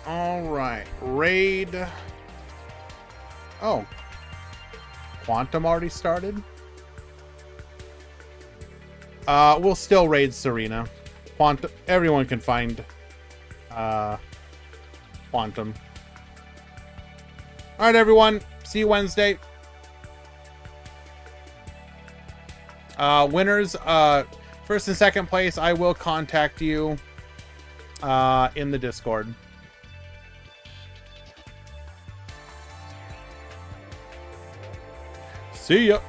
Alright. Raid. Oh. Quantum already started? We'll still raid Serena. Quantum. Everyone can find Quantum. Alright, everyone. See you Wednesday. Winners, first and second place, I will contact you in the Discord. See ya.